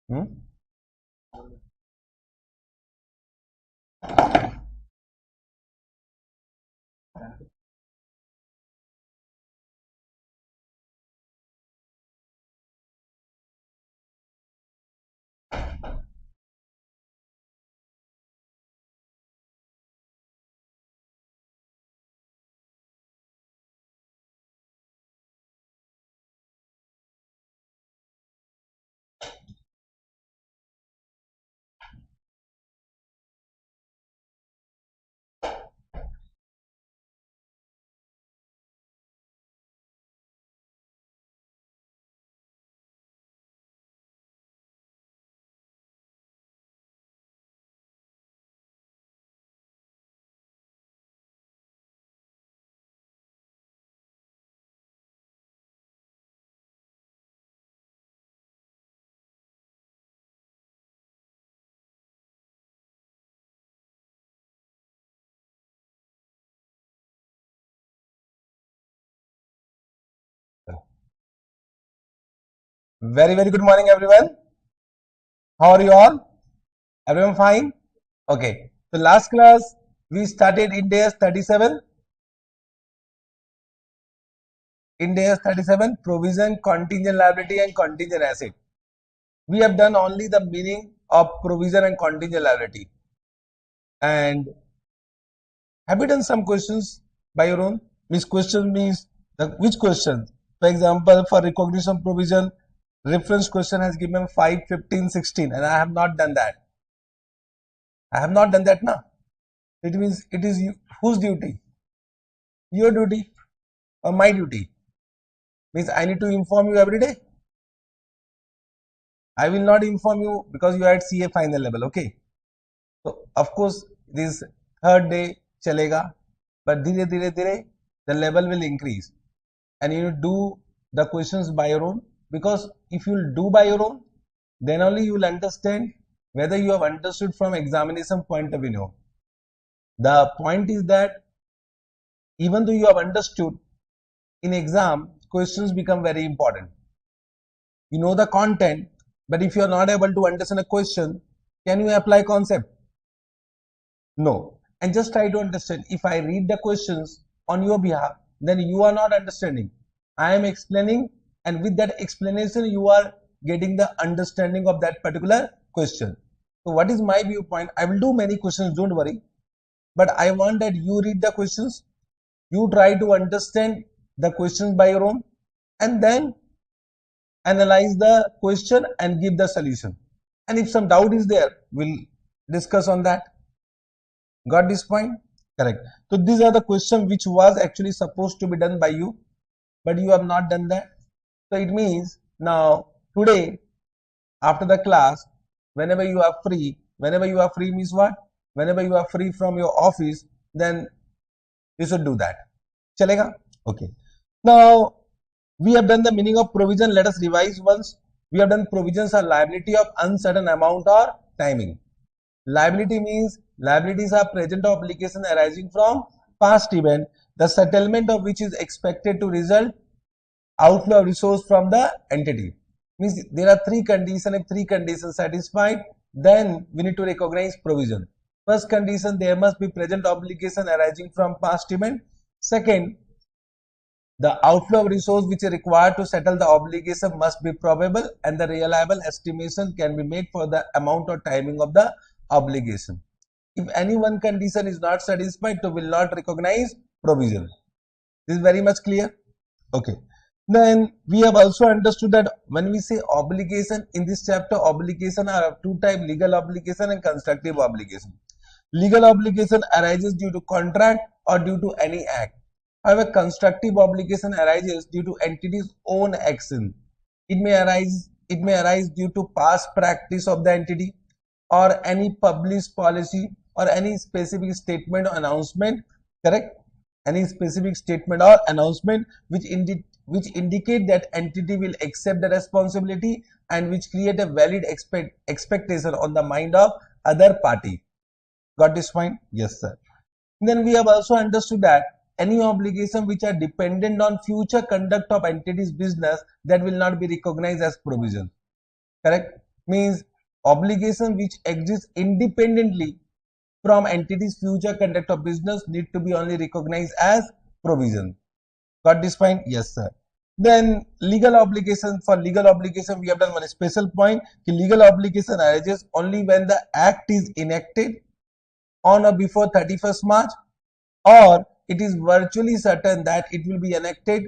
Hmm? Very, very good morning, everyone. How are you all? Everyone fine? Okay. So last class we started Ind AS 37. Ind AS 37 provision, contingent liability, and contingent asset. We have done only the meaning of provision and contingent liability. And have you done some questions by your own? Which question means which questions? For example, for recognition provision, reference question has given 5, 15, 16, and I have not done that. I have not done that now. It means it is you, whose duty? Your duty or my duty? Means I need to inform you every day. I will not inform you because you are at CA final level. Okay. So of course this third day chalega, but dhire the level will increase, and you do the questions by your own, because if you do by your own, then only you will understand whether you have understood from examination point of view. The point is that even though you have understood, in exam questions become very important. You know the content, but if you are not able to understand a question, can you apply concept? No. And just try to understand. If I read the questions on your behalf, then you are not understanding. I am explaining, and with that explanation you are getting the understanding of that particular question. So what is my viewpoint? I will do many questions, don't worry, but I want that you read the questions, you try to understand the questions by your own, and then analyze the question and give the solution. And if some doubt is there, we'll discuss on that. Got this point? Correct. So these are the questions which was actually supposed to be done by you, but you have not done that. So it means now today after the class, whenever you are free means what? Whenever you are free from your office, then you should do that. Chalega? Okay. Now we have done the meaning of provision. Let us revise once. We have done provisions are liability of uncertain amount or timing. Liability means liabilities are present obligation arising from past event, the settlement of which is expected to result outflow of resource from the entity. Means there are three conditions. If three conditions satisfied, then we need to recognize provision. First condition, there must be present obligation arising from past event. Second, the outflow of resource which is required to settle the obligation must be probable, and the reliable estimation can be made for the amount or timing of the obligation. If any one condition is not satisfied, to will not recognize provision. This is very much clear. Okay. Then we have also understood that when we say obligation in this chapter, obligation are of two types: legal obligation and constructive obligation. Legal obligation arises due to contract or due to any act. However, constructive obligation arises due to entity's own action. It may arise due to past practice of the entity, or any published policy, or any specific statement or announcement. Correct? Any specific statement or announcement which indicate that entity will accept the responsibility and which create a valid expectation on the mind of other party. Got this point? Yes, sir. Then we have also understood that any obligation which are dependent on future conduct of entity's business, that will not be recognized as provision. Correct? means obligation which exists independently from entity's future conduct of business need to be only recognized as provision. Got this point? Yes, sir. Then legal obligation. For legal obligation, we have done one special point. Legal obligation arises only when the act is enacted on or before 31st March, or it is virtually certain that it will be enacted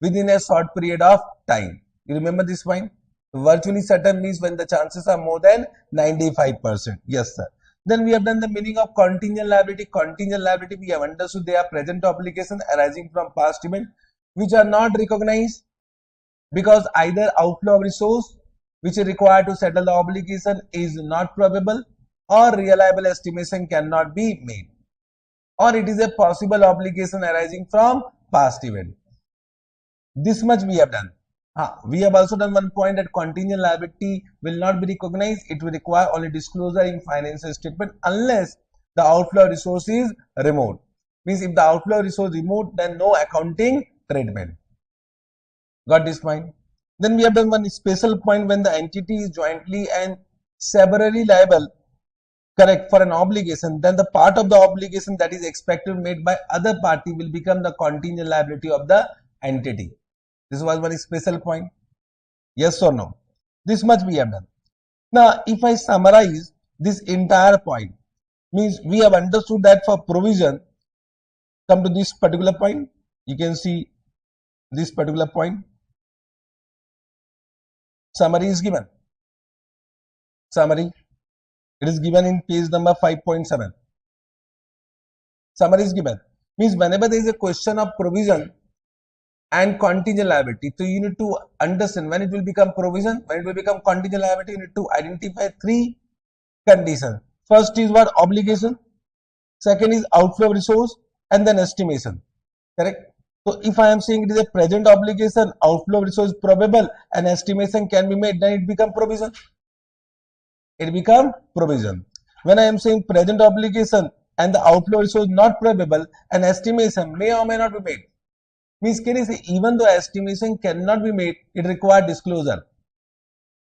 within a short period of time. You remember this point? Virtually certain means when the chances are more than 95%. Yes, sir. Then we have done the meaning of contingent liability. Contingent liability, we have understood they are present obligations arising from past events which are not recognized because either outflow of resource which is required to settle the obligation is not probable, or reliable estimation cannot be made, or it is a possible obligation arising from past event. This much we have done. We have also done one point that contingent liability will not be recognized. It will require only disclosure in financial statement unless the outflow resource is removed. Means if the outflow resource removed, then no accounting treatment. Got this point? Then we have done one special point when the entity is jointly and severally liable, correct, for an obligation, then the part of the obligation that is expected made by other party will become the contingent liability of the entity. This was one special point. Yes or no? This much we have done. Now, if I summarize this entire point, means we have understood that for provision, come to this particular point, you can see this particular point. Summary is given. Summary. It is given in page number 5.7. Summary is given. Means whenever there is a question of provision and contingent liability, so you need to understand when it will become provision, when it will become contingent liability, you need to identify three conditions. First is what? Obligation. Second is outflow of resource, and then estimation. Correct? So if I am saying it is a present obligation, outflow of resource probable, and estimation can be made, then it becomes provision. It becomes provision. When I am saying present obligation and the outflow resource not probable and estimation may or may not be made, means can you say even though estimation cannot be made, it requires disclosure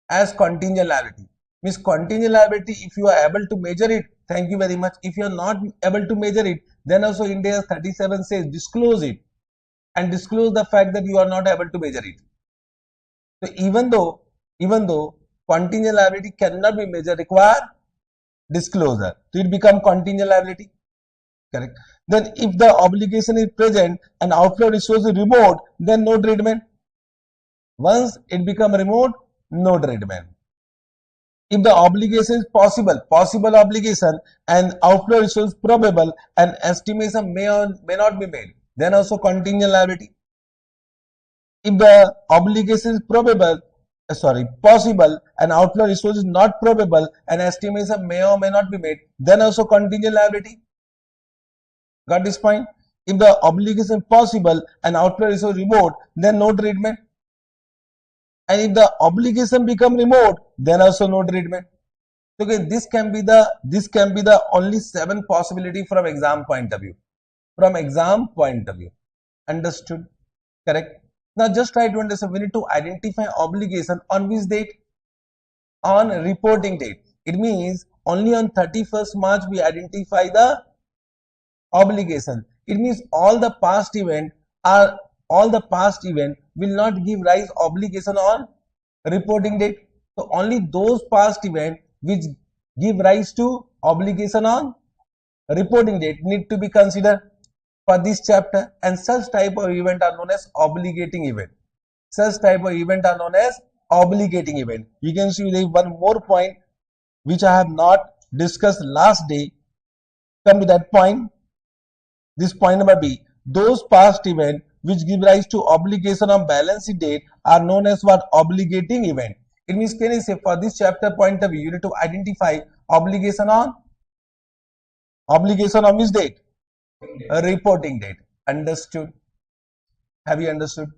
as contingent liability. Means contingent liability, if you are able to measure it, thank you very much. If you are not able to measure it, then also India 37 says disclose it and disclose the fact that you are not able to measure it. So even though contingent liability cannot be measured, require disclosure, so it become contingent liability. Correct. Then if the obligation is present and outflow resource is removed, then no treatment. Once it become removed, no treatment. If the obligation is possible obligation, and outflow resource probable and estimation may or may not be made, then also contingent liability. If the obligation is possible and outflow resource is not probable and estimation may or may not be made, then also contingent liability. Got this point? If the obligation possible and outflow resource removed, then no treatment. And if the obligation become removed, then also no treatment. Okay, this can be the only 7 possibility from exam point of view. From exam point of view. Understood? Correct? Now just try to understand, we need to identify obligation on which date? On reporting date. It means only on 31st March we identify the obligation. It means all the past event will not give rise obligation on reporting date. So only those past events which give rise to obligation on reporting date need to be considered for this chapter, and such type of event are known as obligating event. Such type of event are known as obligating event. You can see there is one more point which I have not discussed last day. Come to that point. This point number B. Those past events which give rise to obligation on balance sheet date are known as what? Obligating event. It means, can you say for this chapter point of view, you need to identify obligation on which date? A reporting date. Understood? Have you understood?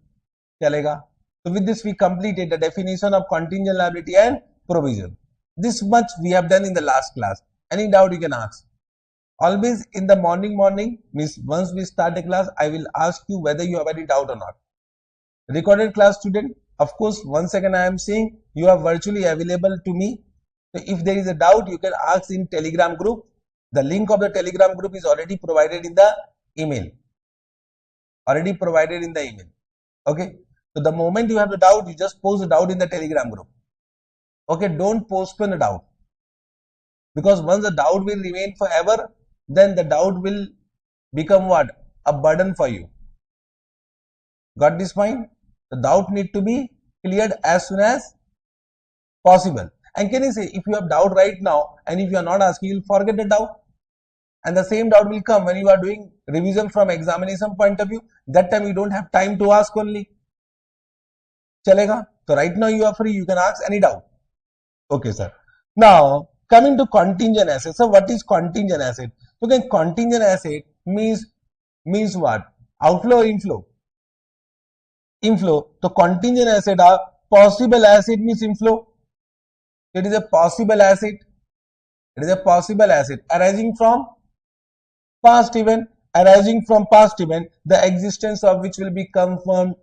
Chalega. So with this we completed the definition of contingent liability and provision. This much we have done in the last class. Any doubt you can ask. Always in the morning means once we start a class, I will ask you whether you have any doubt or not. Recorded class student, of course, once again I am saying you are virtually available to me. So if there is a doubt, you can ask in Telegram group. The link of the Telegram group is already provided in the email. Okay. So the moment you have the doubt, you just post the doubt in the Telegram group. Okay. Don't postpone the doubt. Because once the doubt will remain forever, then the doubt will become what? A burden for you. Got this point? The doubt need to be cleared as soon as possible. And can you say, if you have doubt right now and if you are not asking, you'll forget the doubt. And the same doubt will come when you are doing revision from examination point of view. That time you don't have time to ask only. Chalega? So right now you are free, you can ask any doubt. Okay, sir. Now, coming to contingent asset. So what is contingent asset? So again, contingent asset means what? Outflow or inflow? Inflow. So contingent asset are possible asset means inflow. It is a possible asset. It is a possible asset arising from past event, the existence of which will be confirmed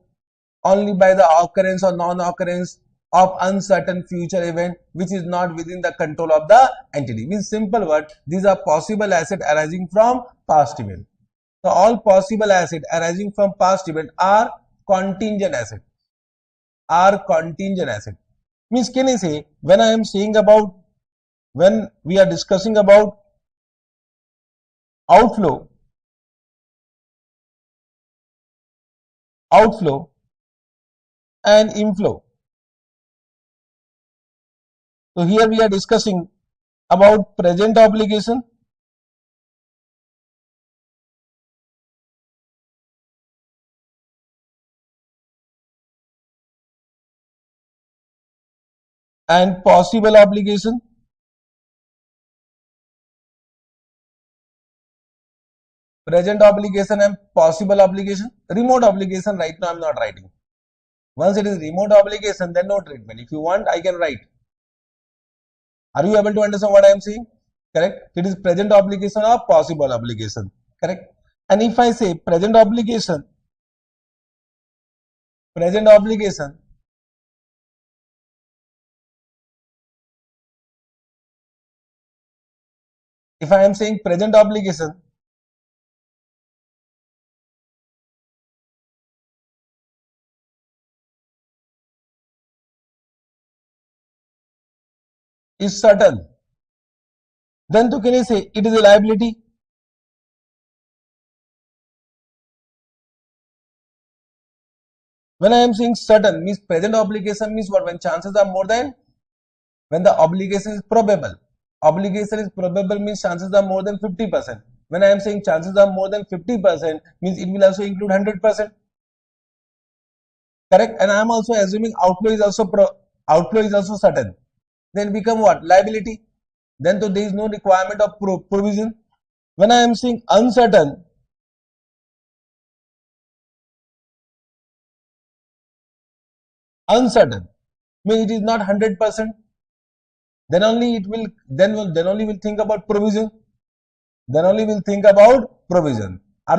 only by the occurrence or non-occurrence of uncertain future event which is not within the control of the entity. Means simple word, these are possible assets arising from past event. So all possible assets arising from past event are contingent asset. Means can I say, when I am saying about, when we are discussing about outflow and inflow. So here we are discussing about present obligation and possible obligation. Present obligation and possible obligation. Remote obligation right now I am not writing. Once it is remote obligation, then no treatment. If you want, I can write. Are you able to understand what I am saying? Correct. It is present obligation or possible obligation. Correct. And if I say present obligation, if I am saying present obligation, is certain, then to can I say it is a liability? When I am saying certain, means present obligation means what? When chances are more than, when the obligation is probable. Obligation is probable means chances are more than 50%. When I am saying chances are more than 50%, means it will also include 100%. Correct? And I am also assuming outflow is also certain. Then become what? Liability. Then there is no requirement of provision. When I am saying uncertain, means it is not 100%. Then only it will, then only will think about provision. Are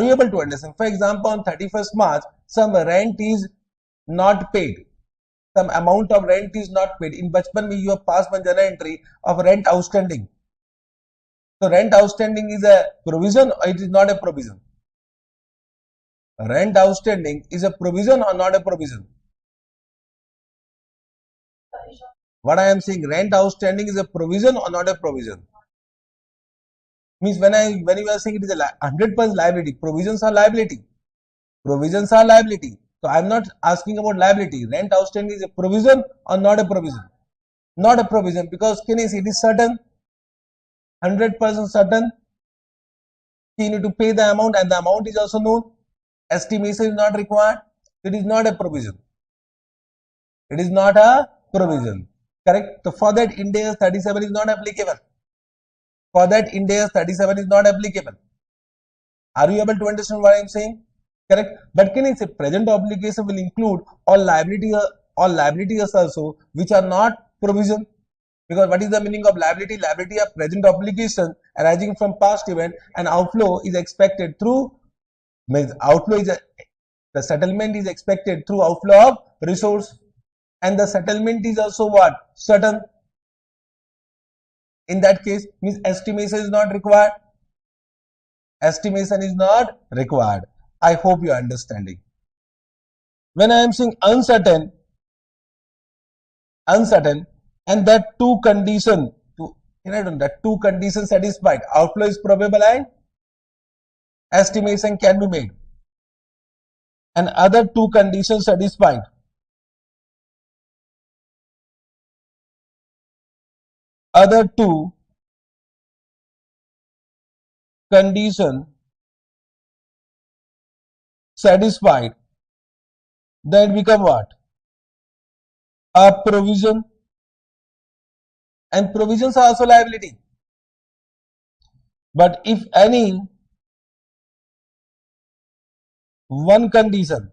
you able to understand? For example, on 31st March, some rent is not paid. Some amount of rent is not paid. In Bachpan, you have passed one journal entry of rent outstanding. So rent outstanding is a provision or it is not a provision? Rent outstanding is a provision or not a provision? What I am saying, rent outstanding is a provision or not a provision? Means when you are saying it is a 100% liability, provisions are liability. So I am not asking about liability. Rent outstanding is a provision or not a provision? Not a provision, because can you see it is certain, 100% certain. You need to pay the amount and the amount is also known. Estimation is not required. It is not a provision. Correct. So for that, Ind AS 37 is not applicable. Are you able to understand what I am saying? Correct. But can I say present obligation will include all liabilities also which are not provision? Because what is the meaning of liability? Liability are present obligation arising from past event, and outflow is expected through, means the settlement is expected through outflow of resource. and the settlement is also what? Certain. In that case, means estimation is not required. Estimation is not required. I hope you are understanding. When I am saying uncertain, and that two condition, that two conditions satisfied, outflow is probable and estimation can be made, and other two conditions satisfied, other two condition satisfied, then become what? A provision, and provisions are also liability. But if any one condition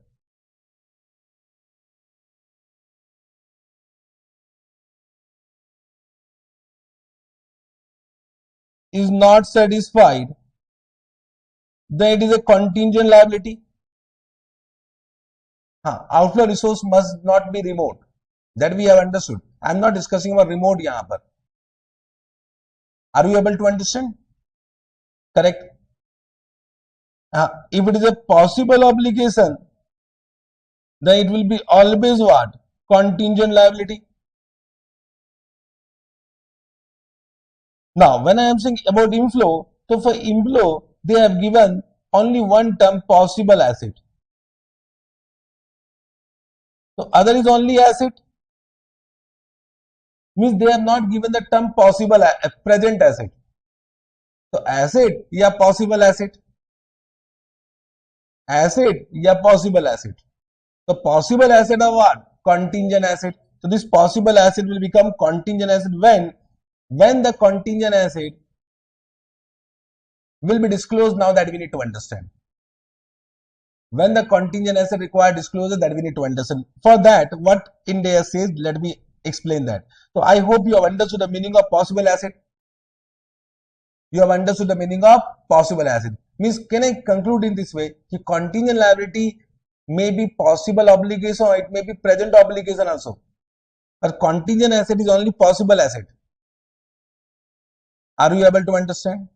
is not satisfied, then it is a contingent liability. Outflow resource must not be remote. That we have understood. I am not discussing about remote yahan par. Are you able to understand? Correct. If it is a possible obligation, then it will be always what? Contingent liability. Now, when I am saying about inflow, so for inflow, they have given only one term, possible asset. So, other is only asset. Means they have not given the term possible present asset. So, asset या possible asset. Asset या possible asset. So, possible asset of what? Contingent asset. So, this possible asset will become contingent asset when the contingent asset will be disclosed. Now that we need to understand. When the contingent asset require disclosure, that we need to understand. For that, what India says, let me explain that. So, I hope you have understood the meaning of possible asset. You have understood the meaning of possible asset. Means, can I conclude in this way? The contingent liability may be possible obligation or it may be present obligation also. But contingent asset is only possible asset. Are you able to understand?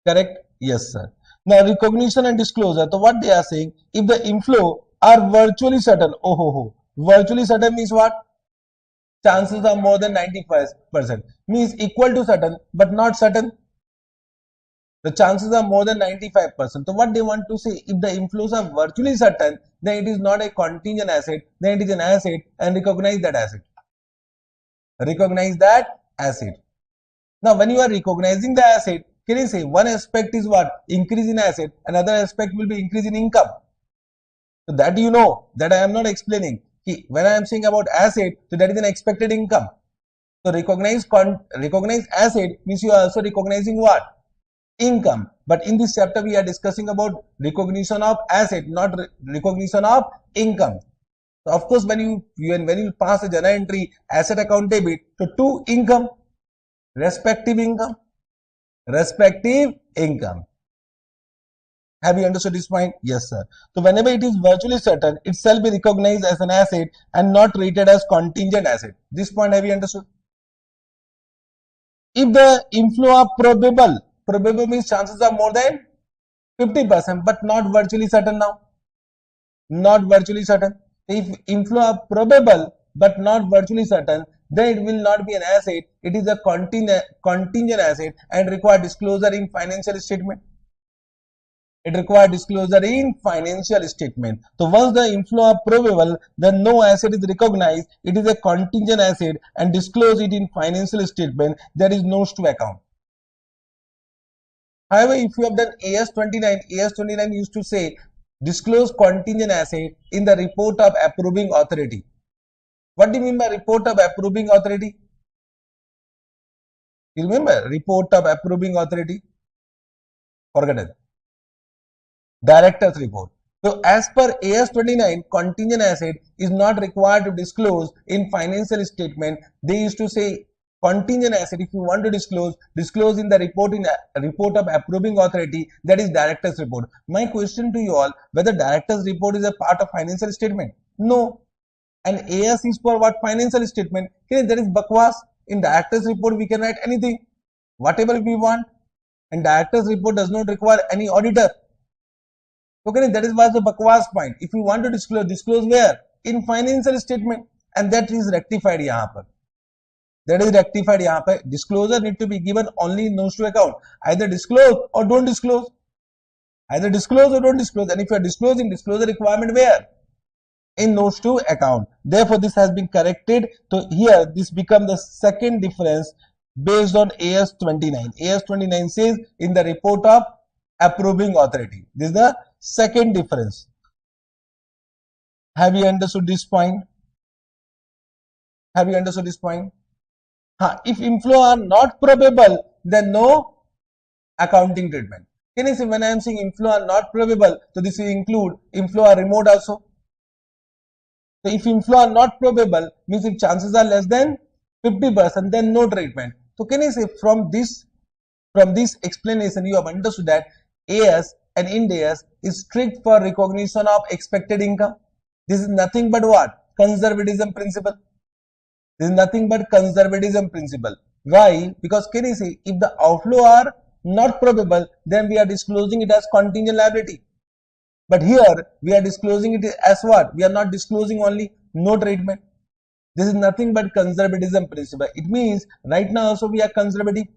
Correct? Yes, sir. Now, recognition and disclosure. So, what they are saying, if the inflow are virtually certain, virtually certain means what? Chances are more than 95%. Means equal to certain, but not certain. The chances are more than 95%. So, what they want to say, if the inflows are virtually certain, then it is not a contingent asset, then it is an asset, and recognize that asset. Recognize that asset. Now, when you are recognizing the asset, can you say one aspect is what? Increase in asset, another aspect will be increase in income. So that you know, that I am not explaining. When I am saying about asset, so that is an expected income. So recognize asset means you are also recognizing what? Income. But in this chapter, we are discussing about recognition of asset, not recognition of income. So of course, when you pass a journal entry, asset account debit, so to income, respective income. Have you understood this point? Yes, sir. So whenever it is virtually certain, it shall be recognized as an asset and not treated as contingent asset. This point have you understood? If the inflow are probable means chances are more than 50%, but not virtually certain now. Not virtually certain. If inflow are probable but not virtually certain, then it will not be an asset. It is a contingent asset and require disclosure in financial statement. It requires disclosure in financial statement. So once the inflow are probable, then no asset is recognized. It is a contingent asset and disclose it in financial statement. There is notes to account. However, if you have done AS29 used to say disclose contingent asset in the report of approving authority. What do you mean by report of approving authority? You remember report of approving authority? Forget it. Director's report. So as per AS29, contingent asset is not required to disclose in financial statement. They used to say contingent asset, if you want to disclose in the report of approving authority, that is director's report. My question to you all, whether director's report is a part of financial statement? No. and AS is for what? Financial statement. Okay, that is bakwas. In director's report we can write anything, whatever we want, and director's report does not require any auditor. Okay, that is was the bakwas point. If you want to disclose where? In financial statement, and that is rectified यहाँ पर. That is rectified यहाँ पे. Disclosure need to be given only in notes to account. Either disclose or don't disclose. Either disclose or don't disclose. And if you are disclosing, disclosure requirement where? In notes to account. Therefore, this has been corrected. So here, this becomes the second difference based on AS 29. AS 29 says in the report of approving authority. This is the second difference. Have you understood this point? Have you understood this point? If inflow are not probable, then no accounting treatment. Can you see when I am saying inflow are not probable, so this will include inflow are remote also. So if inflow are not probable, means if chances are less than 50%, then no treatment. So can you say from this explanation you have understood that AS and Ind AS is strict for recognition of expected income. This is nothing but what? Conservatism principle. This is nothing but conservatism principle. Why? Because can you see if the outflow are not probable, then we are disclosing it as contingent liability. But here we are disclosing it as what? We are not disclosing only no treatment. This is nothing but conservatism principle. It means right now also we are conservative.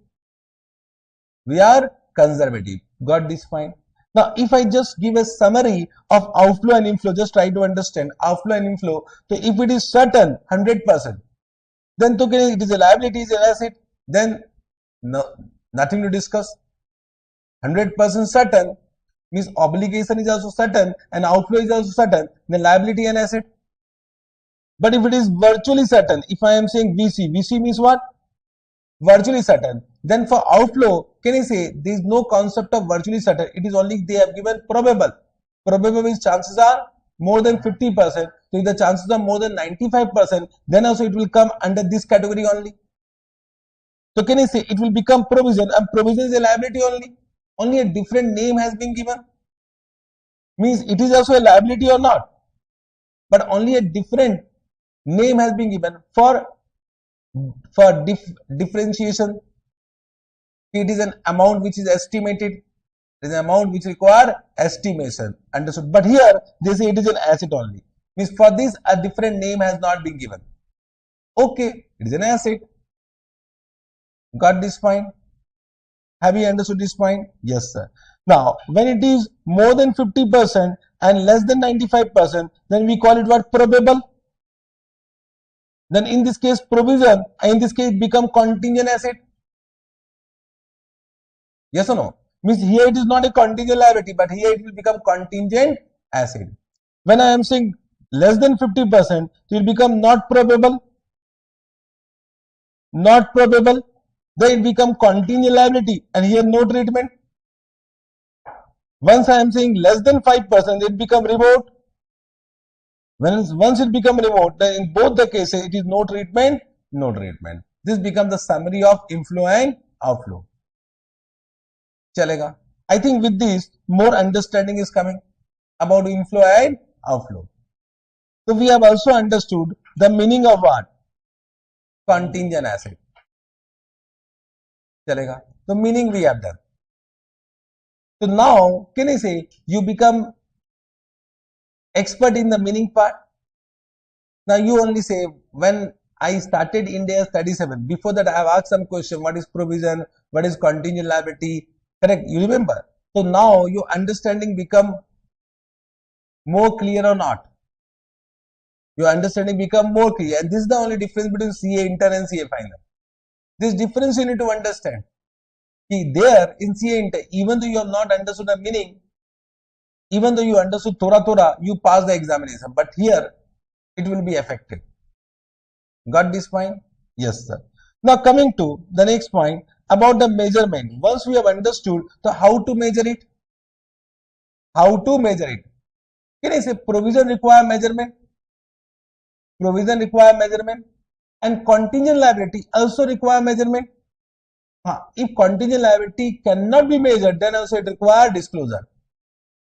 We are conservative. Got this point? Now, if I just give a summary of outflow and inflow, just try to understand outflow and inflow. So if it is certain 100%, then to it is a liability, is an asset, then no, nothing to discuss. 100% certain means obligation is also certain and outflow is also certain, then liability and asset. But if it is virtually certain, if I am saying VC means what? Virtually certain. Then for outflow, can you say there is no concept of virtually certain? It is only they have given probable. Probable means chances are more than 50%. So if the chances are more than 95%, then also it will come under this category only. So can you say it will become provision, and provision is a liability only. Only a different name has been given. Means it is also a liability or not, but only a different name has been given for differentiation. It is an amount which is estimated. It is an amount which require estimation. Understood? But here they say it is an asset only. Means for this a different name has not been given. Okay, it is an asset. Got this point? Have you understood this point? Yes, sir. Now, when it is more than 50% and less than 95%, then we call it what? Probable. Then in this case provision, in this case become contingent asset. Yes or no? Means here it is not a contingent liability, but here it will become contingent asset. When I am saying less than 50%, it will become not probable. Not probable. Then it become contingent liability, and here no treatment. Once I am saying less than 5%, it become remote. Once it become remote, then in both the cases it is no treatment, no treatment. This becomes the summary of inflow and outflow. Chalega. I think with this more understanding is coming about inflow and outflow. So we have also understood the meaning of what? Contingent asset. Chalega. So meaning we have done. So now can I say you become expert in the meaning part? Now you only say when I started India 37, before that I have asked some question, what is provision, what is contingent liability, correct? You remember? So now your understanding become more clear or not? Your understanding become more clear, and this is the only difference between CA intern and CA final. This difference you need to understand. There in CA intern, even though you have not understood the meaning, even though you understood Thora, you pass the examination, but here it will be affected. Got this point? Yes, sir. Now coming to the next point about the measurement. Once we have understood the how to measure it, can I say provision require measurement? Provision require measurement, and contingent liability also require measurement. If contingent liability cannot be measured, then also it requires disclosure.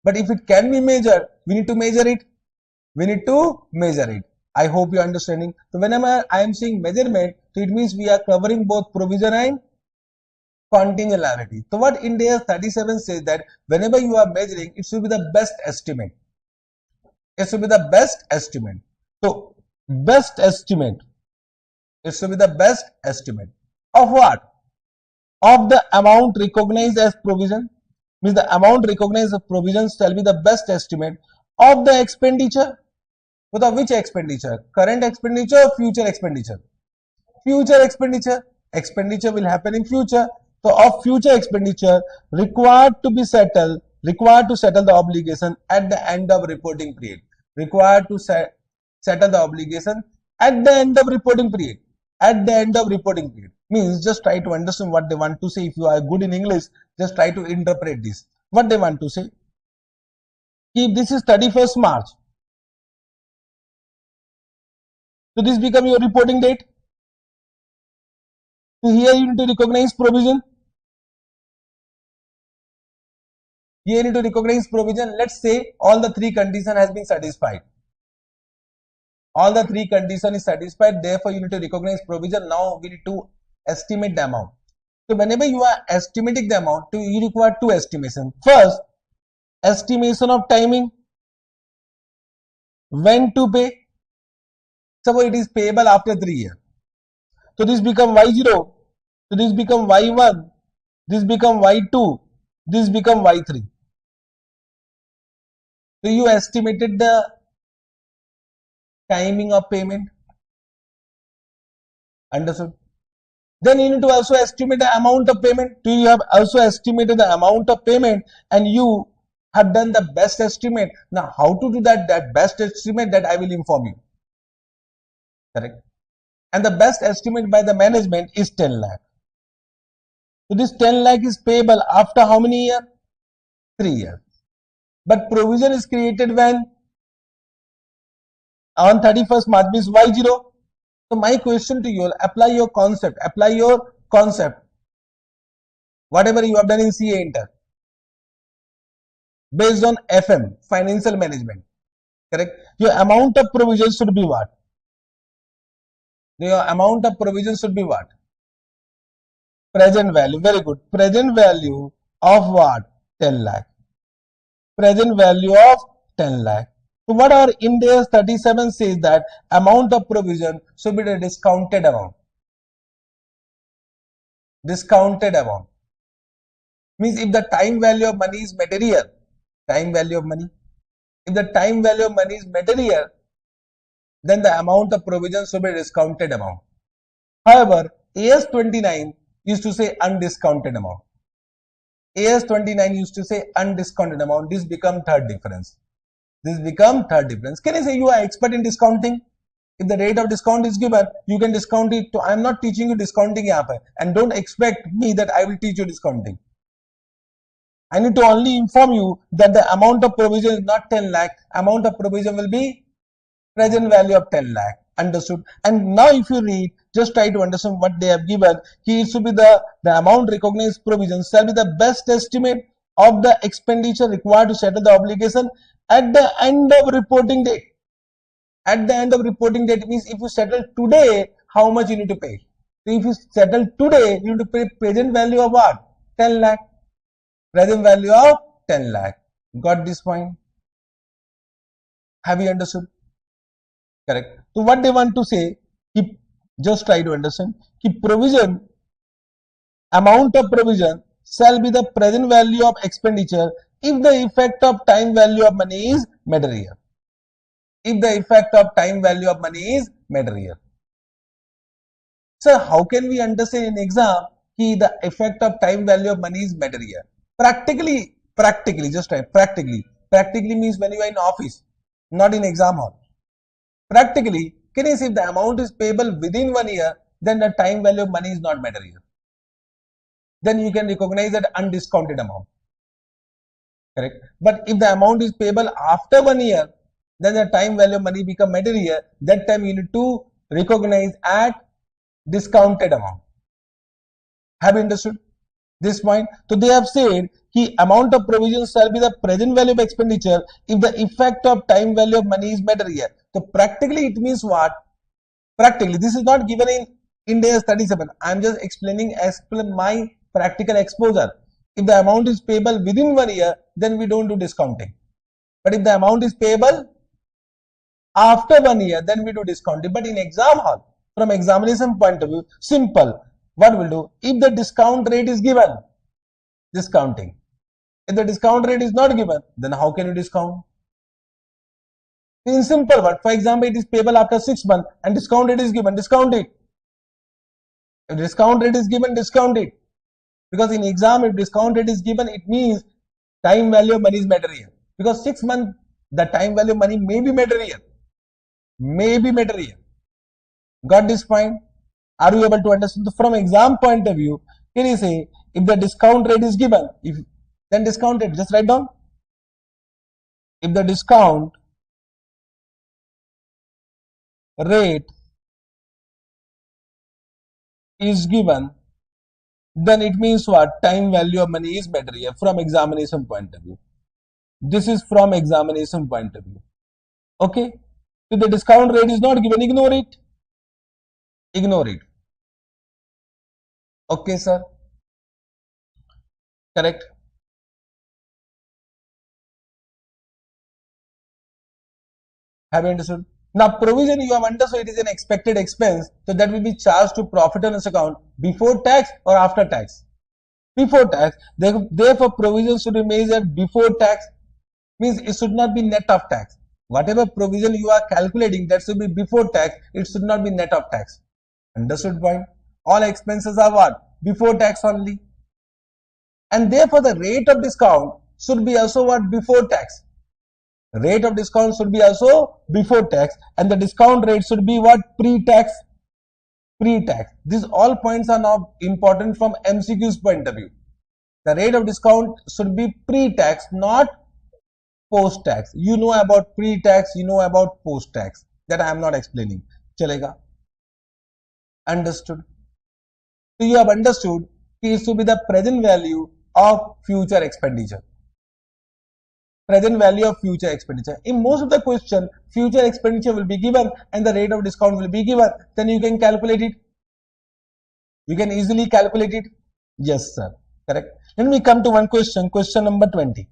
But if it can be measured, we need to measure it. We need to measure it. I hope you are understanding. So whenever I am saying measurement, so it means we are covering both provision and contingent liability. So what Ind AS 37 says that whenever you are measuring, it should be the best estimate. It should be the best estimate. So best estimate. It should be the best estimate of what? Of the amount recognized as provision. Means the amount recognized as provision shall be the best estimate of the expenditure. So the which expenditure? Current expenditure or future expenditure? Future expenditure. Expenditure will happen in future. So of future expenditure required to settle the obligation at the end of reporting period. Required to settle the obligation at the end of reporting period. At the end of reporting period means just try to understand what they want to say. If you are good in English, just try to interpret this. What they want to say. If this is 31st March, so this become your reporting date. So here you need to recognize provision. Here you need to recognize provision. Let's say all the three conditions has been satisfied. All the three conditions is satisfied. Therefore, you need to recognize provision. Now we need to estimate the amount. So whenever you are estimating the amount, you require two estimations. First, estimation of timing. When to pay. Suppose it is payable after 3 years. So this become Y0. So this become Y1. This become Y2. This become Y3. So you estimated the timing of payment. Understood? Then you need to also estimate the amount of payment. So you have also estimated the amount of payment and you have done the best estimate. Now how to do that best estimate, that I will inform you. Correct? And the best estimate by the management is 10 lakh. So this 10 lakh is payable after how many years? 3 years. But provision is created when? On 31st March, means Y0. So my question to you, apply your concept. Whatever you have done in CA Inter. Based on FM, financial management. Correct? Your amount of provision should be what? Your amount of provision should be what? Present value. Very good. Present value of what? 10 lakh. Present value of 10 lakh. So what our Ind AS 37 says that amount of provision should be the discounted amount. Discounted amount. Means if the time value of money is material, time value of money. If the time value of money is material, then the amount of provision should be discounted amount. However, AS 29 used to say undiscounted amount. AS 29 used to say undiscounted amount. This become third difference. This become third difference. Can I say you are expert in discounting? If the rate of discount is given, you can discount it. I am not teaching you discounting here, and don't expect me that I will teach you discounting. I need to only inform you that the amount of provision is not 10 lakh. Amount of provision will be present value of 10 lakh. Understood? And now if you read, just try to understand what they have given. Here it should be the amount recognized provision shall be the best estimate of the expenditure required to settle the obligation at the end of reporting date. At the end of reporting date means if you settle today, how much you need to pay? So if you settle today, you need to pay present value of what? 10 lakh. Present value of 10 lakh. Got this point? Have you understood? Correct. So what they want to say, just try to understand, provision, amount of provision shall be the present value of expenditure if the effect of time value of money is material. If the effect of time value of money is material. So how can we understand in exam the effect of time value of money is material? Practically, just try, practically means when you are in office, not in exam hall. Practically, can you see if the amount is payable within 1 year, then the time value of money is not material. Then you can recognize that undiscounted amount. Correct. But if the amount is payable after 1 year, then the time value of money become material. That time you need to recognize at discounted amount. Have you understood this point? So they have said the amount of provision shall be the present value of expenditure if the effect of time value of money is material. So practically it means what? Practically, this is not given in Ind AS 37. I am just explaining as per my practical exposure. If the amount is payable within 1 year, then we don't do discounting. But if the amount is payable after 1 year, then we do discounting. But in exam hall, from examination point of view, simple. What we'll do? If the discount rate is given, discounting. If the discount rate is not given, then how can you discount? In simple word, for example, it is payable after 6 months and discount rate is given, discount it. If discount rate is given, discount it. Because in exam, if discount rate is given, it means time value of money is material. Because 6 months, the time value of money may be material. May be material. Got this point? Are you able to understand? From exam point of view, can you say if the discount rate is given, then discount it, just write down. If the discount rate is given, then it means what? Time value of money is material from examination point of view. This is from examination point of view. Okay? If the discount rate is not given, ignore it. Ignore it. Okay, sir? Correct? Have you understood? Now, provision you have understood, it is an expected expense, so that will be charged to profit and loss account before tax or after tax. Before tax. Therefore, provision should be measured before tax. Means it should not be net of tax. Whatever provision you are calculating, that should be before tax. It should not be net of tax. Understood point? All expenses are what? Before tax only. And therefore, the rate of discount should be also what? Before tax. Rate of discount should be also before tax, and the discount rate should be what? Pre-tax. Pre-tax. These all points are now important from MCQ's point of view. The rate of discount should be pre-tax, not post-tax. You know about pre-tax, you know about post-tax. That I am not explaining. Chalega. Understood? So you have understood it should be the present value of future expenditure. Present value of future expenditure. In most of the question, future expenditure will be given and the rate of discount will be given. Then you can calculate it. You can easily calculate it. Yes, sir. Correct. Let me come to one question. Question number 20.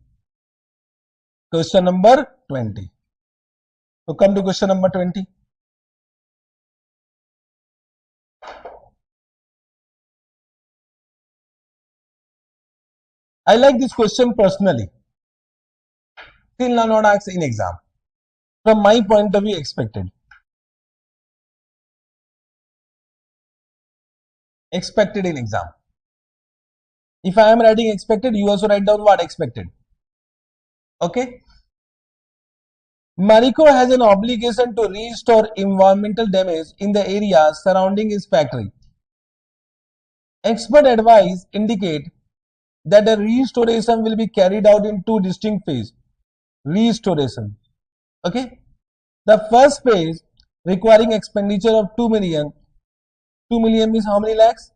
Question number 20. So come to question number 20. I like this question personally. Still not asked in exam. From my point of view, expected. Expected in exam. If I am writing expected, you also write down what expected. Okay. Mariko has an obligation to restore environmental damage in the area surrounding his factory. Expert advice indicate that the restoration will be carried out in two distinct phases. Restoration. Okay. The first phase requiring expenditure of 2 million. 2 million means how many lakhs?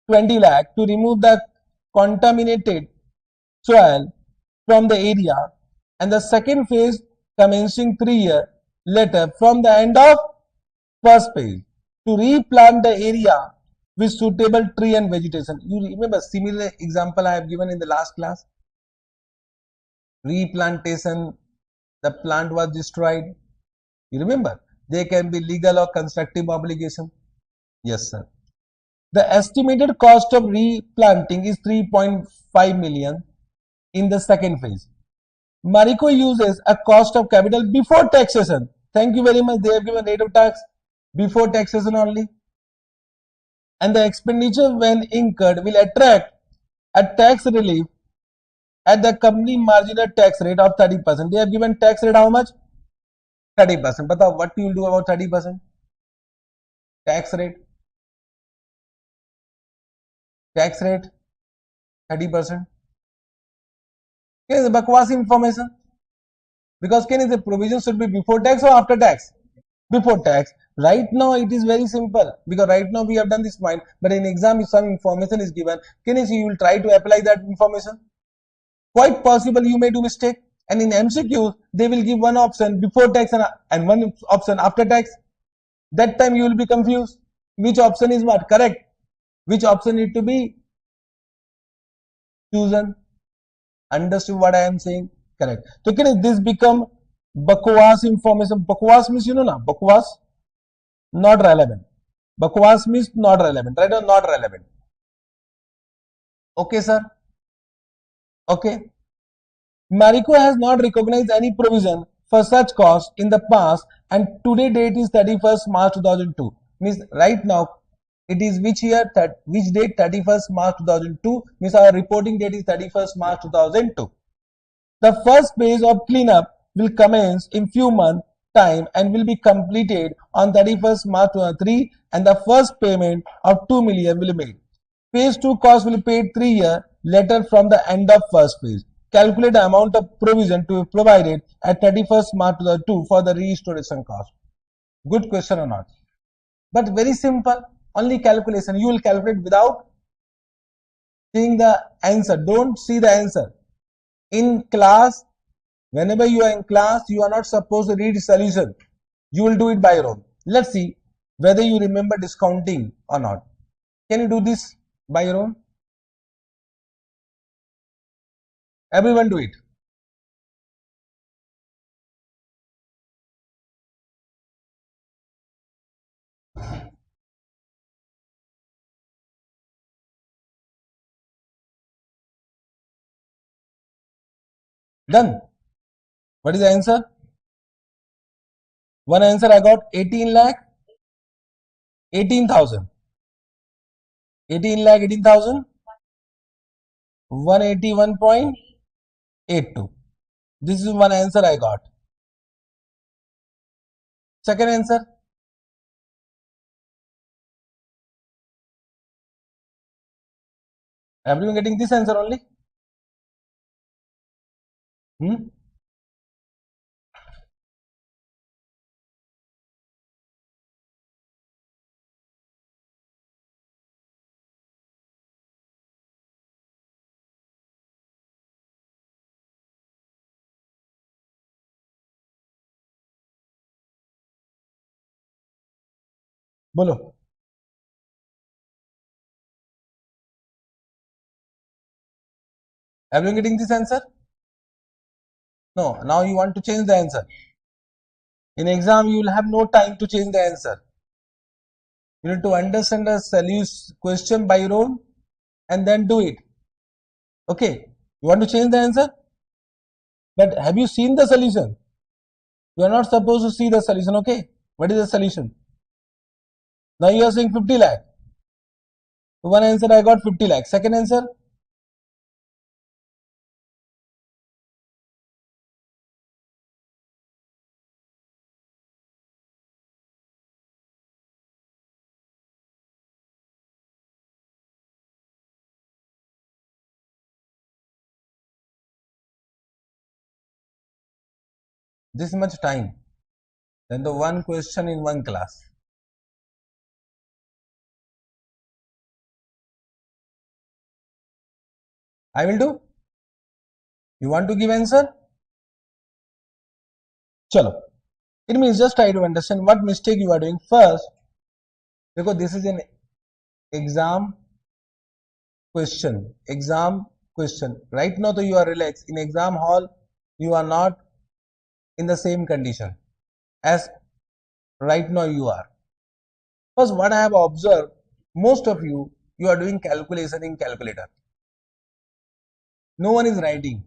20 lakh to remove the contaminated soil from the area, and the second phase commencing 3 years later from the end of first phase to replant the area with suitable tree and vegetation. You remember similar example I have given in the last class. Replantation, the plant was destroyed. You remember? They can be legal or constructive obligation. Yes, sir. The estimated cost of replanting is 3.5 million in the second phase. Mariko uses a cost of capital before taxation. Thank you very much. They have given rate of tax before taxation only. And the expenditure when incurred will attract a tax relief at the company marginal tax rate of 30%. They have given tax rate how much? 30%. But what you will do about 30%? Tax rate. Tax rate 30%. Can is bakwas information? Because can is the provision should be before tax or after tax? Before tax. Right now it is very simple because right now we have done this point, but in exam if some information is given, can you see you will try to apply that information? Quite possible you may do mistake. And in MCQ, they will give one option before tax and one option after tax. That time you will be confused. Which option is what? Correct. Which option need to be chosen? Understood what I am saying? Correct. So can this become bakwas information? Bakwas means you know na? Bakwas not relevant. Bakwas means not relevant, right? Or not relevant. Okay, sir. Okay. Marico has not recognized any provision for such costs in the past, and today date is 31st March 2002. Means right now it is which year? Which date? 31st March 2002. Means our reporting date is 31st March 2002. The first phase of cleanup will commence in few months time and will be completed on 31st March 2003, and the first payment of 2 million will be made. Phase 2 cost will be paid 3 years later from the end of first phase. Calculate the amount of provision to be provided at 31st March 2002 for the restoration cost. Good question or not? But very simple, only calculation. You will calculate without seeing the answer. Don't see the answer. In class, whenever you are in class, you are not supposed to read solution. You will do it by your own. Let's see whether you remember discounting or not. Can you do this by your own? Everyone do it. Done. What is the answer? One answer I got 18 lakh, 18,000. 18 lakh, 18,000. 181.82. This is one answer I got. Second answer. Everyone getting this answer only? बोलो. Everyone getting this answer? No. Now you want to change the answer. In exam, you will have no time to change the answer. You need to understand the solution question by your own and then do it. Okay. You want to change the answer? But have you seen the solution? You are not supposed to see the solution. Okay. What is the solution? Now you are saying 50 lakh. One answer I got 50 lakh. Second answer? This much time. Then the one question in one class. I will do. You want to give answer? Chalo. It means just try to understand what mistake you are doing first, because this is an exam question. Exam question. Right now, though you are relaxed. In exam hall, you are not in the same condition as right now you are. First, what I have observed, most of you are doing calculation in calculator. No one is writing.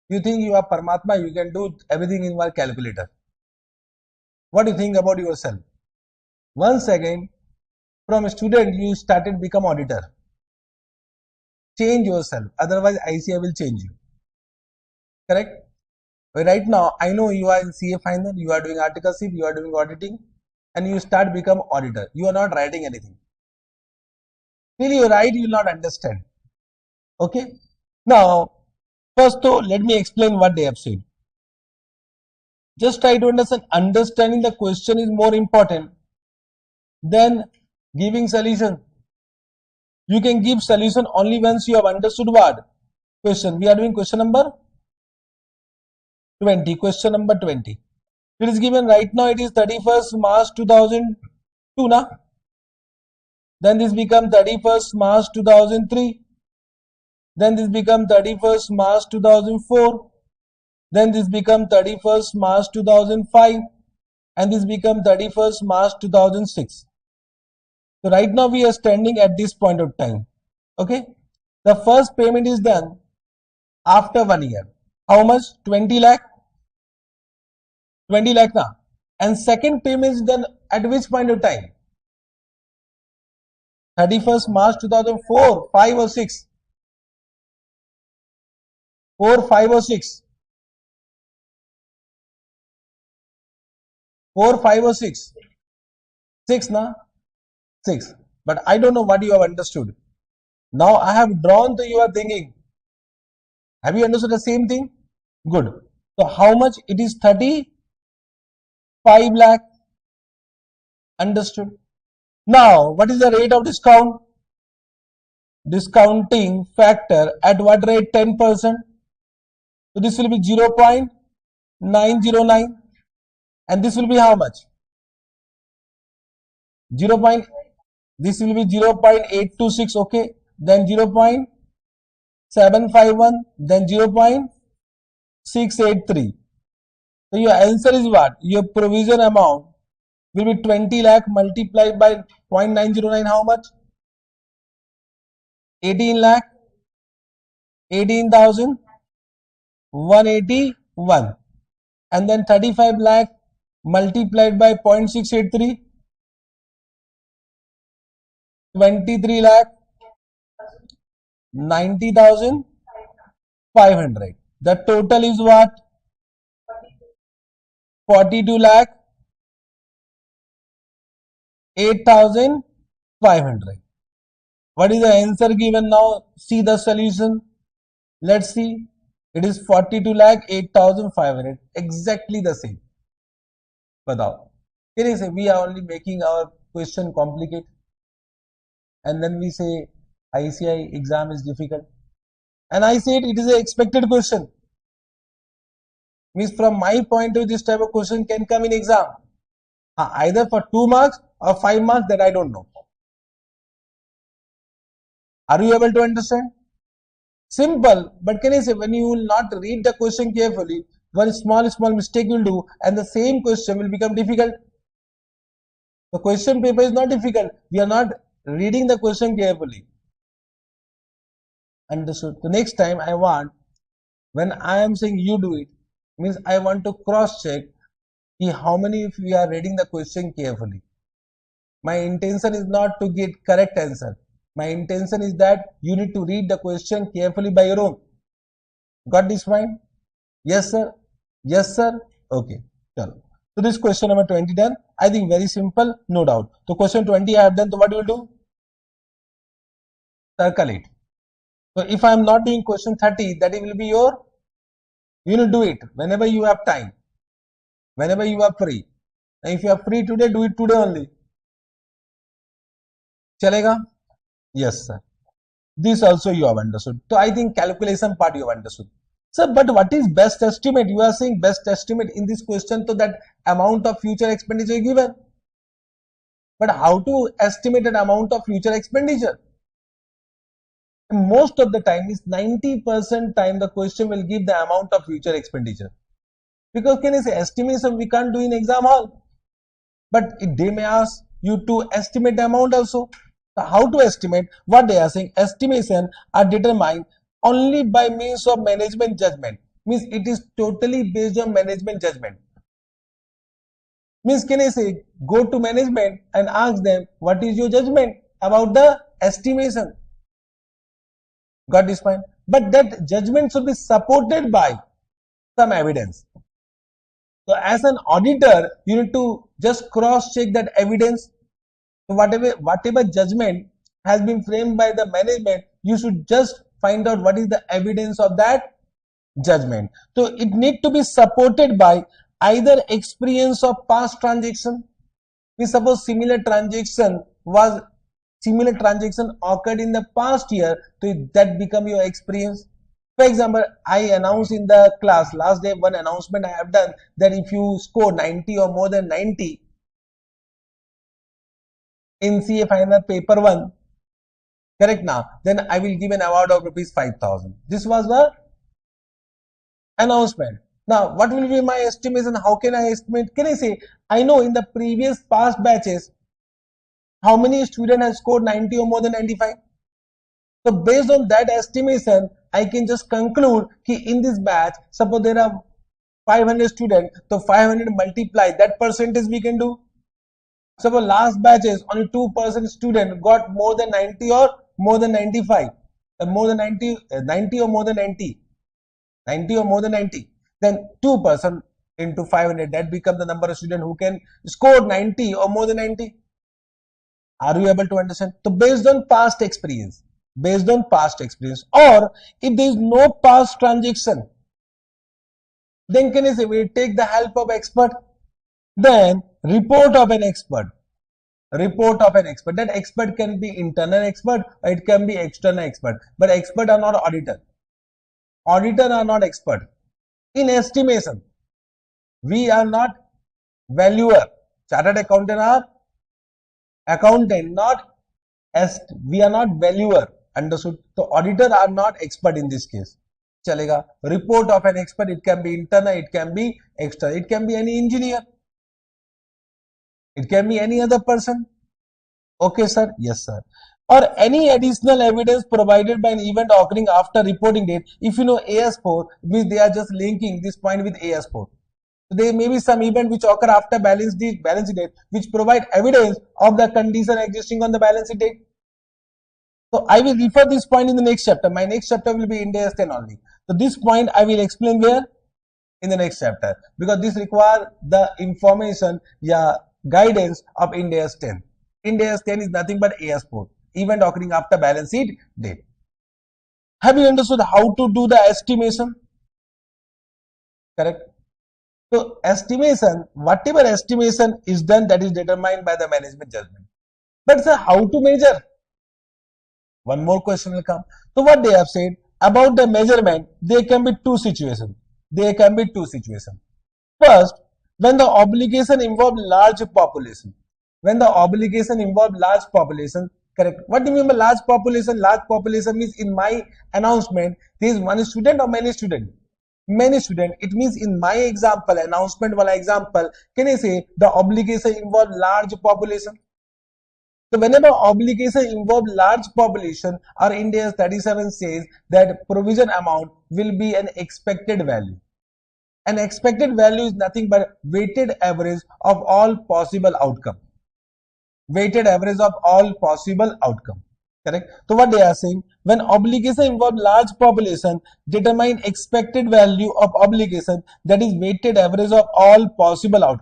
You think you are Paramatma, you can do everything in one calculator. What do you think about yourself? Once again, from a student, you started become auditor. Change yourself, otherwise ICI will change you. Correct? But right now, I know you are in CA final, you are doing articleship, you are doing auditing, and you start become auditor. You are not writing anything. Till you write, you will not understand. Okay? Now, first though, let me explain what they have said. Just try to understand. Understanding the question is more important than giving solution. You can give solution only once you have understood what? Question. We are doing question number 20. Question number 20. It is given right now, it is 31st March 2002 na? Then this become 31st March 2003. Then this become 31st March 2004. Then this become 31st March 2005. And this become 31st March 2006. So right now we are standing at this point of time. Okay. The first payment is done after 1 year. How much? 20 lakh. 20 lakh na. And second payment is done at which point of time? 31st March 2004, 5 or 6? 4, 5 or 6? 4, 5 or 6? 6 na? 6. But I don't know what you have understood. Now I have drawn to your thinking. Have you understood the same thing? Good. So how much? It is 35 lakh. Understood. Now what is the rate of discount? Discounting factor at what rate? 10%. So this will be 0.909 and this will be how much? 0. This will be 0.826. Okay. Then 0.751. Then 0.683. So your answer is what? Your provision amount will be 20 lakh multiplied by 0.909. How much? 18 lakh. 18,181. And then 35 lakh multiplied by 0.683. 23 lakh. 90,500. The total is what? 42 lakh 8,500. What is the answer given now? See the solution. Let's see. It is 42 lakh 8,500. Exactly the same. Batao. Can you say we are only making our question complicated? And then we say ICI exam is difficult. And I said it is an expected question. Means from my point of view, this type of question can come in exam. Either for 2 marks or 5 marks, that I don't know. Are you able to understand? Simple, but can I say when you will not read the question carefully, one small mistake you will do and the same question will become difficult. The question paper is not difficult. We are not reading the question carefully. Understood? The next time I want, when I am saying you do it, means I want to cross check how many of you are reading the question carefully. My intention is not to get correct answer. My intention is that you need to read the question carefully by your own. Got this point? Yes sir? Yes sir? Okay. Chalo. So this question number 20 done. I think very simple, no doubt. So question 20 I have done. So what you will do? Circle it. So if I am not doing question 30, that will be your, you will do it whenever you have time, whenever you are free. And if you are free today, do it today only. Chalega? Yes sir. This also you have understood. So I think calculation part you have understood. Sir, but what is best estimate? You are saying best estimate in this question, so that amount of future expenditure given. But how to estimate an amount of future expenditure? Most of the time is 90% time the question will give the amount of future expenditure. Because can I say estimation we can't do in exam hall. But they may ask you to estimate the amount also. So how to estimate? What they are saying, estimation are determined only by means of management judgment. Means it is totally based on management judgment. Means can I say go to management and ask them what is your judgment about the estimation. Got this point? But that judgment should be supported by some evidence. So as an auditor, you need to just cross check that evidence. So whatever judgment has been framed by the management, you should just find out what is the evidence of that judgment. So it need to be supported by either experience of past transaction. We suppose similar transaction occurred in the past year, so that become your experience. For example, I announced in the class last day one announcement I have done that if you score 90 or more than 90 in CA final paper 1, correct now, then I will give an award of rupees 5,000. This was the announcement. Now, what will be my estimation? How can I estimate? Can I say, I know in the previous past batches, how many students have scored 90 or more than 95? So based on that estimation, I can just conclude that in this batch, suppose there are 500 students, so 500 multiply that percentage we can do. Suppose last batches only 2% student got more than 90 or more than 95, more than 90, 90 or more than 90, 90 or more than 90. Then 2% into 500, that becomes the number of students who can score 90 or more than 90. Are you able to understand? So based on past experience, or if there is no past transaction, then can I say we take the help of expert, then report of an expert. That expert can be internal expert or it can be external expert, but expert are not auditor are not expert. In estimation, we are not valuer. Chartered accountant are accountant, not we are not valuer. Understood? So auditor are not expert in this case. Chalega. Report of an expert, it can be internal, it can be external, it can be any engineer, it can be any other person. Okay, sir? Yes, sir. Or any additional evidence provided by an event occurring after reporting date. If you know AS4, means they are just linking this point with AS4. So there may be some event which occur after balance date, which provide evidence of the condition existing on the balance date. So I will refer this point in the next chapter. My next chapter will be Ind AS 10 only. So this point I will explain where? In the next chapter, because this requires the information, guidance of Ind AS 10. Ind AS 10 is nothing but AS4, event occurring after balance sheet date. Have you understood how to do the estimation? Correct. So estimation, whatever estimation is done, that is determined by the management judgment. But sir, how to measure? One more question will come. So what they have said about the measurement, there can be two situations. First, when the obligation involves large population. Correct. What do you mean by large population? Large population means in my announcement, there is one student or many students? Many students. It means in my example, announcement wala example, can I say the obligation involves large population? So whenever obligation involves large population, our Ind AS 37 says that provision amount will be an expected value. An expected value is nothing but weighted average of all possible outcome. Correct. So what they are saying, when obligation involves large population, determine expected value of obligation, that is weighted average of all possible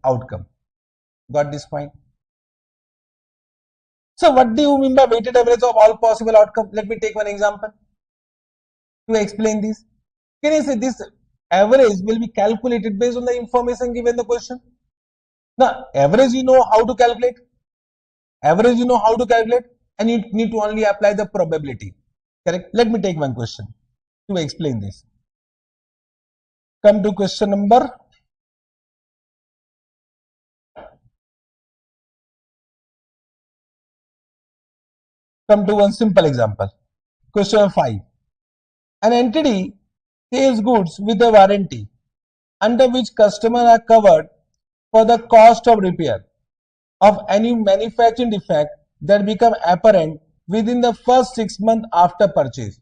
outcome. Got this point? So what do you mean by weighted average of all possible outcome? Let me take one example to explain this. Can you say this average will be calculated based on the information given in the question? Now, average you know how to calculate. And you need to only apply the probability. Correct? Let me take one question to explain this. Come to question number. Come to one simple example. Question 5. An entity sells goods with a warranty under which customers are covered for the cost of repair of any manufacturing defect that become apparent within the first 6 months after purchase.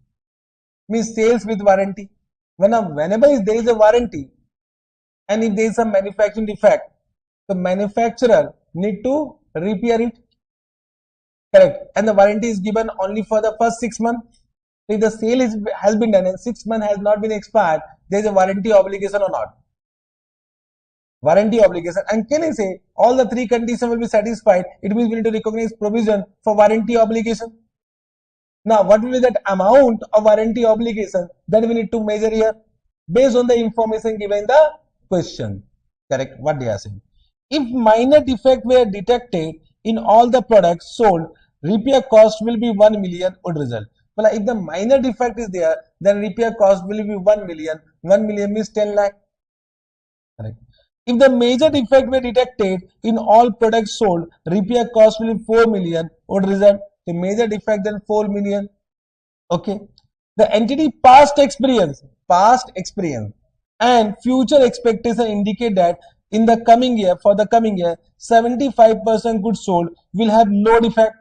Means sales with warranty. Whenever there is a warranty and if there is a manufacturing defect, the manufacturer need to repair it. Correct. And the warranty is given only for the first 6 months. If the sale has been done and 6 months has not been expired, there is a warranty obligation or not? Warranty obligation. And can I say all the three conditions will be satisfied? It means we need to recognize provision for warranty obligation. Now, what will be that amount of warranty obligation that we need to measure here based on the information given in the question? Correct. What they are saying. If minor defect were detected in all the products sold repair cost will be 1 million would result. Well, if the minor defect is there, then repair cost will be 1 million. 1 million means 10 lakh. Correct. If the major defect were detected in all products sold, repair cost will be 4 million would result. The major defect then 4 million. Okay. The entity past experience and future expectation indicate that in the coming year, for the coming year, 75% goods sold will have no defect.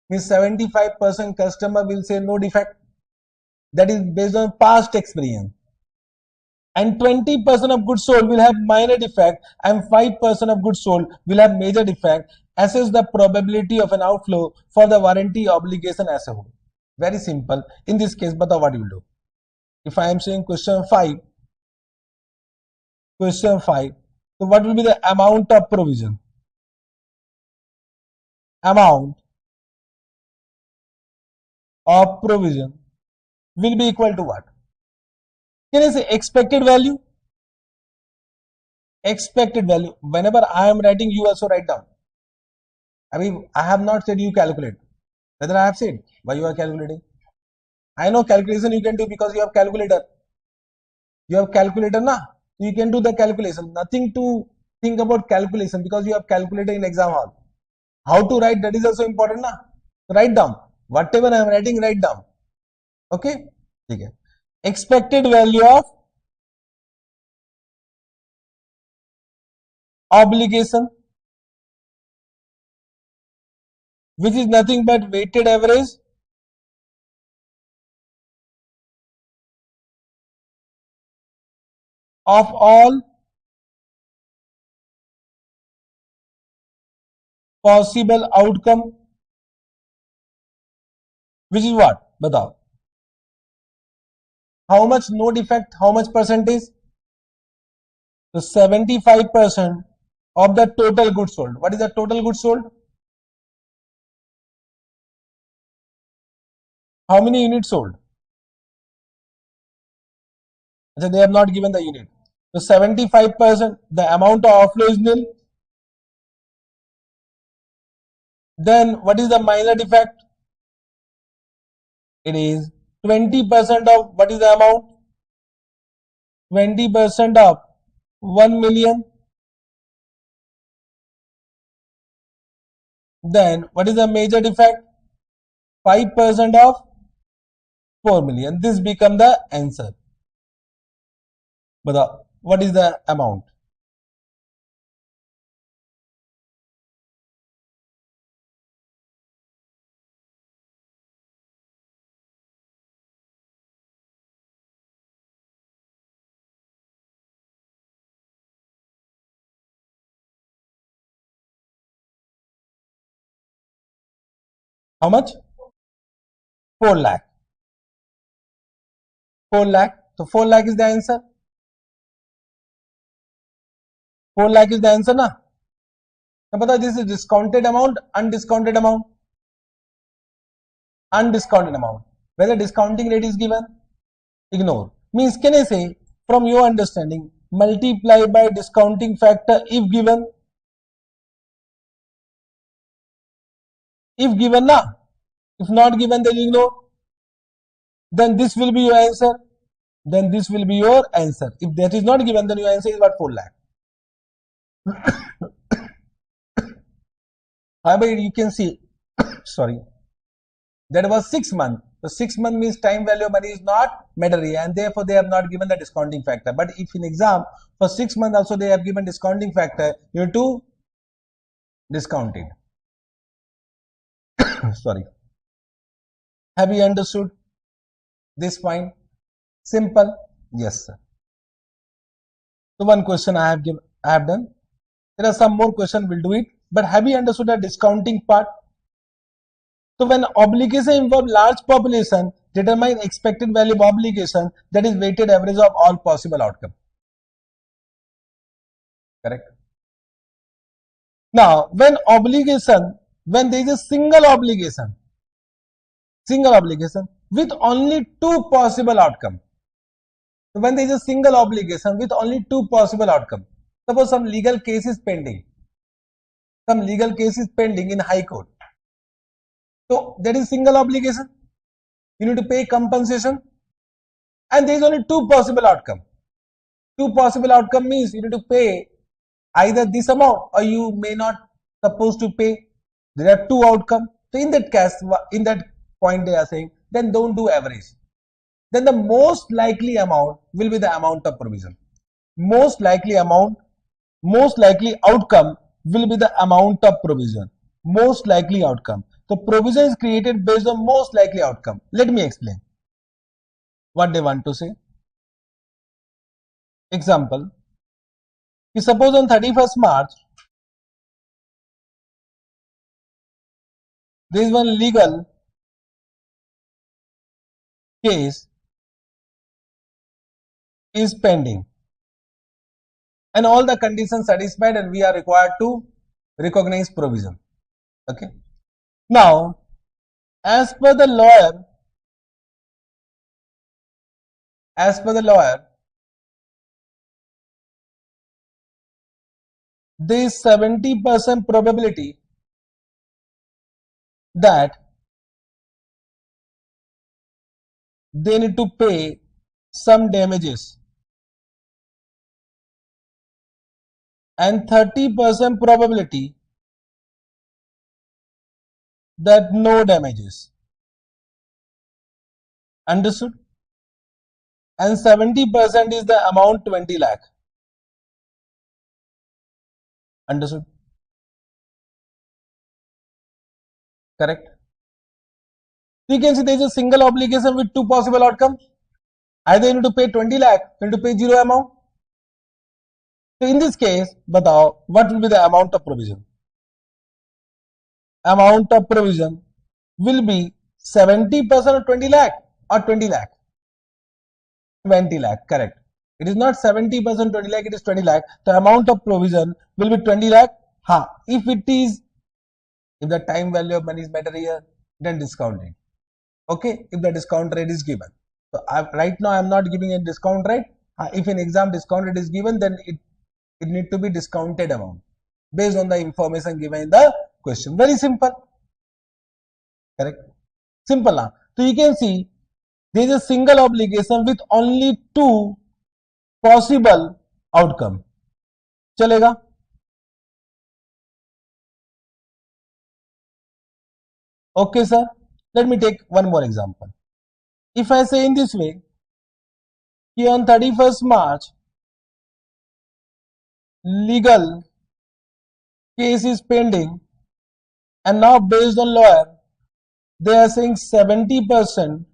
Means 75% customer will say no defect. That is based on past experience. And 20% of goods sold will have minor defect and 5% of goods sold will have major defect. Assess the probability of an outflow for the warranty obligation as a whole. Very simple. In this case, but what you will do? If I am saying question 5, so what will be the amount of provision? Amount of provision will be equal to what? Can I say expected value? Expected value. Whenever I am writing, you also write down. I mean, I have not said you calculate. Whether I have said why you are calculating. I know calculation you can do because you have calculator. You have calculator na? You can do the calculation. Nothing to think about calculation because you have calculator in exam hall. How to write, that is also important na? Write down. Whatever I am writing, write down. Okay? Okay. Expected value of obligation, which is nothing but weighted average of all possible outcome, which is what? Batao. How much no defect? How much percentage? So 75% of the total goods sold. What is the total goods sold? How many units sold? So they have not given the unit. So 75%, the amount of outflow is nil. Then what is the minor defect? It is 20% of what is the amount? 20% of 1 million. Then what is the major defect? 5% of 4 million. This become the answer. But what is the amount? How much? 4 lakh. 4 lakh. So 4 lakh is the answer. 4 lakh is the answer na? Now, this is discounted amount, undiscounted amount. Undiscounted amount. Whether discounting rate is given, ignore. Means can I say from your understanding multiply by discounting factor if given? If given na? If not given, then ignore. Then this will be your answer. Then this will be your answer. If that is not given, then your answer is what? 4 lakh. However, you can see, sorry, that was 6 months. So 6 months means time value of money is not matter here, and therefore they have not given the discounting factor. But if in exam for 6 months also they have given discounting factor, you have to discount it. Sorry. Have you understood this point? Simple? Yes, sir. So one question I have done. There are some more questions, we'll do it. But have you understood the discounting part? So when obligation involve large population, determine expected value of obligation, that is weighted average of all possible outcome. Correct. Now, when there is a single obligation with only 2 possible outcome. So when there is a single obligation with only 2 possible outcome, suppose some legal case is pending in High Court. So that is single obligation. You need to pay compensation, and there is only two possible outcome. Two possible outcome means you need to pay either this amount or you may not supposed to pay. There are two outcomes. So in that case, in that point they are saying, then don't do average. Then the most likely amount will be the amount of provision. Most likely outcome will be the amount of provision. Most likely outcome. So provision is created based on most likely outcome. Let me explain what they want to say. Example, suppose on 31st March, there is one legal case is pending and all the conditions satisfied and we are required to recognize provision. Okay. Now, as per the lawyer, there is 70% probability that they need to pay some damages and 30% probability that no damages. Understood? And 70% is the amount 20 lakh. Understood? Correct? You can see there is a single obligation with two possible outcomes. Either you need to pay 20 lakh, you need to pay zero amount. So in this case, batao, what will be the amount of provision? Amount of provision will be 70% of 20 lakh or 20 lakh? 20 lakh, correct. It is not 70% 20 lakh, it is 20 lakh. The amount of provision will be 20 lakh. If the time value of money is better here, then discount it. Okay, if the discount rate is given. So right now I am not giving a discount rate. If in exam discount rate is given, then it need to be discounted amount based on the information given in the question. Very simple. Correct? Simple now. So you can see there is a single obligation with only two possible outcome. Chalega? Okay, sir. Let me take one more example. If I say in this way, on 31st March, legal case is pending and now based on lawyer, they are saying 70%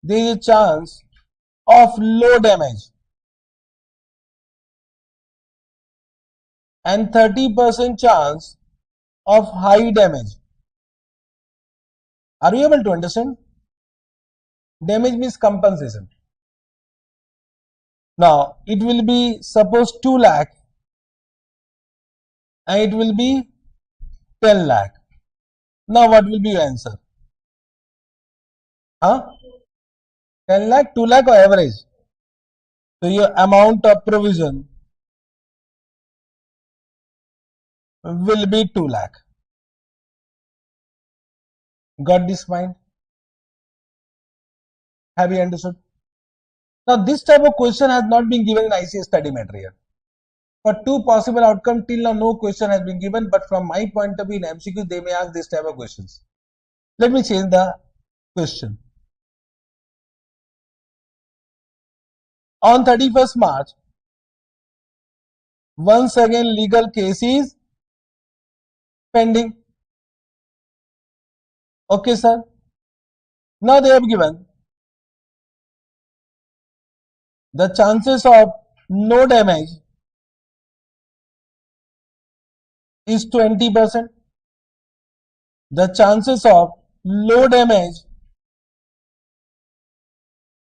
there is a chance of low damage and 30% chance of high damage. Are you able to understand? Damage means compensation. Now it will be suppose 2 lakh and it will be 10 lakh. Now what will be your answer? 10 lakh, 2 lakh or average? So your amount of provision will be 2 lakh. Got this point? Have you understood? Now this type of question has not been given in ICS study material. For two possible outcomes, till now no question has been given, but from my point of view in MCQ they may ask this type of questions. Let me change the question. On 31st March, once again legal case is pending. Okay, sir. Now they have given the chances of no damage is 20%. The chances of low damage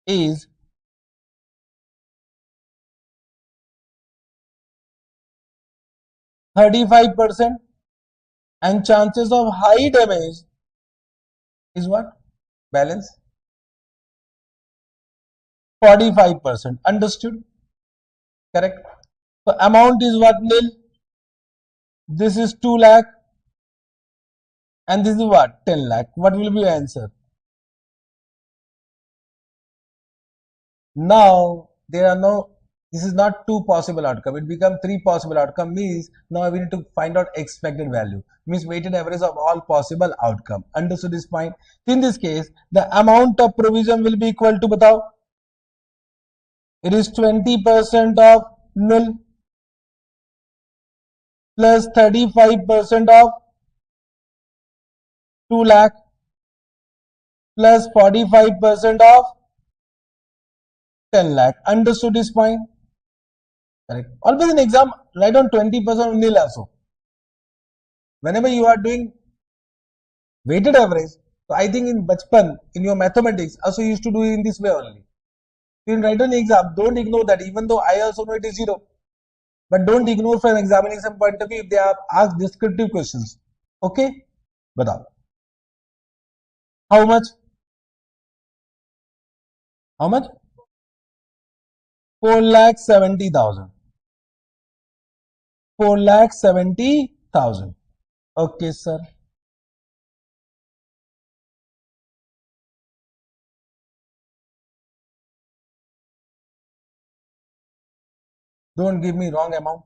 is 35% and chances of high damage is what? Balance 45%. Understood? Correct? So amount is what? Nil. This is 2 lakh. And this is what? 10 lakh. What will be your answer? Now, there are no, this is not two possible outcome. It becomes three possible outcome, means now we need to find out expected value. Means weighted average of all possible outcome. Understood this point? In this case, the amount of provision will be equal to, batao, it is 20% of null plus 35% of 2 lakh plus 45% of 10 lakh. Understood this point? Correct. Always in exam, write on 20% of nil also. Whenever you are doing weighted average, so I think in bachpan, in your mathematics, also you used to do it in this way only. You write on exam, don't ignore that, even though I also know it is 0. But don't ignore from examination point of view if they are asked descriptive questions. Okay? Batao. How much? How much? 4,70,000. 4,70,000. Okay, sir. Don't give me wrong amount.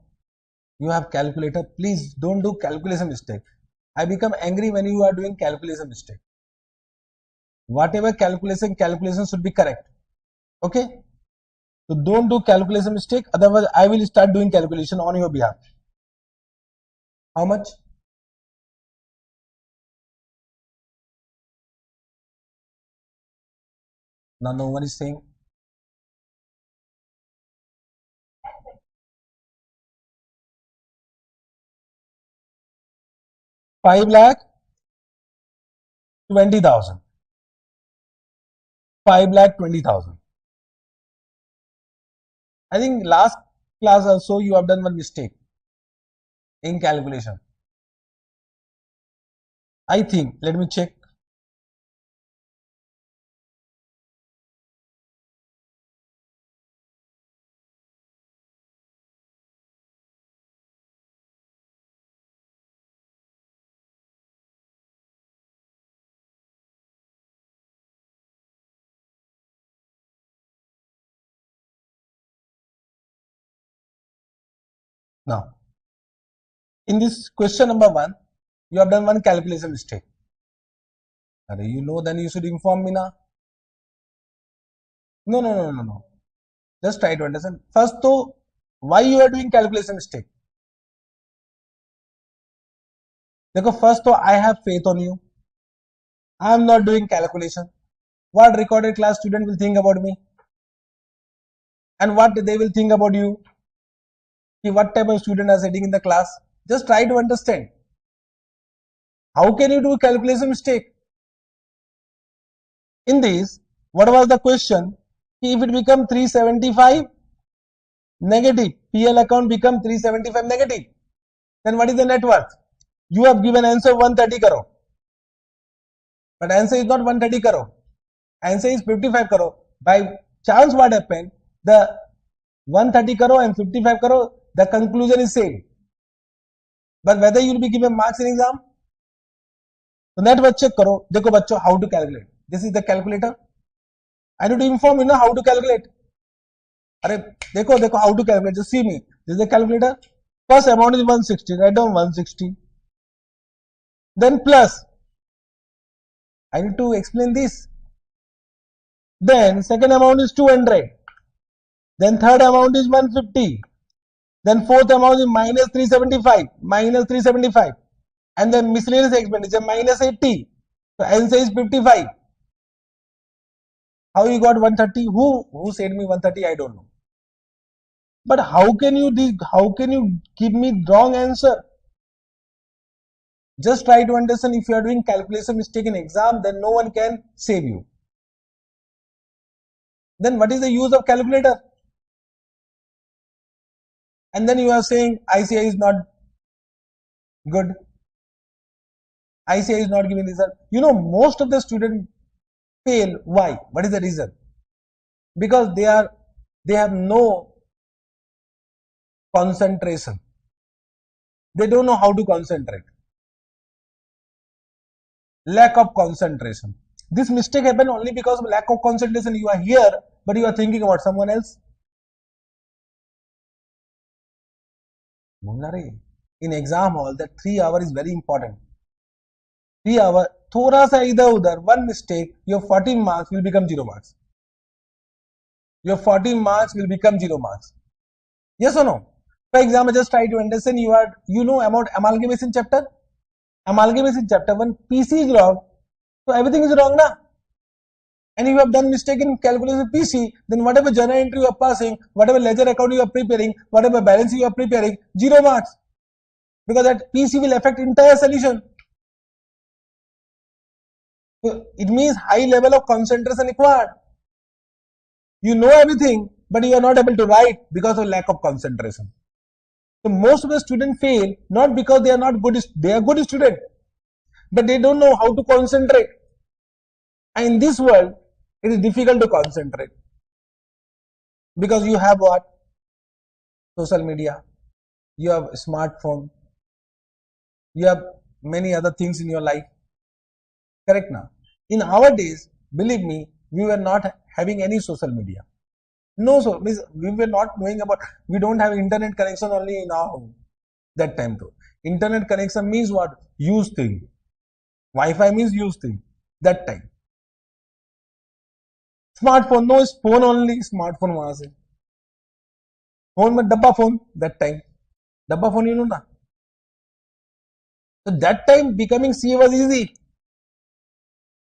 You have calculator. Please don't do calculation mistake. I become angry when you are doing calculation mistake. Whatever calculation should be correct. Okay? So don't do calculation mistake. Otherwise, I will start doing calculation on your behalf. How much? Now no one is saying. 5,20,000. 5,20,000. I think last class also you have done one mistake in calculation. I think, let me check. Now, in this question number 1, you have done one calculation mistake. You know, then you should inform me now. No. Just try to understand. First, though, why you are doing calculation mistake? Because first, though, I have faith on you. I am not doing calculation. What recorded class student will think about me? And what they will think about you? What type of student are sitting in the class? Just try to understand. How can you do calculation mistake? In this, what was the question? If it become 375 negative, PL account become 375 negative, then what is the net worth? You have given answer 130 crore. But answer is not 130 crore. Answer is 55 crore. By chance what happened? The 130 crore and 55 crore, the conclusion is same. But whether you will be given marks in exam? So net worth check karo. Dekho bachcho, how to calculate. This is the calculator. I need to inform you now how to calculate. Arre, dekho how to calculate. Just see me. This is the calculator. First amount is 160. Write down 160. Then plus. I need to explain this. Then second amount is 200. Then third amount is 150. Then fourth amount is minus 375. Minus 375. And then miscellaneous expenditure minus 80. So answer is 55. How you got 130? Who said me 130? I don't know. But how can you give me wrong answer? Just try to understand. If you are doing calculation mistake in exam, then no one can save you. Then what is the use of calculator? And then you are saying ICI is not good. ICI is not giving result. You know, most of the students fail. Why? What is the reason? Because they have no concentration. They don't know how to concentrate. lack of concentration. This mistake happened only because of lack of concentration. You are here, but you are thinking about someone else. In exam hall, that 3 hours is very important. 3 hours, थोड़ा सा इधर उधर, one mistake, your 14 marks will become 0 marks. Your 14 marks will become 0 marks. Yes or no? For example, just try to understand. You know about amalgamation chapter. Amalgamation chapter 1, PC is wrong, so everything is wrong, na? And if you have done mistake in calculation PC, then whatever journal entry you are passing, whatever ledger account you are preparing, whatever balance you are preparing, 0 marks. Because that PC will affect entire solution. So it means high level of concentration required. You know everything, but you are not able to write because of lack of concentration. So most of the students fail not because they are not good, they are good students, but they don't know how to concentrate. And in this world, it is difficult to concentrate because you have what? Social media, you have smartphone, you have many other things in your life. Correct now? In our days, believe me, we were not having any social media. No, so we were not knowing about, we don't have internet connection only in our home. That time too. Internet connection means what? Use thing. Wi-Fi means use thing. That time. Smartphone, no, it's phone only, smartphone वहां से. Phone में डब्बा phone, that time. डब्बा phone you know ना. So that time becoming CA was easy.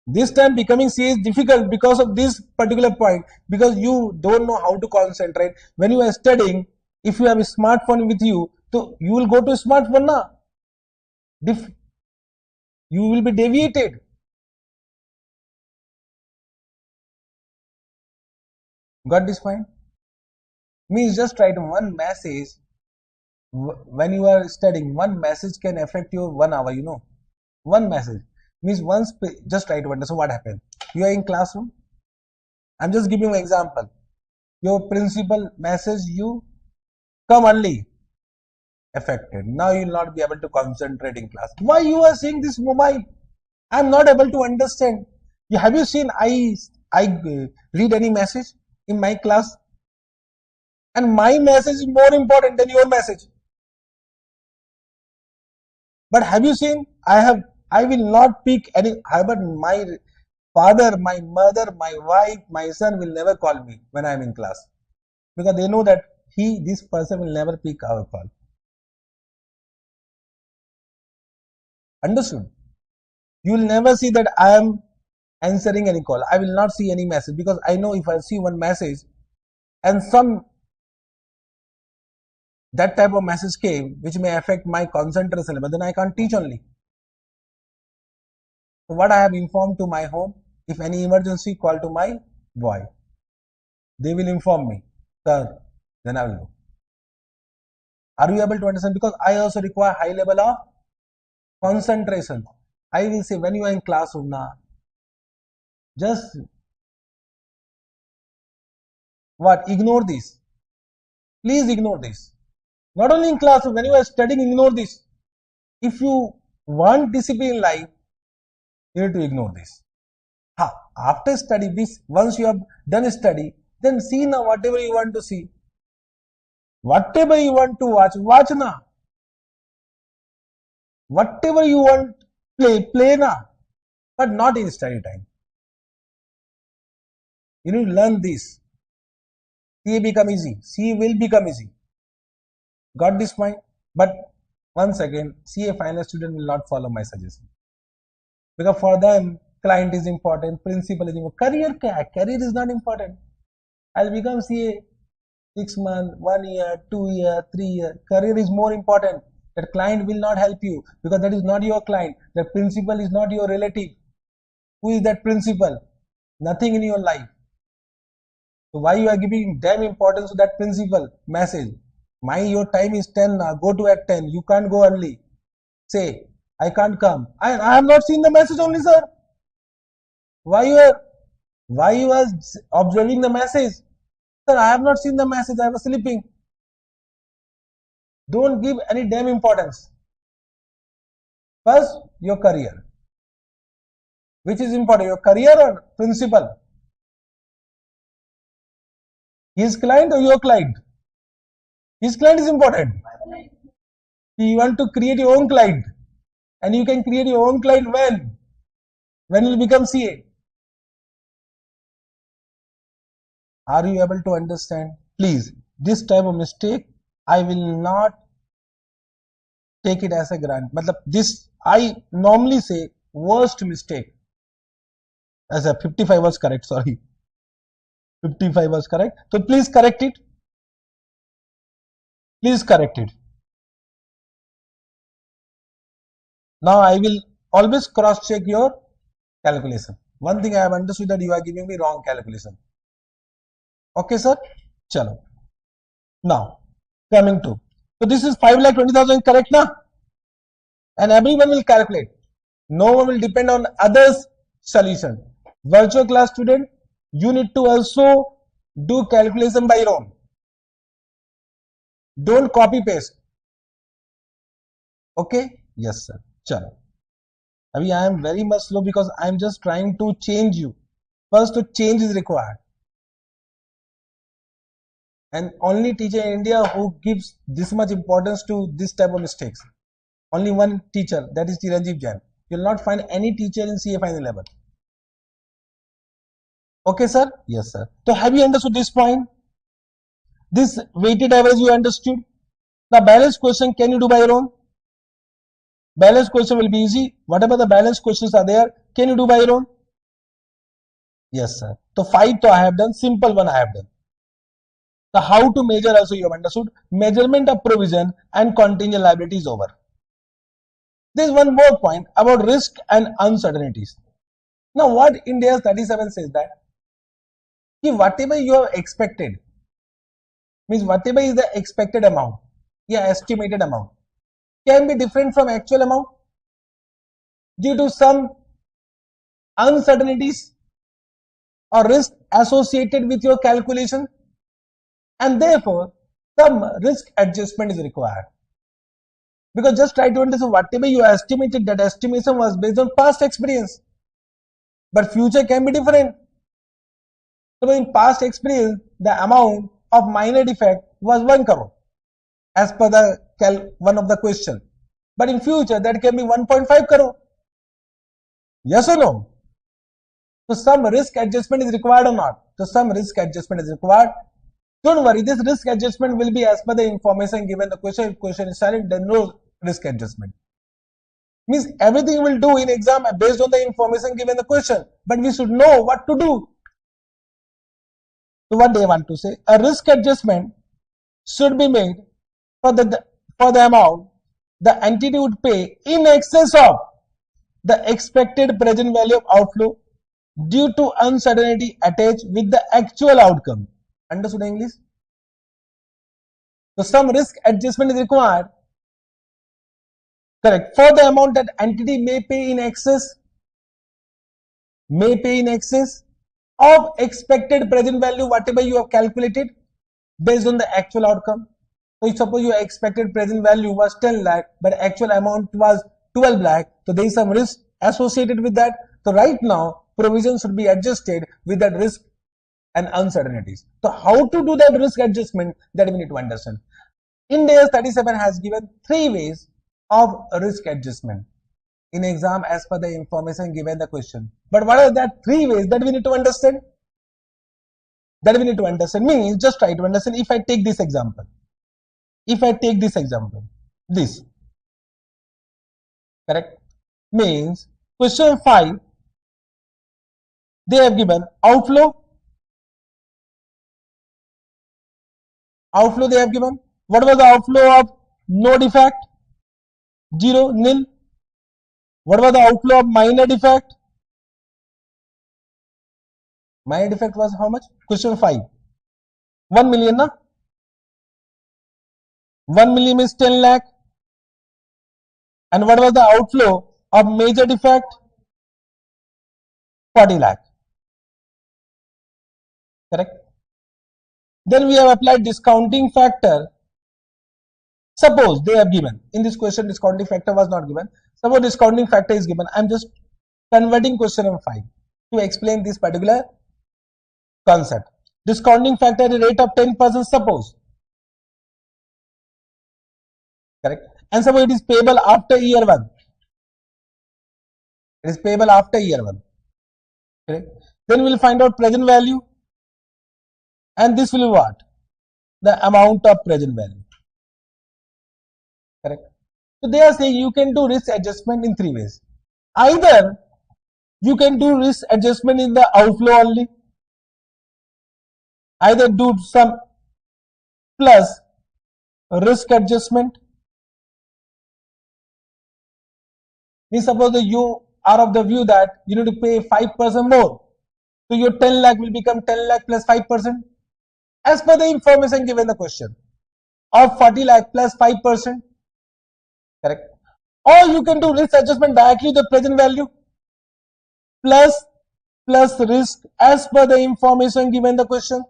This time becoming CA is difficult because of this particular point, because you don't know how to concentrate. When you are studying, if you have a smartphone with you, so you will go to a smartphone na. You will be deviated. Got this point? Means just write one message. When you are studying, one message can affect your 1 hour, you know. One message. Means once, just try to understand what happened. You are in classroom. I'm just giving you an example. Your principal message you come early, affected. Now you will not be able to concentrate in class. Why you are seeing this mobile? I'm not able to understand. Have you seen I read any message in my class? And my message is more important than your message. But have you seen? I will not pick any. But my father, my mother, my wife, my son will never call me when I am in class, because they know that this person will never pick our call. Understood? You will never see that I am answering any call. I will not see any message, because I know if I see one message and that type of message came which may affect my concentration level, then I can't teach only. So what I have informed to my home, if any emergency, call to my boy. They will inform me, sir, then I will know. Are you able to understand? Because I also require high level of concentration. I will say, when you are in classroom now, just what? Ignore this. Please ignore this. Not only in classroom, when you are studying, ignore this. If you want discipline in life, you need to ignore this. After study, this, once you have done study, then see now whatever you want to see. Whatever you want to watch, watch now. Whatever you want, play now. But not in study time. You need to learn this. CA become easy. CA will become easy. Got this point? But once again, CA final student will not follow my suggestion. Because for them, client is important, principal is important. Career is not important. I'll become CA 6 months, 1 year, 2 year, 3 year. Career is more important. That client will not help you, because that is not your client. That principal is not your relative. Who is that principal? Nothing in your life. So why you are giving damn importance to that principal message? Your time is 10 now. Go to at 10. You can't go early. Say, I can't come. I have not seen the message only, sir. Why you are observing the message? Sir, I have not seen the message. I was sleeping. Don't give any damn importance. First, your career. Which is important, your career or principal? His client or your client? His client is important. You want to create your own client, and you can create your own client when you become CA. Are you able to understand? Please, this type of mistake I will not take it as a grant. Matlab, this I normally say worst mistake. As a 55 was correct, sorry. 55 was correct. So please correct it. Please correct it. Now I will always cross check your calculation. One thing I have understood that you are giving me wrong calculation. Okay, sir? Chalo. Now, coming to. So this is 5,20,000 correct now? And everyone will calculate. No one will depend on others' solution. Virtual class student, you need to also do calculation by your own. Don't copy paste. Okay? Yes, sir. Chalo. Abhi I am very much slow because I am just trying to change you. First, to change is required. And only teacher in India who gives this much importance to this type of mistakes. Only one teacher, that is Chiranjeev Jain. You will not find any teacher in CA final level. Okay, sir? Yes, sir. So have you understood this point? This weighted average you understood? The balance question can you do by your own? Balance question will be easy. Whatever the balance questions are there, can you do by your own? Yes, sir. So 5 I have done, simple one I have done. The how to measure also you have understood. Measurement of provision and contingent liability is over. There is one more point about risk and uncertainties. Now what Ind AS 37 says that whatever you have expected, means whatever is the expected amount, estimated amount, can be different from actual amount due to some uncertainties or risk associated with your calculation, and therefore some risk adjustment is required. Because just try to understand whatever you estimated, that estimation was based on past experience, but future can be different. So in past experience, the amount of minor defect was 1 crore as per the one of the question, but in future that can be 1.5 crore. Yes or no? So some risk adjustment is required or not? So some risk adjustment is required. Don't worry, this risk adjustment will be as per the information given the question. If question is silent, then no risk adjustment. Means everything will do in exam based on the information given the question, but we should know what to do. So what they want to say, a risk adjustment should be made for the amount the entity would pay in excess of the expected present value of outflow due to uncertainty attached with the actual outcome. Understood English? So some risk adjustment is required, correct, for the amount that entity may pay in excess of expected present value, whatever you have calculated based on the actual outcome. So suppose your expected present value was 10 lakh, but actual amount was 12 lakh. So there is some risk associated with that. So right now, provision should be adjusted with that risk and uncertainties. So how to do that risk adjustment, that we need to understand. Ind AS 37 has given 3 ways of risk adjustment in exam as per the information given the question. But what are that 3 ways that we need to understand? That we need to understand means just try to understand. If I take this example, this, correct, means question 5, they have given outflow they have given. What was the outflow of no defect? 0, nil. What was the outflow of minor defect? Minor defect was how much? Question 5. 1 million, na? 1 million is 10 lakh. And what was the outflow of major defect? 40 lakh. Correct? Then we have applied discounting factor. Suppose they have given, in this question discounting factor was not given. Suppose discounting factor is given. I am just converting question number 5 to explain this particular concept. Discounting factor at a rate of 10%, suppose. Correct. And suppose it is payable after year 1. It is payable after year 1. Correct. Then we will find out present value, and this will be what? The amount of present value. Correct. So they are saying you can do risk adjustment in 3 ways. Either you can do risk adjustment in the outflow only, either do some plus risk adjustment. Means suppose that you are of the view that you need to pay 5% more, so your 10 lakh will become 10 lakh plus 5% as per the information given in the question, or 40 lakh plus 5%. Correct. Or you can do risk adjustment directly to the present value plus risk as per the information given in the question.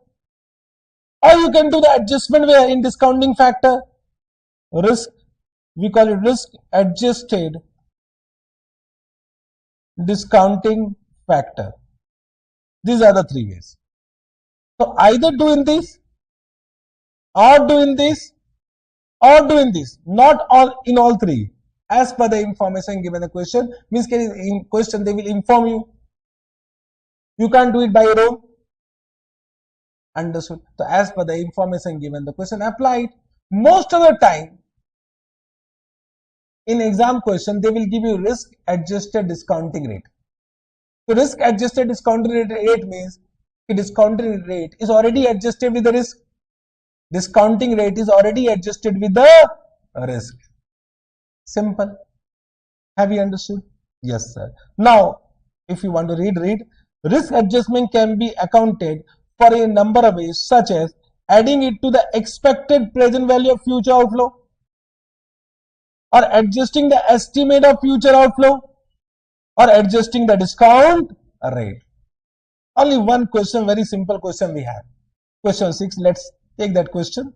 Or you can do the adjustment where in discounting factor, risk, we call it risk adjusted discounting factor. These are the 3 ways. So either doing this, or doing this, or doing this, not all in all 3 as per the information given the question. Means in question they will inform you. You can't do it by your own. Understood? So as per the information given the question, apply it. Most of the time in exam question they will give you risk adjusted discounting rate. So risk adjusted discounting rate means the discounting rate is already adjusted with the risk. Discounting rate is already adjusted with the risk. Simple. Have you understood? Yes, sir. Now, if you want to read. Risk adjustment can be accounted for a number of ways, such as adding it to the expected present value of future outflow, or adjusting the estimate of future outflow, or adjusting the discount rate. Only one question, very simple question we have. Question 6, let's take that question.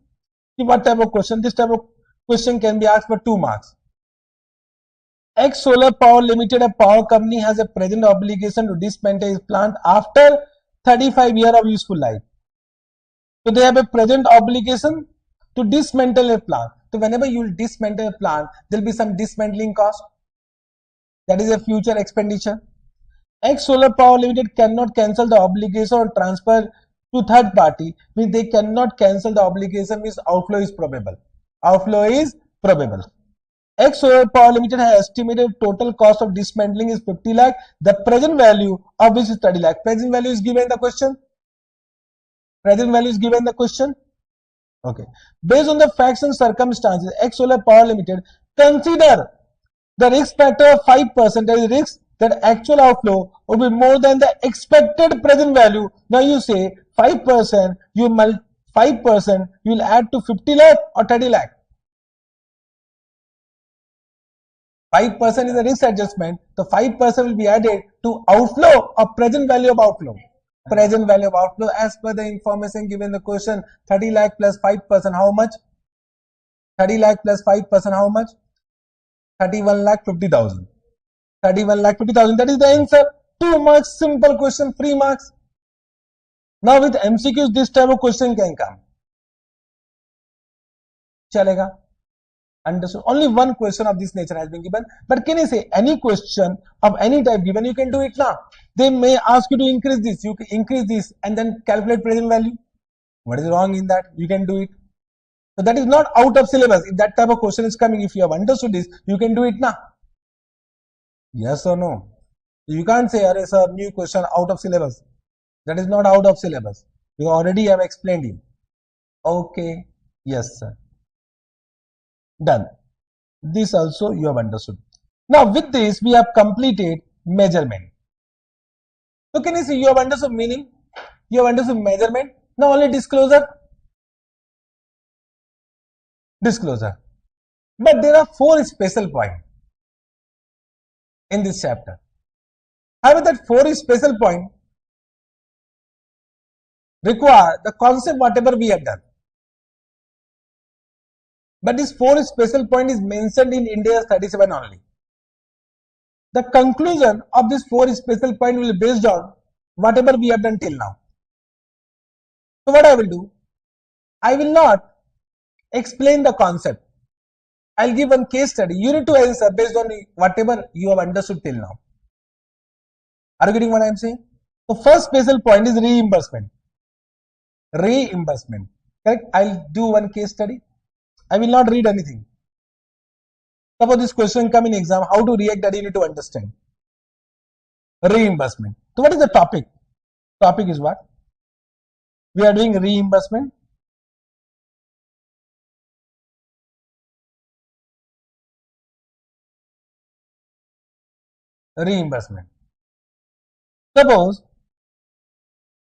What type of question? This type of question can be asked for 2 marks. X Solar Power Limited, a power company, has a present obligation to dismantle its plant after 35 years of useful life. So they have a present obligation to dismantle a plant. So whenever you will dismantle a plant, there will be some dismantling cost. That is a future expenditure. X Solar Power Limited cannot cancel the obligation or transfer to third party. Means they cannot cancel the obligation, means outflow is probable. Outflow is probable. X Solar Power Limited has estimated total cost of dismantling is 50 lakh. The present value of which is 30 lakh. Present value is given in the question. Present value is given in the question. Okay. Based on the facts and circumstances, X Solar Power Limited consider the risk factor of 5%. There is risk that actual outflow will be more than the expected present value. Now you say 5%, you will add to 50 lakh or 30 lakh. 5% is a risk adjustment. The 5% will be added to outflow or present value of outflow. Present value of outflow as per the information given in the question. 30 lakh plus 5%, how much? 30 lakh plus 5%, how much? 31 lakh 50,000. 31 lakh 50,000. That is the answer. 2 marks, simple question, 3 marks. Now with MCQs, this type of question can come. Chalega. Understood. Only one question of this nature has been given. But can you say any question of any type given, you can do it now. They may ask you to increase this. You can increase this and then calculate present value. What is wrong in that? You can do it. So that is not out of syllabus. If that type of question is coming, if you have understood this, you can do it now. Yes or no? You can't say, "Arey sir, new question out of syllabus." That is not out of syllabus. You already have explained it. Okay. Yes, sir. Done. This also you have understood. Now with this we have completed measurement. So can you see you have understood meaning? You have understood measurement. Now only disclosure. Disclosure. But there are 4 special points in this chapter. However, that 4 special points require the concept whatever we have done. But this 4 special point is mentioned in India 37 only. The conclusion of this 4 special point will be based on whatever we have done till now. So what I will do, I will not explain the concept. I'll give one case study. You need to answer based on whatever you have understood till now. Are you getting what I am saying? The first special point is reimbursement. Reimbursement. Correct? I'll do one case study. I will not read anything. Suppose this question come in exam, how to react, that you need to understand. Reimbursement. So what is the topic? Topic is what? We are doing reimbursement. Reimbursement. Suppose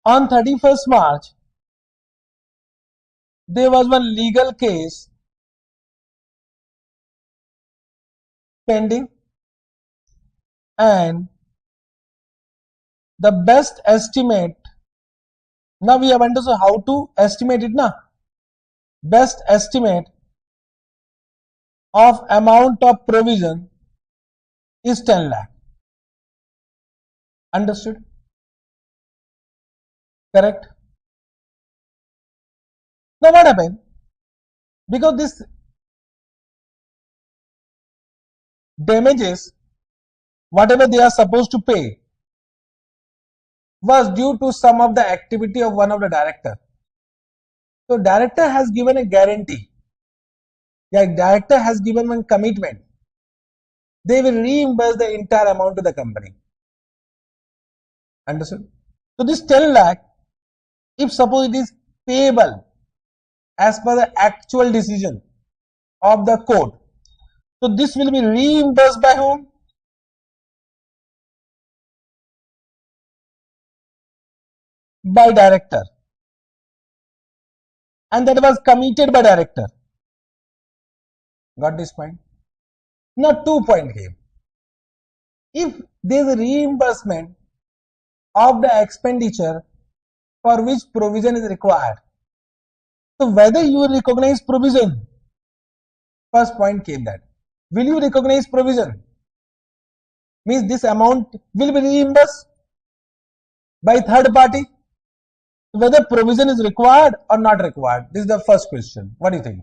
on 31st March, there was one legal case pending and the best estimate, now we have understood how to estimate it now. Best estimate of amount of provision is 10 lakh. Understood? Correct? Now what happened? Because this damages, whatever they are supposed to pay, was due to some of the activity of one of the director. So director has given a guarantee. The director has given one commitment. They will reimburse the entire amount to the company. Understood? So this 10 lakh, if suppose it is payable as per the actual decision of the court, so this will be reimbursed by whom? By director. And that was committed by director. Got this point? Now 2 point came. If there is a reimbursement of the expenditure for which provision is required, so whether you recognize provision, first point came that. Will you recognize provision? Means this amount will be reimbursed by third party. Whether provision is required or not required. This is the first question. What do you think?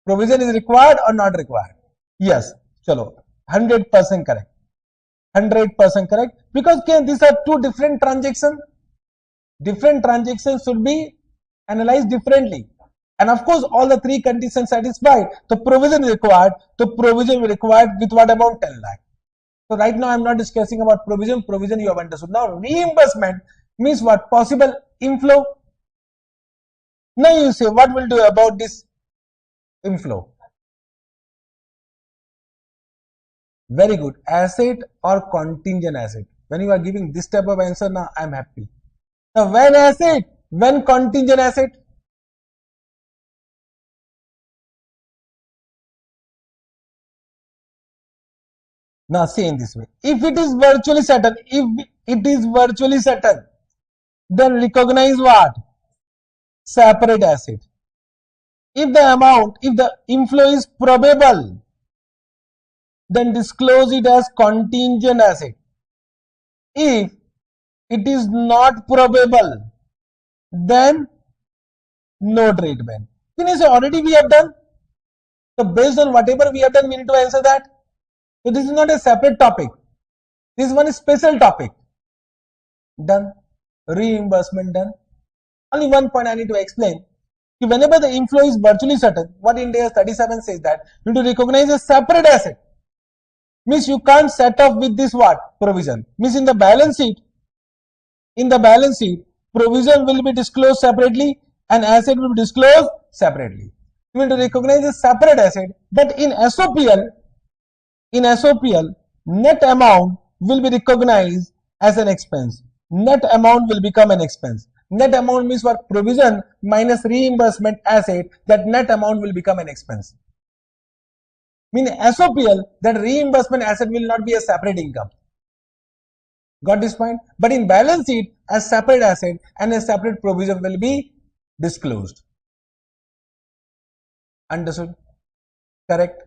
Provision is required or not required? Yes. Chalo. 100% correct. 100% correct. Because these are two different transactions. Different transactions should be analyzed differently. And of course, all the three conditions satisfied. So provision is required. So provision is required with what amount? 10 lakh. So right now I am not discussing about provision. Provision you have understood. Now reimbursement means what? Possible inflow. Now you say, what will do about this inflow? Very good. Asset or contingent asset. When you are giving this type of answer, now I am happy. Now when asset? When contingent asset? Now say in this way. If it is virtually certain, then recognize what? Separate asset. If the inflow is probable, then disclose it as contingent asset. If it is not probable, then no treatment. Can you say already we have done? So based on whatever we have done, we need to answer that. So this is not a separate topic. This one is special topic. Done. Reimbursement done. Only one point I need to explain. Whenever the inflow is virtually certain, what India 37 says that you need to recognize a separate asset. Means you can't set off with this what? Provision. Means in the balance sheet, provision will be disclosed separately and asset will be disclosed separately. You need to recognize a separate asset, but in SOPL, net amount will be recognized as an expense. Net amount will become an expense. Net amount means what? Provision minus reimbursement asset, that net amount will become an expense. Meaning SOPL, that reimbursement asset will not be a separate income. Got this point? But in balance sheet, a separate asset and a separate provision will be disclosed. Understood? Correct?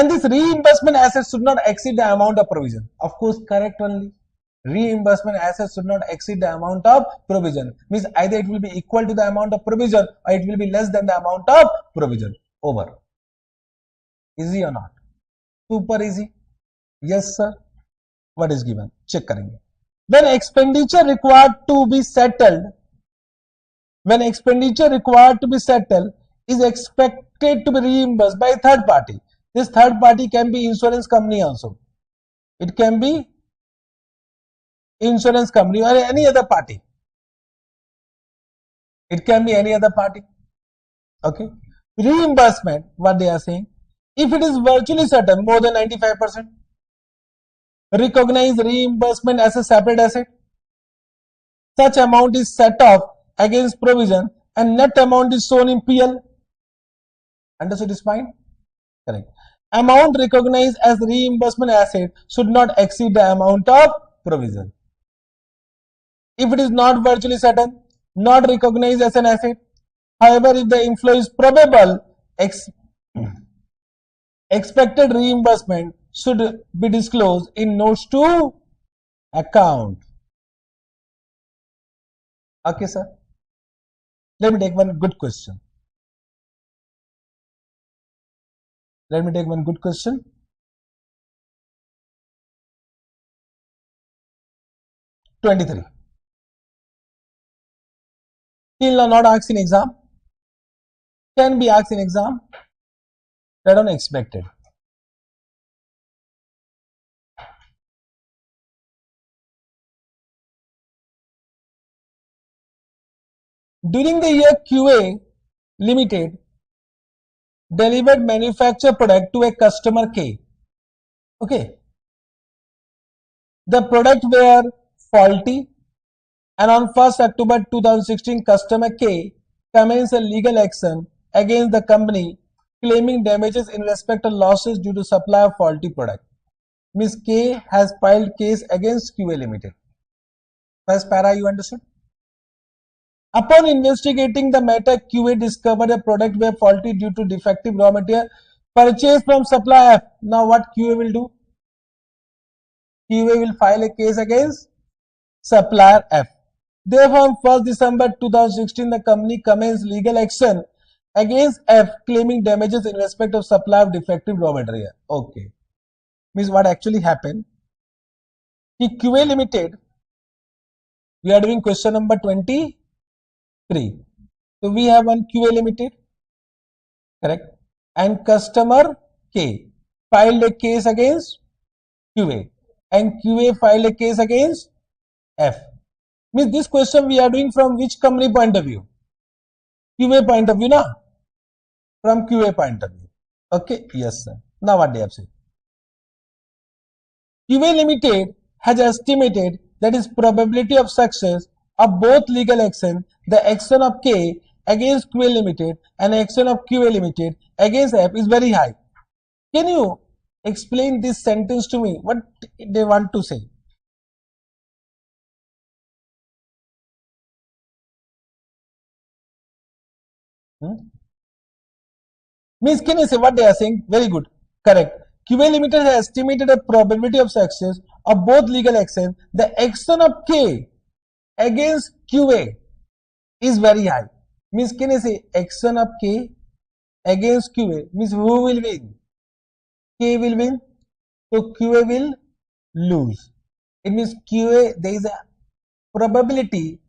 And this reimbursement assets should not exceed the amount of provision. Of course, correct only. Reimbursement assets should not exceed the amount of provision. Means either it will be equal to the amount of provision or it will be less than the amount of provision. Over. Easy or not? Super easy. Yes, sir. What is given? Check करेंगे. When expenditure required to be settled, is expected to be reimbursed by a third party. This third party can be insurance company also. It can be insurance company or any other party. It can be any other party. Okay. Reimbursement, what they are saying, if it is virtually certain, more than 95%, recognize reimbursement as a separate asset. Such amount is set off against provision and net amount is shown in PL. Understood this point? Correct. Amount recognized as reimbursement asset should not exceed the amount of provision. If it is not virtually certain, not recognized as an asset. However, if the inflow is probable, expected reimbursement should be disclosed in notes to account. Okay, sir. Let me take one good question. 23. Till now not asked in exam. Can be asked in exam. That unexpected. During the year QA Limited delivered manufactured product to a customer K. Okay. The product were faulty and on 1st October 2016 customer K commenced a legal action against the company claiming damages in respect of losses due to supply of faulty product. Ms. K has filed case against QA Limited. First para you understood? Upon investigating the matter, QA discovered a product were faulty due to defective raw material purchased from supplier F. Now what QA will do? QA will file a case against supplier F. Therefore, on 1st December 2016, the company commenced legal action against F claiming damages in respect of supply of defective raw material. Okay. Means what actually happened? QA Limited, we are doing question number 23. So we have one QA Limited, correct? And customer K filed a case against QA and QA filed a case against F. Means this question we are doing from which company point of view? QA point of view, na? From QA point of view. Okay, yes sir. Now what they have said? QA Limited has estimated that is probability of success of both legal action, the action of K against QA Limited and action of QA Limited against F is very high. Can you explain this sentence to me? What they want to say? Means can you say what they are saying? Very good. Correct. QA Limited has estimated a probability of success of both legal actions. The action of K against QA is very high. Means can you say action of K against QA? Means who will win? K will win. So QA will lose. It means QA, there is a probability.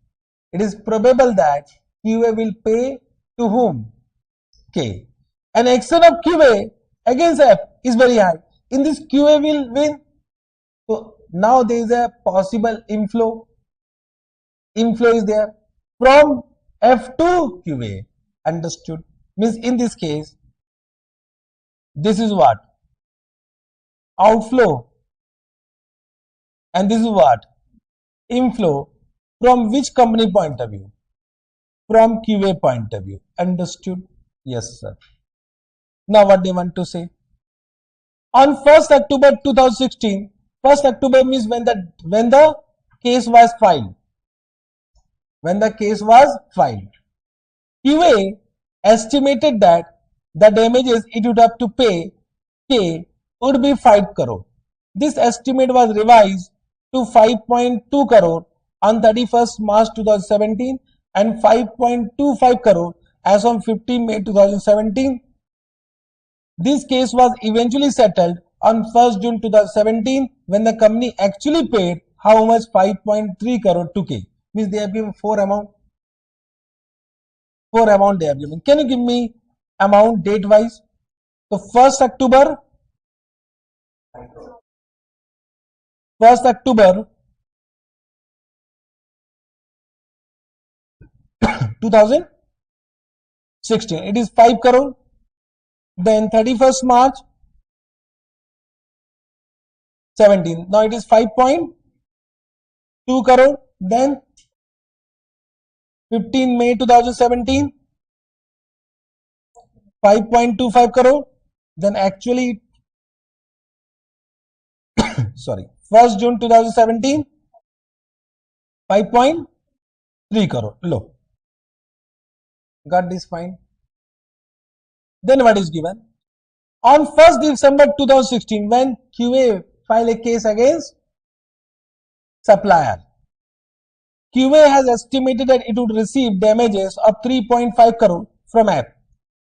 It is probable that QA will pay to whom? K. And action of QA against F is very high. In this QA will win. So now there is a possible inflow. Inflow is there from F to QA. Understood? Means in this case, this is what? Outflow. And this is what? Inflow. From which company point of view? From QA point of view. Understood? Yes, sir. Now what they want to say? On 1st October 2016, 1st October means when the case was filed. When the case was filed. QA estimated that the damages it would have to pay K would be 5 crore. This estimate was revised to 5.2 crore on 31st March 2017 and 5.25 crore as on 15 May 2017. This case was eventually settled on 1st June 2017 when the company actually paid how much? 5.3 crore to K. Means they have given 4 amount. 4 amount they have given. Can you give me amount date wise? So 1st October 2016, it is 5 crore. Then 31st March 17, now it is 5.2 crore. Then 15 May 2017, 5.25 crore. Then actually, sorry, 1st June 2017, 5.3 crore. Low. Got this fine. Then what is given? On 1st December 2016, when QA filed a case against supplier, QA has estimated that it would receive damages of 3.5 crore from app.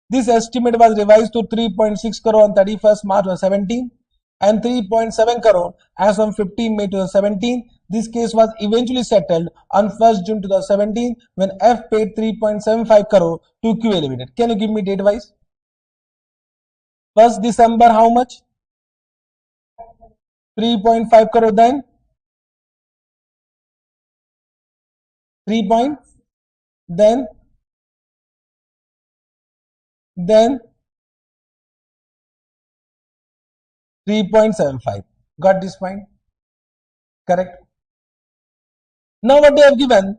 This estimate was revised to 3.6 crore on 31st March 2017 and 3.7 crore as on 15 May 2017. This case was eventually settled on 1st June 2017 when F paid 3.75 crore to QA Limited. Can you give me date wise? 1st December how much? 3.5 crore. Then 3 point, then 3.75. Got this point? Correct. Now what they have given,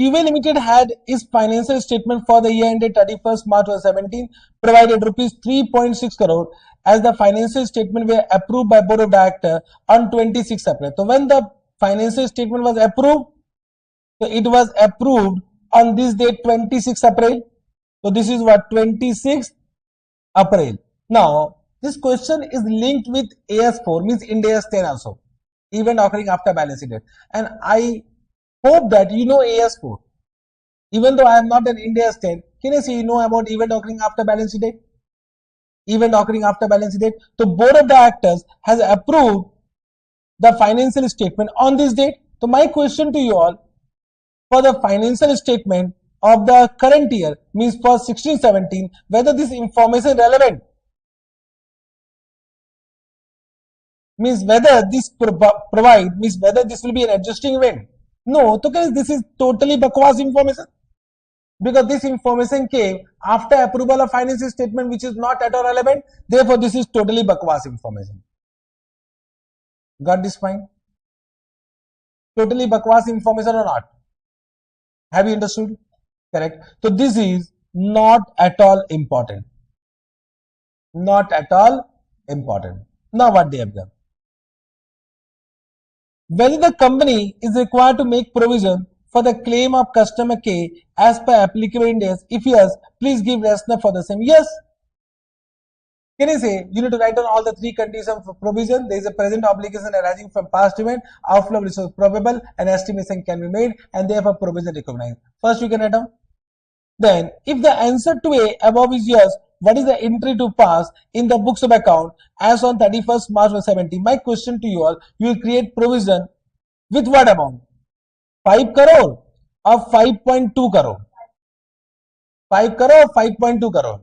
QA Limited had its financial statement for the year ended 31st March 2017 provided rupees 3.6 crore as the financial statement were approved by Board of Directors on 26 April. So when the financial statement was approved, so it was approved on this date 26 April. So this is what? 26 April. Now this question is linked with AS4, means Ind AS 10 also, event occurring after balance sheet date. And I hope that you know AS4. Even though I am not an Ind AS 10, can I say you know about event occurring after balance sheet date? Event occurring after balance sheet date. So Board of Directors has approved the financial statement on this date. So my question to you all, for the financial statement of the current year, means for 16-17, whether this information relevant, means whether this provide, means whether this will be an adjusting event. No, so this is totally bakwas information, because this information came after approval of financial statement, which is not at all relevant. Therefore this is totally bakwas information. Got this point? Totally bakwas information or not? Have you understood? Correct. So this is not at all important. Not at all important. Now what they have done? Whether the company is required to make provision for the claim of customer K as per applicable Ind AS. If yes, please give rationale for the same. Yes. Can you say you need to write down all the 3 conditions of provision? There is a present obligation arising from past event, outflow of resource probable, and estimation can be made, and therefore provision recognized. First you can write down. Then if the answer to A above is yes, what is the entry to pass in the books of account as on 31st March 2017? My question to you all, you will create provision with what amount? 5 crore or 5.2 crore? 5 crore or 5.2 crore?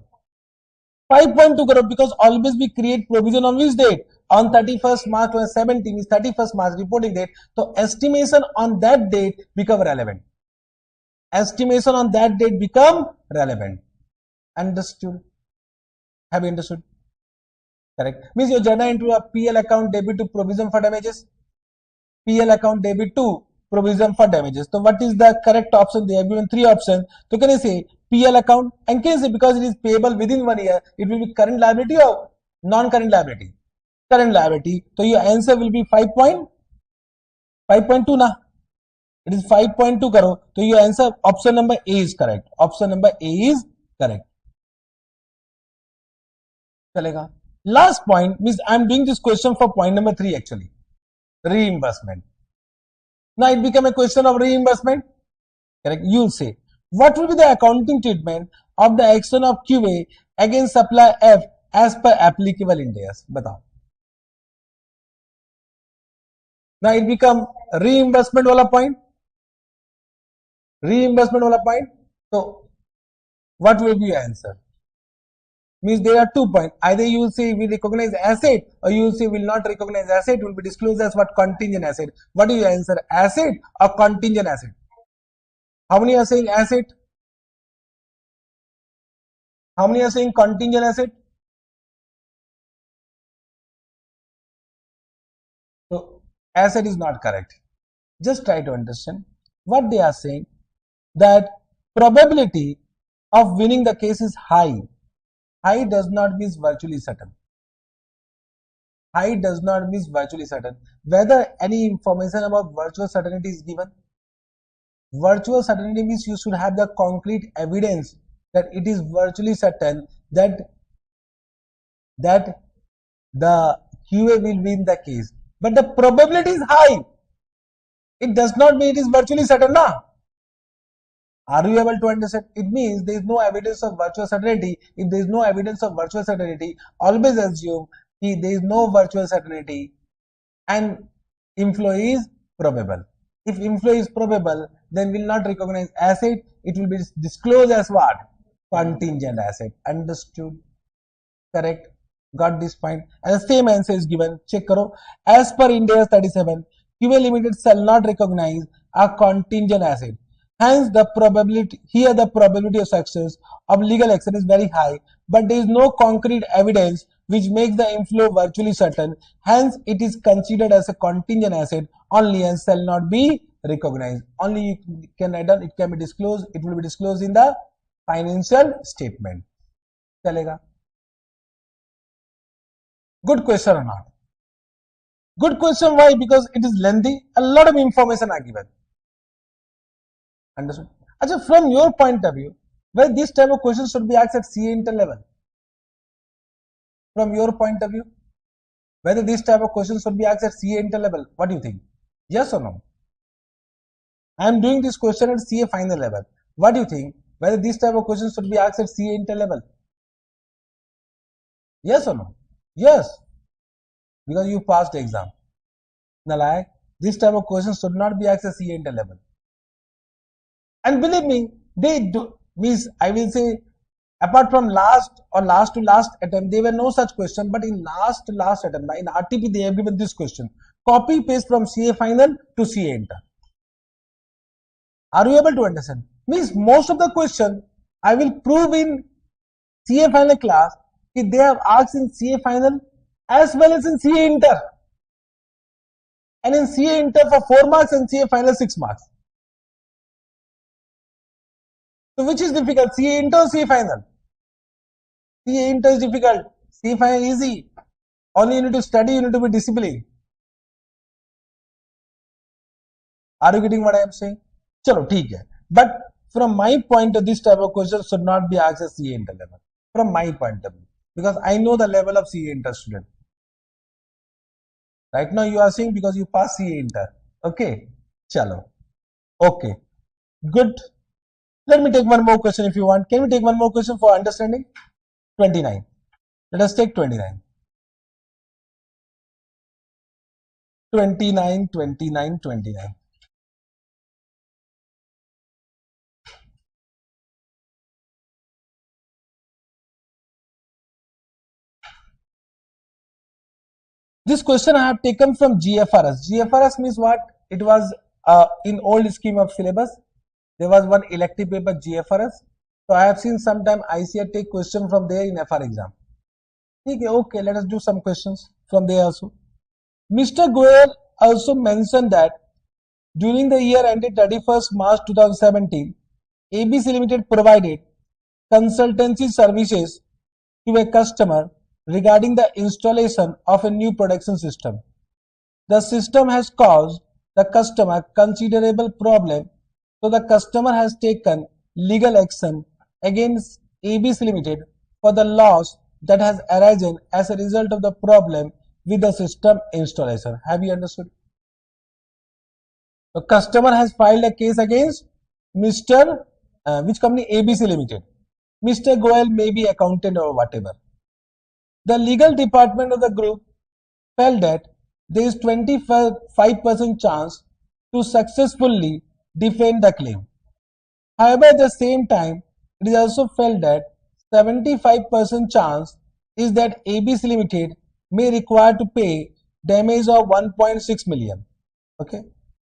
5.2 crore, because always we create provision on which date? On 31st March 2017 is 31st March reporting date. So estimation on that date become relevant. Estimation on that date become relevant. Understood? Have you understood? Correct. Means your journal into a PL account debit to provision for damages. PL account debit to provision for damages. So what is the correct option? They have given 3 options. So can you say PL account, and can you say because it is payable within 1 year, it will be current liability or non-current liability? Current liability. So your answer will be 5.2 na. It is 5.2 crore. So your answer option number A is correct. Option number A is correct. चलेगा. Last point means I'm doing this question for point number 3 actually. Reimbursement. Now it become a question of reimbursement. Correct. You'll say, what will be the accounting treatment of the action of QA against supplier F as per applicable Ind AS? Batao. Now it become reimbursement wala point. Reimbursement wala point. So what will be your answer? Means there are 2 points. Either you will say we recognize asset, or you will say will not recognize asset, will be disclosed as what? Contingent asset. What is your answer? Asset or contingent asset? How many are saying asset? How many are saying contingent asset? So asset is not correct. Just try to understand what they are saying, that probability of winning the case is high. High does not mean virtually certain. High does not mean virtually certain. Whether any information about virtual certainty is given. Virtual certainty means you should have the concrete evidence that it is virtually certain that the QA will win the case. But the probability is high. It does not mean it is virtually certain. Na? Are you able to understand? It means there is no evidence of virtual certainty. If there is no evidence of virtual certainty, always assume there is no virtual certainty and inflow is probable. If inflow is probable, then will not recognize asset. It will be disclosed as what? Contingent asset. Understood? Correct? Got this point? And the same answer is given. Check karo. As per Ind AS 37, QA Limited shall not recognize a contingent asset. Hence, the probability of success of legal action is very high, but there is no concrete evidence which makes the inflow virtually certain. Hence, it is considered as a contingent asset only and shall not be recognized. Only you can add on, it can be disclosed. It will be disclosed in the financial statement. Chalega. Good question or not? Good question. Why? Because it is lengthy. A lot of information are given. Understood? Achha, from your point of view, whether this type of questions should be asked at CA inter level? From your point of view, whether this type of questions should be asked at CA inter level? What do you think? Yes or no? I am doing this question at CA final level. What do you think? Whether this type of questions should be asked at CA inter level? Yes or no? Yes. Because you passed the exam. Nalayak, this type of questions should not be asked at CA inter level. And believe me, they do, means I will say, apart from last to last attempt, there were no such question, but in last attempt, in RTP, they have given this question. Copy paste from CA final to CA inter. Are you able to understand? Means most of the question I will prove in CA final class if they have asked in CA final as well as in CA inter. And in CA inter for 4 marks and CA final 6 marks. So which is difficult, CA inter or CA final? CA inter is difficult, CA final easy. Only you need to study, you need to be disciplined. Are you getting what I am saying? Chalo, theek hai. But from my point of this type of question should not be asked at CA inter level. From my point of view. Because I know the level of CA inter student. Right now you are saying because you pass CA inter. Okay. Chalo. Okay. Good. Let me take one more question if you want. Can we take one more question for understanding? 29. Let us take 29. 29. This question I have taken from GFRS. GFRS means what? It was in old scheme of syllabus. There was one elective paper GFRS. So I have seen sometime ICR take question from there in FR exam. Okay, let us do some questions from there also. Mr. Goyal also mentioned that during the year ended 31st March 2017, ABC Limited provided consultancy services to a customer regarding the installation of a new production system. The system has caused the customer considerable problem, so the customer has taken legal action against ABC Limited for the loss that has arisen as a result of the problem with the system installation. Have you understood? The customer has filed a case against Mr. Which company? ABC Limited. Mr. Goel may be accountant or whatever. The legal department of the group felt that there is 25% chance to successfully defend the claim. However, at the same time, it is also felt that 75% chance is that ABC Limited may require to pay damage of 1.6 million. Okay,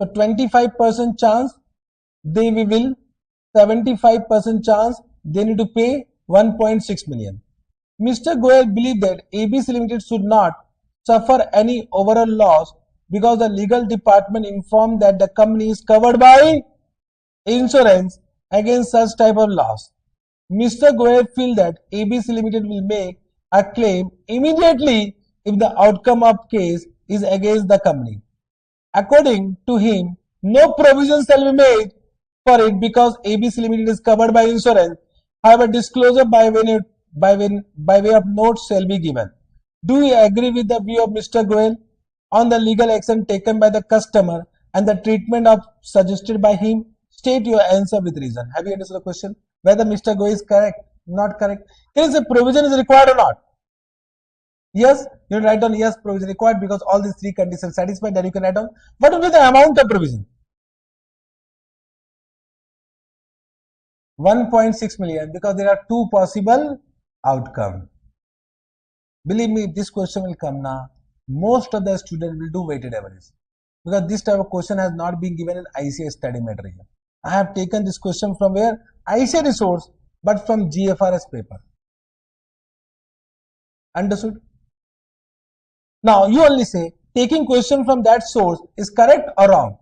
so 25% chance they will, 75% chance they need to pay 1.6 million. Mr. Goel believed that ABC Limited should not suffer any overall loss because the legal department informed that the company is covered by insurance against such type of loss. Mr. Goel feels that ABC Limited will make a claim immediately if the outcome of case is against the company. According to him, no provision shall be made for it because ABC Limited is covered by insurance. However, disclosure by way of notes shall be given. Do you agree with the view of Mr. Goel on the legal action taken by the customer and the treatment of suggested by him? State your answer with reason. Have you understood the question? Whether Mr. Goel is correct, not correct? Is a provision is required or not? Yes, you write down yes, provision required because all these three conditions satisfied. Then you can write down what will be the amount of provision. 1.6 million because there are two possible outcomes. Believe me, if this question will come now, most of the students will do weighted average because this type of question has not been given in ICA study material. I have taken this question from where? ICA resource, but from GFRS paper. Understood? Now you only say taking question from that source is correct or wrong.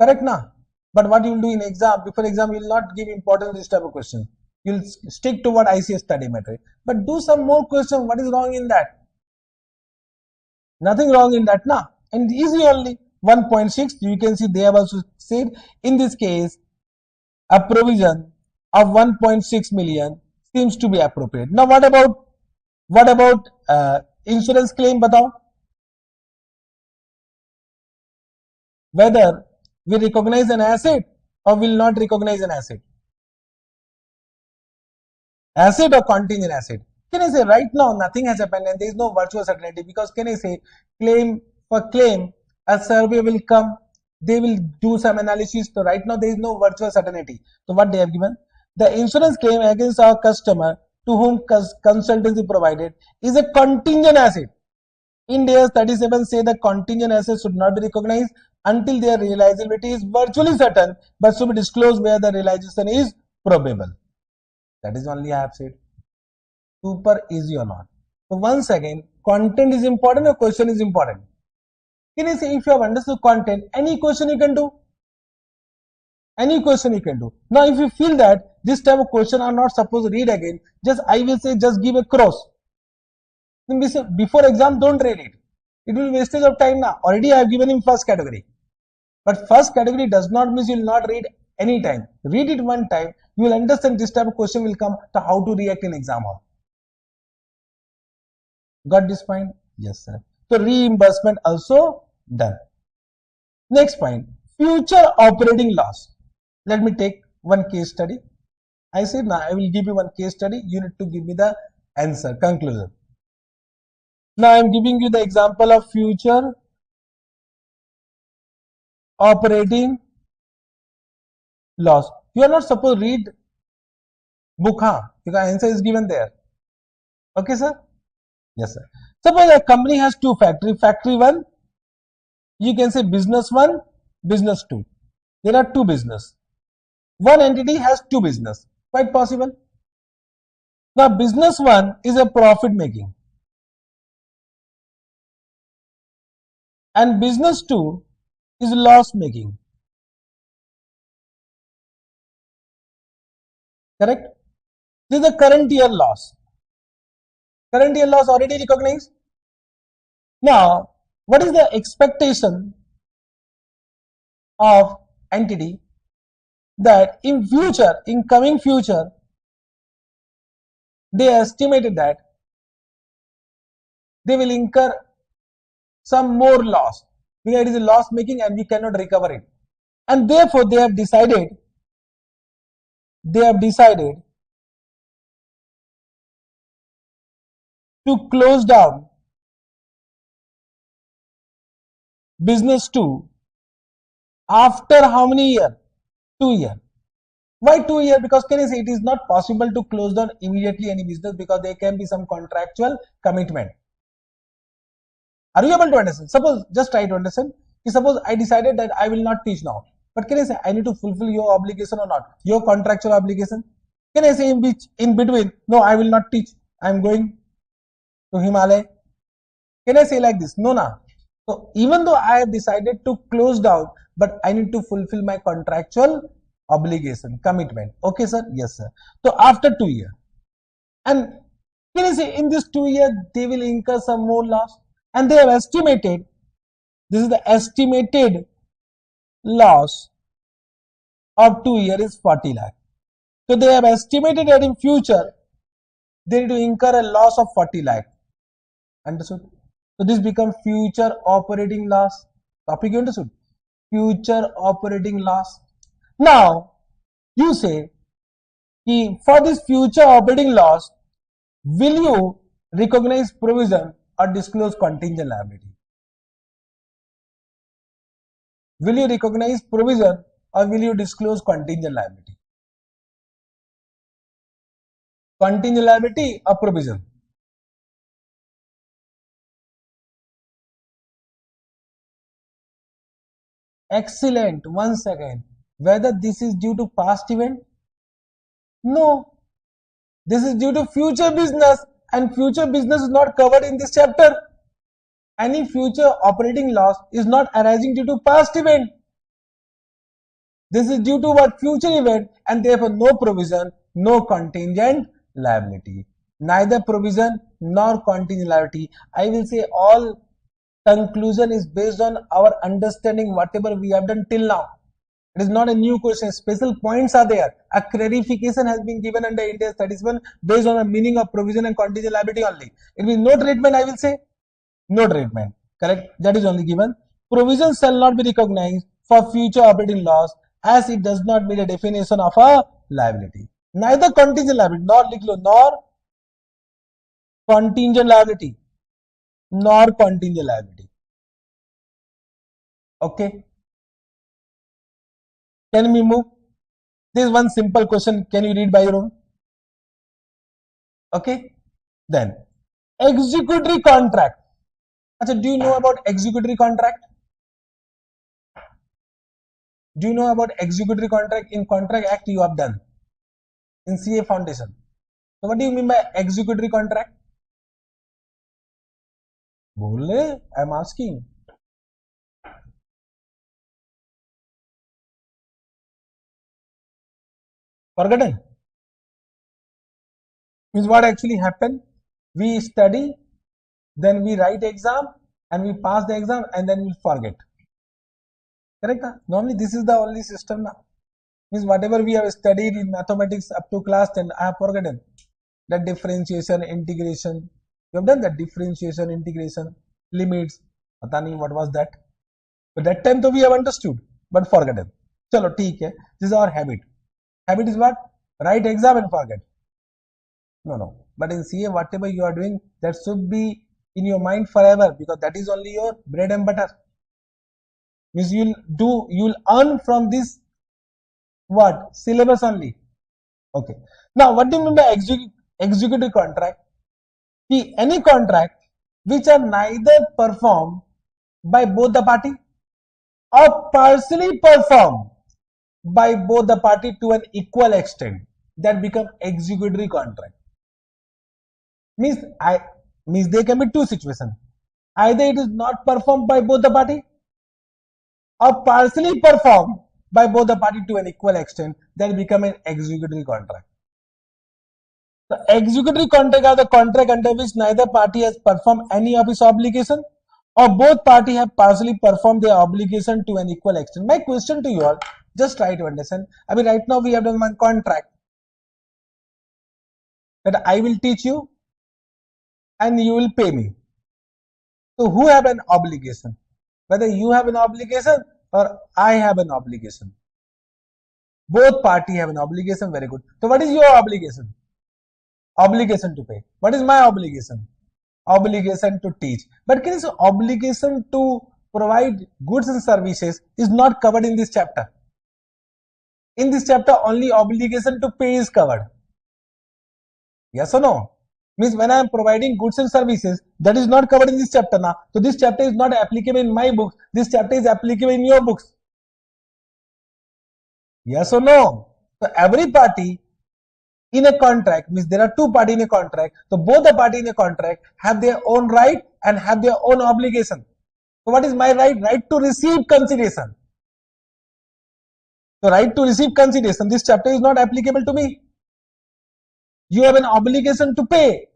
Correct now? But what you will do in exam, before exam, you will not give importance to this type of question. You will stick to what ICA study material. But do some more question. What is wrong in that? Nothing wrong in that now. And easy only. 1.6, you can see they have also said in this case a provision of 1.6 million seems to be appropriate. Now what about insurance claim? Batao whether we recognize an asset or will not recognize an asset. Asset or contingent asset. Can I say right now nothing has happened and there is no virtual certainty because can I say claim for claim a survey will come, they will do some analysis. So right now there is no virtual certainty. So what they have given? The insurance claim against our customer to whom consultancy provided is a contingent asset. In Ind 37 say the contingent asset should not be recognized until their realizability is virtually certain but should be disclosed where the realization is probable. That is only I have said. Super easy or not? So once again, content is important or question is important? Can I say if you have understood content, any question you can do? Any question you can do. Now if you feel that this type of question are not supposed to read again, I will say just give a cross. Before exam, don't read it. It will be wastage of time now. Already I have given him first category. But first category does not mean you will not read any time. Read it one time, you will understand this type of question will come to how to react in exam hall. Got this point? Yes, sir. So reimbursement also done. Next point, future operating loss. Let me take one case study. I said now I will give you one case study. You need to give me the answer, conclusion. Now I am giving you the example of future operating loss. You are not supposed to read book, because answer is given there. Okay, sir? Yes, sir. Suppose a company has two factory. Factory 1, you can say business 1, business 2. There are two business. One entity has two business. Quite possible. Now business 1 is a profit making. And business 2 is loss making. Correct? This is the current year loss. Current year loss already recognized. Now, what is the expectation of entity that in future, in coming future, they estimated that they will incur some more loss because it is a loss making and we cannot recover it, and therefore they have decided to close down business 2 after how many years? 2 years. Why 2 years? Because can I say it is not possible to close down immediately any business because there can be some contractual commitment. Are you able to understand? Suppose, just try to understand. Suppose I decided that I will not teach now, but can I say I need to fulfill your obligation or not? Your contractual obligation. Can I say in between, no, I will not teach. I am going to Himalaya. Can I say like this? No, na. So even though I have decided to close down, but I need to fulfill my contractual obligation, commitment. Okay, sir? Yes, sir. So after 2 years, and can I say in this 2 years they will incur some more loss, and they have estimated, this is the estimated loss of 2 years is 40 lakh. So they have estimated that in future they need to incur a loss of 40 lakh. Understood? So this becomes future operating loss. Topic you understood? Future operating loss. Now you say, for this future operating loss, will you recognize provision or disclose contingent liability? Will you recognize provision or will you disclose contingent liability? Contingent liability or provision? Excellent. 1 second. Whether this is due to past event? No. This is due to future business, and future business is not covered in this chapter. Any future operating loss is not arising due to past event. This is due to what? Future event, and therefore no provision, no contingent liability. Neither provision nor contingent liability. I will say all conclusion is based on our understanding whatever we have done till now. It is not a new question. Special points are there. A clarification has been given under India 37 based on the meaning of provision and contingent liability only. It means no treatment, I will say. No treatment. Correct? That is only given. Provision shall not be recognized for future operating loss as it does not meet a definition of a liability. Neither contingent liability nor contingent liability nor contingent liability. Okay. Can we move? There is one simple question. Can you read by your own? Okay. Then executory contract. Achha, do you know about executory contract? Do you know about executory contract? In Contract Act you have done in CA Foundation. So what do you mean by executory contract? Bole, I am asking. Forgotten? Means what actually happened? We study, then we write exam, and we pass the exam, and then we forget. Correct? Normally this is the only system now. Means whatever we have studied in mathematics up to class 10, I have forgotten. That differentiation, integration. You have done that differentiation, integration, limits. Patani, what was that? But that time though we have understood, but forgotten. Chalo, theek hai. This is our habit. Habit is what? Write exam and forget. No. But in CA, whatever you are doing, that should be in your mind forever because that is only your bread and butter. Means you'll earn from this what? Syllabus only. Okay. Now, what do you mean by executive contract? Any contract which are neither performed by both the party or partially performed by both the party to an equal extent, that become executory contract. Means there can be two situations. Either it is not performed by both the party or partially performed by both the party to an equal extent, that become an executory contract. The executory contract are the contract under which neither party has performed any of its obligation or both parties have partially performed their obligation to an equal extent. My question to you all, just try to understand. I mean, right now we have done one contract. that I will teach you and you will pay me. So who have an obligation? Whether you have an obligation or I have an obligation. Both parties have an obligation. Very good. So what is your obligation? Obligation to pay. What is my obligation? Obligation to teach. But can you say obligation to provide goods and services is not covered in this chapter? In this chapter, only obligation to pay is covered. Yes or no? Means when I am providing goods and services, that is not covered in this chapter now. So this chapter is not applicable in my books. This chapter is applicable in your books. Yes or no? So every party in a contract, means there are two parties in a contract. So both the parties in a contract have their own right and have their own obligation. So what is my right? Right to receive consideration. So right to receive consideration, this chapter is not applicable to me. You have an obligation to pay.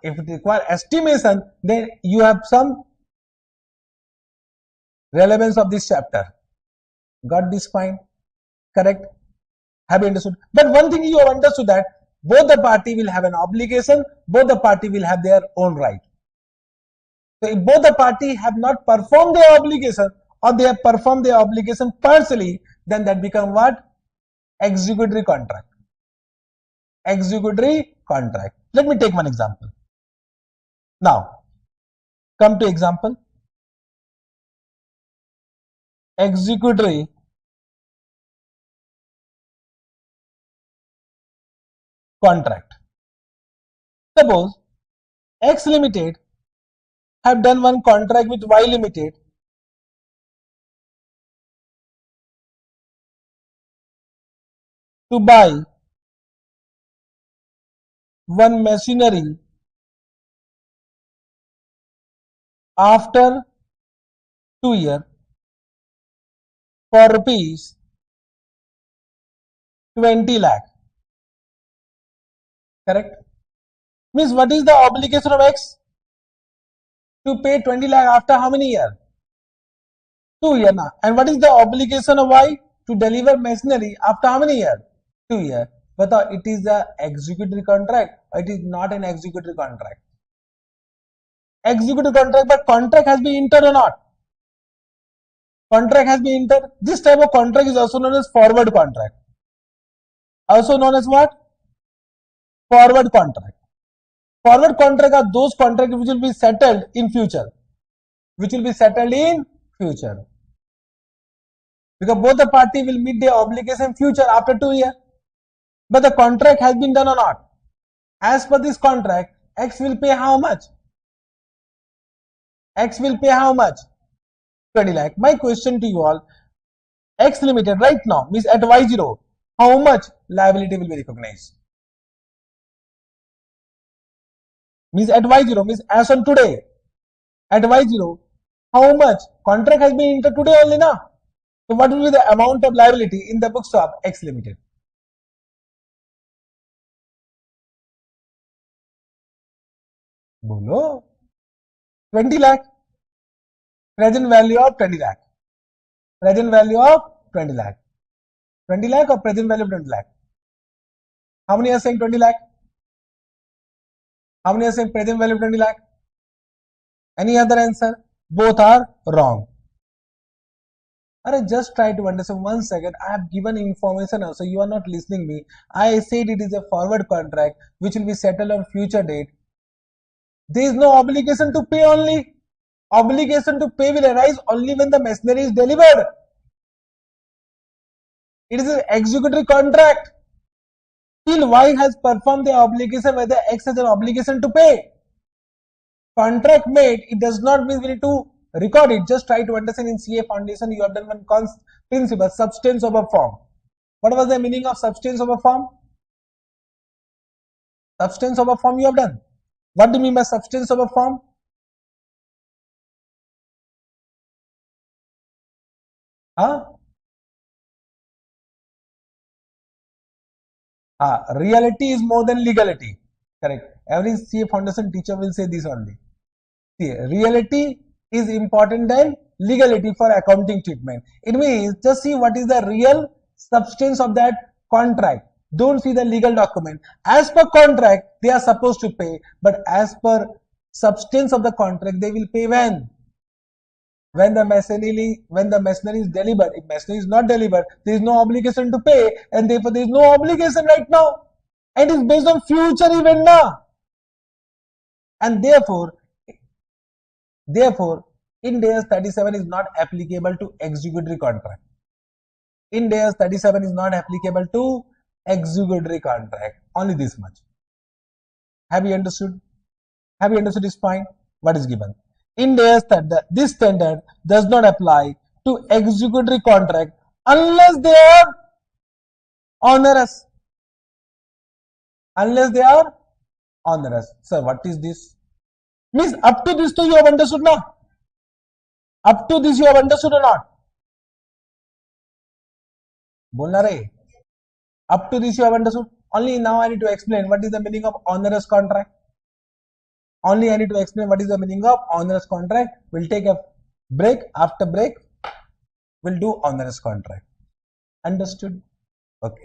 If it requires estimation, then you have some relevance of this chapter. Got this point? Correct? Have you understood? But one thing you have understood, that both the party will have an obligation, both the party will have their own right. So if both the party have not performed their obligation, or they have performed their obligation partially, then that becomes what? Executory contract. Executory contract. Let me take one example. Now, come to example. Executory contract. Suppose X Limited have done one contract with Y Limited to buy one machinery after 2 years for rupees 20 lakh. Correct? Means what is the obligation of X? To pay 20 lakh after how many years? 2 years now. And what is the obligation of Y? To deliver machinery after how many years? 2 years. But it is the executory contract or it is not an executory contract? Executory contract, but contract has been entered or not? Contract has been entered. This type of contract is also known as forward contract. Also known as what? Forward contract. Forward contract are those contracts which will be settled in future. Which will be settled in future. Because both the party will meet their obligation future after 2 years. But the contract has been done or not? As per this contract, X will pay how much? X will pay how much? 20 lakh. My question to you all, X Limited right now, means at Y0, how much liability will be recognized? Means at Y0, means as on today, at Y0, how much? Contract has been entered today only now. So what will be the amount of liability in the books of X Limited? Bolo. 20 lakh. Present value of 20 lakh. Present value of 20 lakh. 20 lakh or present value of 20 lakh? How many are saying 20 lakh? How many are saying present value of 20 lakh? Any other answer? Both are wrong. Just try to understand. 1 second. I have given information also. You are not listening me. I said it is a forward contract which will be settled on future date. There is no obligation to pay only. Obligation to pay will arise only when the machinery is delivered. It is an executory contract. Till Y has performed the obligation, whether X has an obligation to pay. Contract made, it does not mean we need to record it. Just try to understand. In CA Foundation, you have done one principle, substance over form. What was the meaning of substance over form? Substance over form you have done. What do you mean by substance over form? Reality is more than legality. Correct. Every CA Foundation teacher will say this only. See, reality is important than legality for accounting treatment. It means just see what is the real substance of that contract. Don't see the legal document. As per contract, they are supposed to pay, but as per substance of the contract, they will pay when? When the machinery is delivered. If machinery is not delivered, there is no obligation to pay, and therefore there is no obligation right now. And it is based on future event now. And therefore, Ind AS 37 is not applicable to executory contract. Ind AS 37 is not applicable to executory contract. Only this much. Have you understood? Have you understood this point? What is given? Ind AS this standard does not apply to executory contract unless they are onerous. Unless they are onerous. Sir, what is this? Means up to this, you have understood now. Up to this, you have understood or not? बोलना रे. Up to this, you have understood. Only now I need to explain what is the meaning of onerous contract. Only I need to explain what is the meaning of onerous contract. We'll take a break. After break, we'll do onerous contract. Understood? Okay.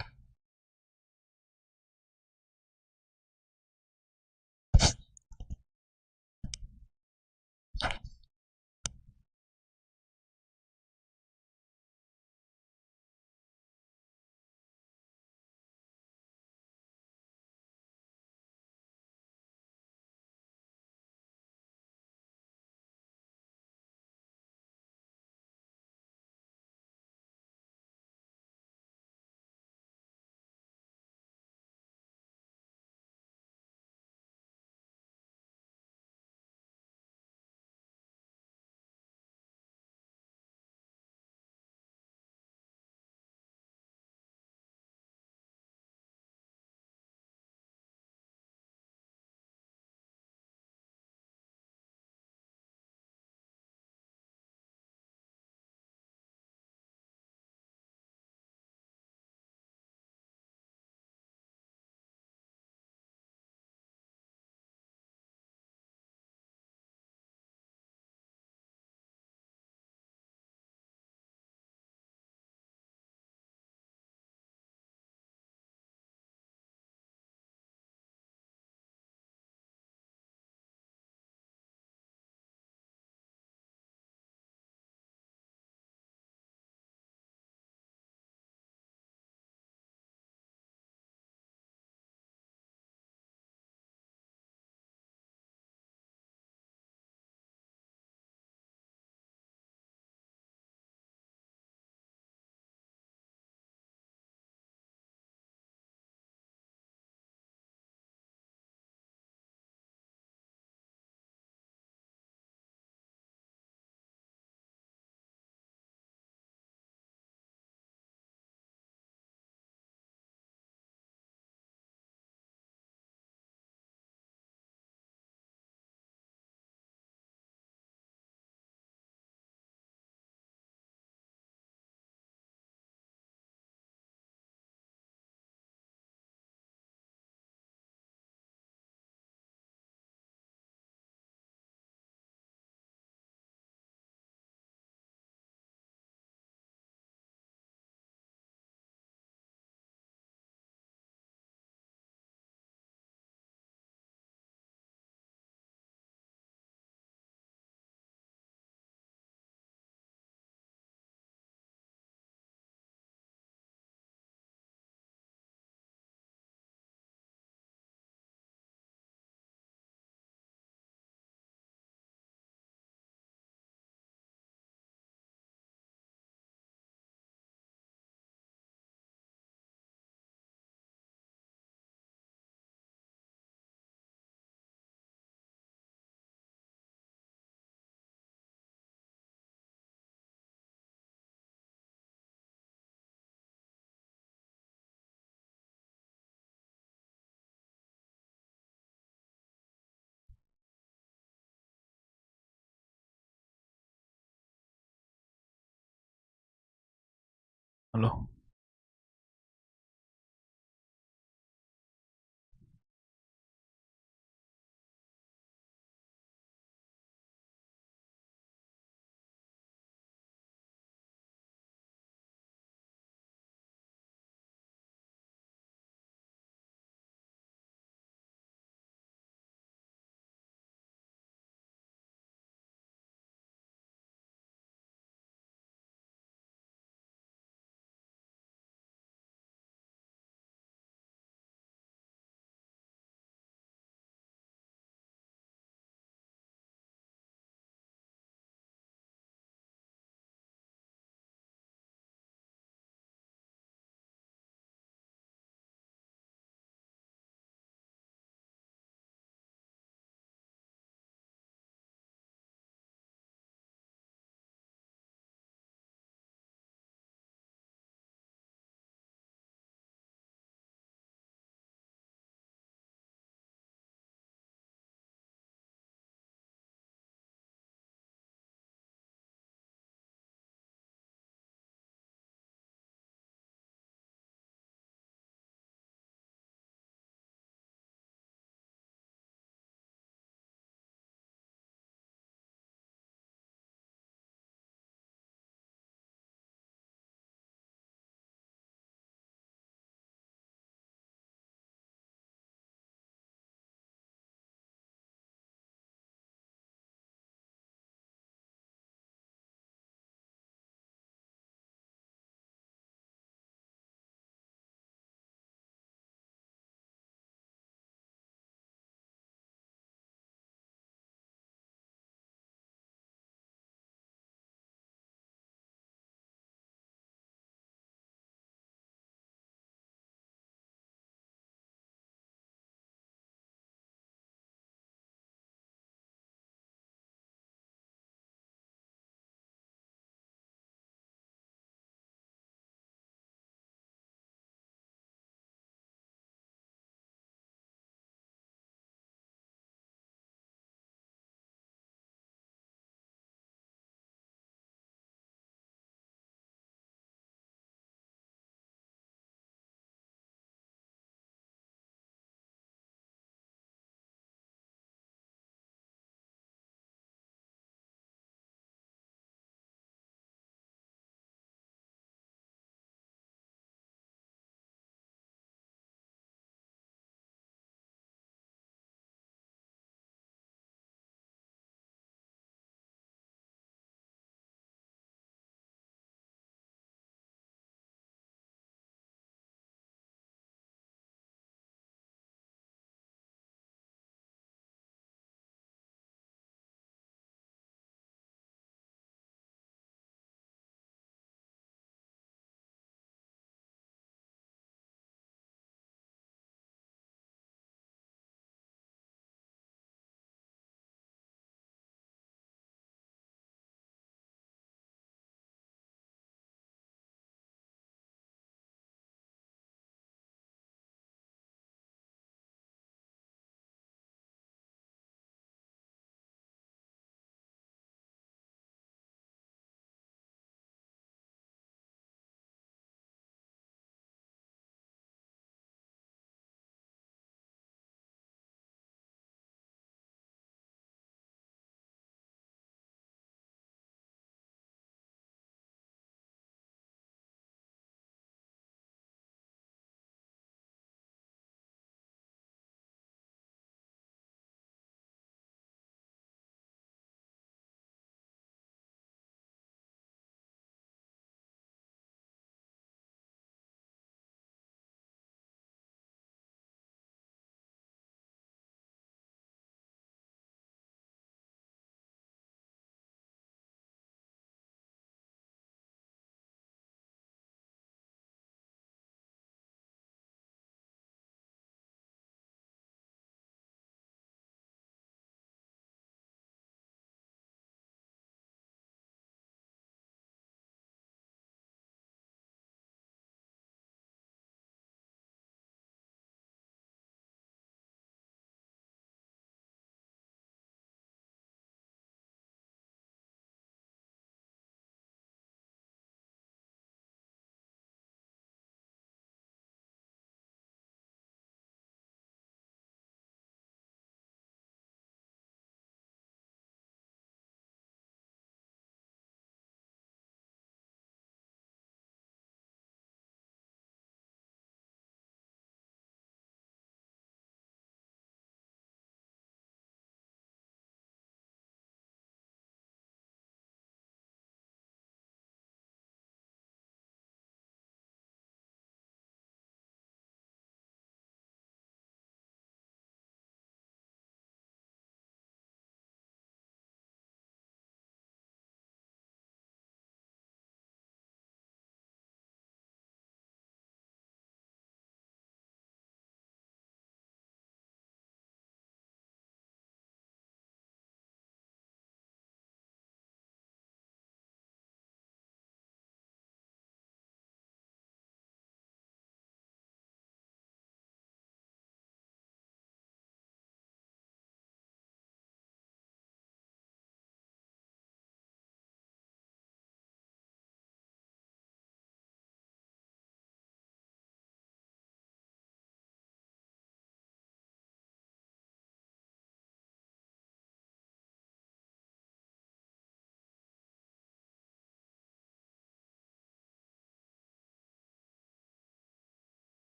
Hello.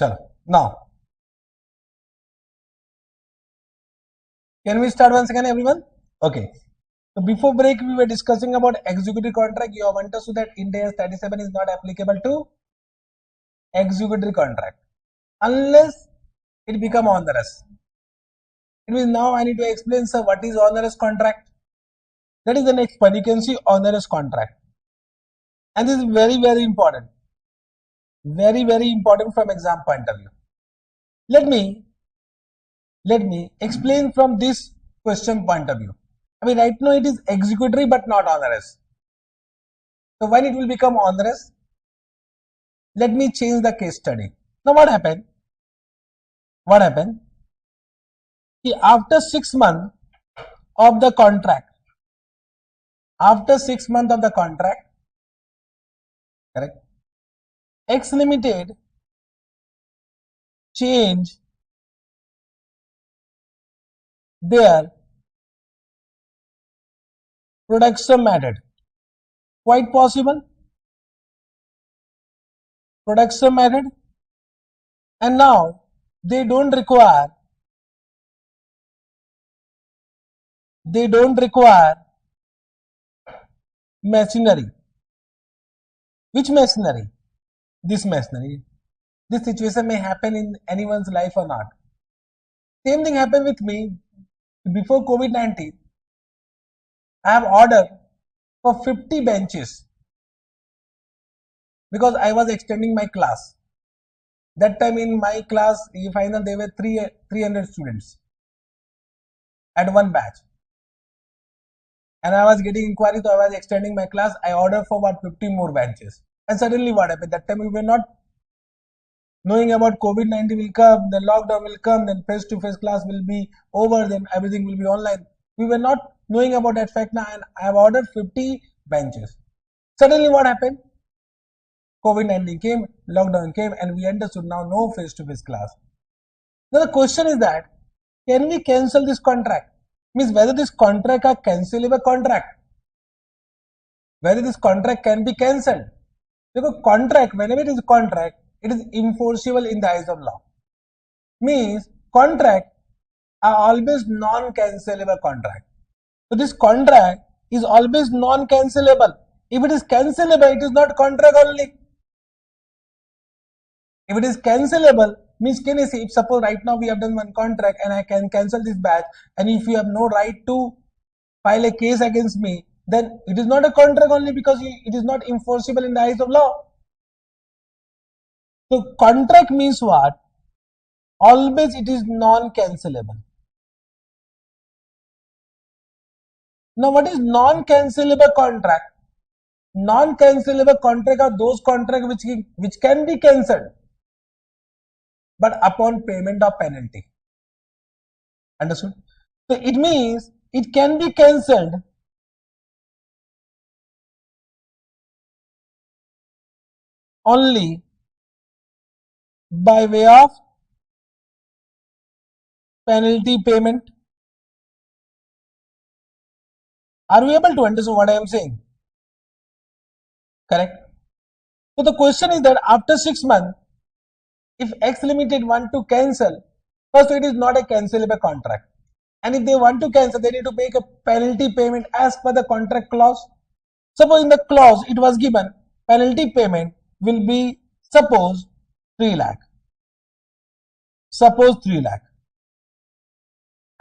Chalo. Now, can we start once again, everyone? Okay. So before break, we were discussing about executory contract. You have understood that Ind AS 37 is not applicable to executory contract unless it become onerous. It means now I need to explain, sir, what is onerous contract? That is the next point. You can see onerous contract. And this is very, very important. Very, very important from exam point of view. Let me explain from this question point of view. I mean, right now it is executory but not onerous. So when it will become onerous, let me change the case study. Now what happened? After 6 months of the contract, correct, X Limited change their production method. Quite possible. Production method, and now they don't require machinery. Which machinery? This machinery. This situation may happen in anyone's life or not. Same thing happened with me before COVID-19. I have ordered for 50 benches because I was extending my class. That time in my class, final there were 300 students at one batch. And I was getting inquiry, so I was extending my class. I ordered for about 50 more benches. And suddenly what happened? That time we were not knowing about COVID-19 will come, then lockdown will come, then face-to-face class will be over, then everything will be online. We were not knowing about that fact now, and I have ordered 50 benches. Suddenly what happened? COVID-19 came, lockdown came, and we understood now no face-to-face class. Now the question is that, can we cancel this contract? Means whether this contract are cancelable contract. Whether this contract can be cancelled. Because contract, whenever it is a contract, it is enforceable in the eyes of law. Means contract are always non-cancelable contract. So this contract is always non-cancelable. If it is cancelable, it is not contract only. If it is cancelable, means can I say, if suppose right now we have done one contract and I can cancel this batch, and if you have no right to file a case against me, then it is not a contract only because it is not enforceable in the eyes of law. So contract means what? Always it is non-cancelable. Now what is non-cancelable contract? Non-cancelable contract are those contracts which can be cancelled, but upon payment of penalty. Understood? So it means it can be cancelled only by way of penalty payment. Are we able to understand what I am saying? Correct. So the question is that after 6 months, if X Limited want to cancel, first it is not a cancelable contract. And if they want to cancel, they need to make a penalty payment as per the contract clause. Suppose in the clause it was given penalty payment will be suppose 3 lakh. Suppose 3 lakh.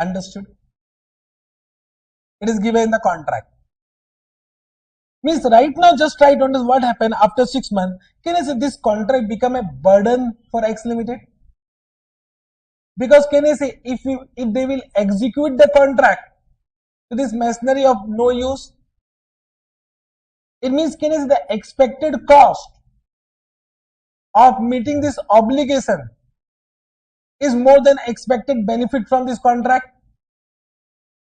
Understood? It is given in the contract. Means right now just try to understand what happened after 6 months. Can I say this contract become a burden for X Limited? Because can I say if they will execute the contract to this machinery of no use, it means can I say the expected cost of meeting this obligation is more than expected benefit from this contract.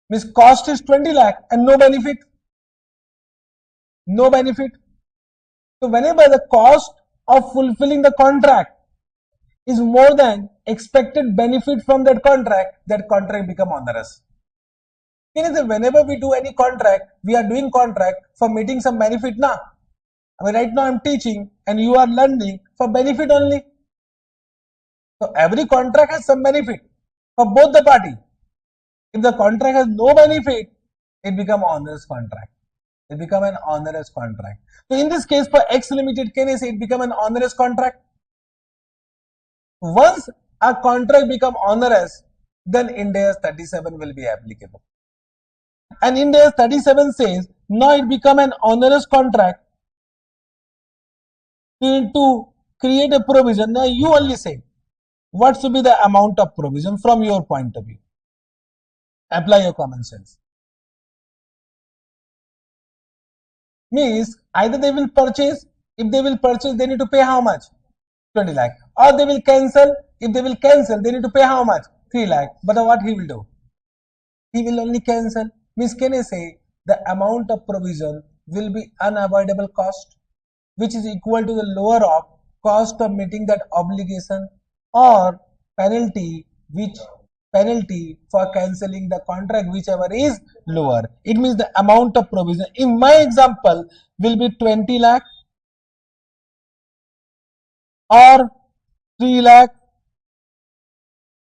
Means cost is 20 lakh and no benefit. No benefit. So whenever the cost of fulfilling the contract is more than expected benefit from that contract become onerous. Means whenever we do any contract, we are doing contract for meeting some benefit now. I mean right now I am teaching and you are learning for benefit only. So every contract has some benefit for both the party. If the contract has no benefit, it becomes onerous contract. It becomes an onerous contract. So in this case, for X Limited, can I say it become an onerous contract? Once a contract become onerous, then Ind AS 37 will be applicable. And Ind AS 37 says, now it become an onerous contract to create a provision. Now you only say, what should be the amount of provision from your point of view? Apply your common sense. Means either they will purchase, if they will purchase, they need to pay how much? 20 lakh. Or they will cancel, if they will cancel, they need to pay how much? 3 lakh. But what he will do? He will only cancel. Means can I say the amount of provision will be unavoidable cost, which is equal to the lower of cost of meeting that obligation, or penalty, which penalty for cancelling the contract, whichever is lower. It means the amount of provision in my example will be 20 lakh or 3 lakh,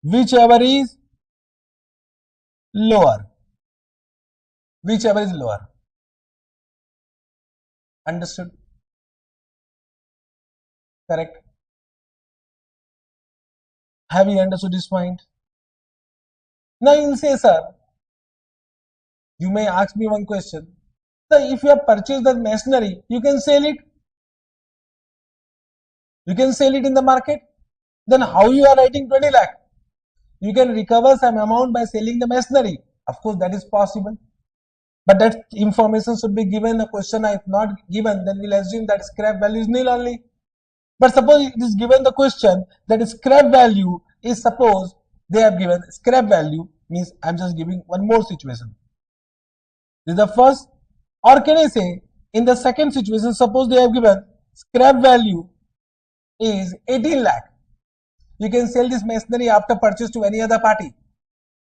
whichever is lower. Whichever is lower. Understood? Correct? Have you understood this point? Now you will say, sir, you may ask me one question. So if you have purchased the machinery, you can sell it. You can sell it in the market. Then how you are writing 20 lakh? You can recover some amount by selling the machinery. Of course, that is possible. But that information should be given. A question if not given, then we'll assume that scrap value is nil only. But suppose it is given the question that scrap value is, suppose they have given scrap value, means I'm just giving one more situation. This is the first, or can I say in the second situation, suppose they have given scrap value is 18 lakh. You can sell this machinery after purchase to any other party.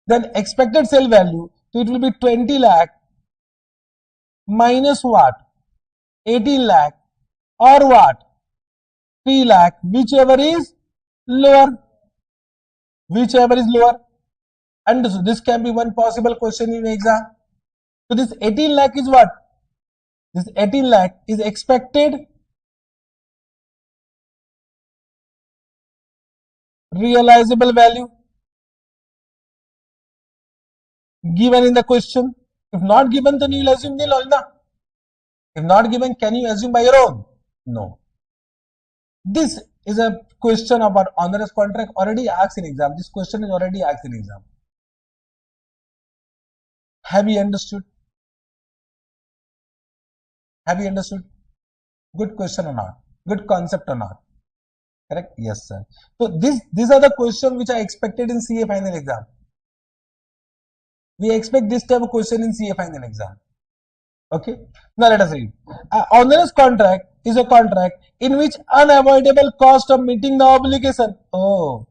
Then expected sale value, so it will be 20 lakh minus what? 18 lakh or what? 3 lakh, whichever is lower. Whichever is lower. And so this can be one possible question in exam. So this 18 lakh is what? This 18 lakh is expected realizable value given in the question. If not given, then you will assume nil or not. If not given, can you assume by your own? No. This is a question about onerous contract already asked in exam. This question is already asked in exam. Have you understood? Have you understood? Good question or not? Good concept or not? Correct? Yes, sir. So these are the questions which are expected in CA final exam. We expect this type of question in CA final exam. Okay. Now let us read. Onerous contract is a contract in which unavoidable cost of meeting the obligation. Oh,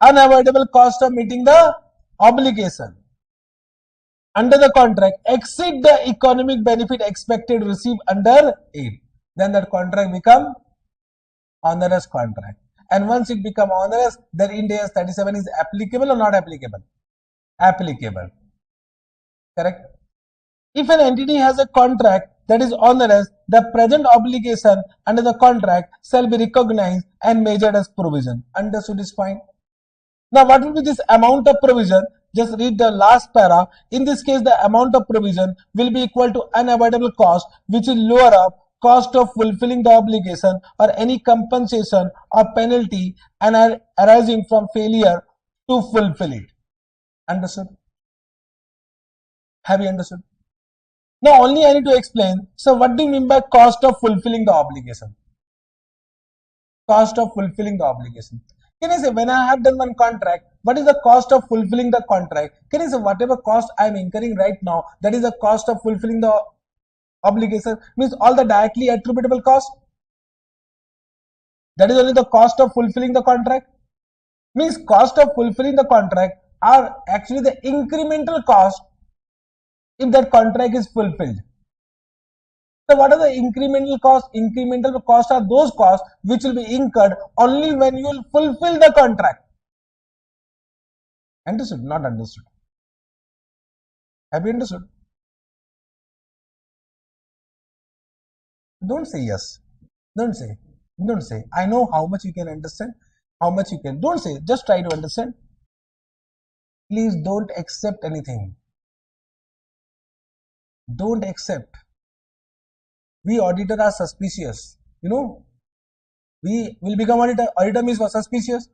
unavoidable cost of meeting the obligation under the contract exceed the economic benefit expected to receive under it. Then that contract become onerous contract. And once it become onerous, then Ind AS 37 is applicable or not applicable? Applicable. Correct? If an entity has a contract that is onerous, the present obligation under the contract shall be recognized and measured as provision. Understood this point? Now, what will be this amount of provision? Just read the last para. In this case, the amount of provision will be equal to unavoidable cost, which is lower of cost of fulfilling the obligation or any compensation or penalty and arising from failure to fulfill it. Understood? Have you understood? Now only I need to explain. So what do you mean by cost of fulfilling the obligation? Cost of fulfilling the obligation. Can I say when I have done one contract, what is the cost of fulfilling the contract? Can I say whatever cost I am incurring right now, that is the cost of fulfilling the obligation, means all the directly attributable cost. That is only the cost of fulfilling the contract. Means cost of fulfilling the contract are actually the incremental cost if that contract is fulfilled. So what are the incremental costs? Incremental costs are those costs which will be incurred only when you will fulfill the contract. Understood? Not understood. Have you understood? Don't say yes. Don't say. Don't say. I know how much you can understand, how much you can. Don't say. Just try to understand. Please don't accept anything. Don't accept. We auditor are suspicious. You know, we will become auditor. Auditor means for suspicious.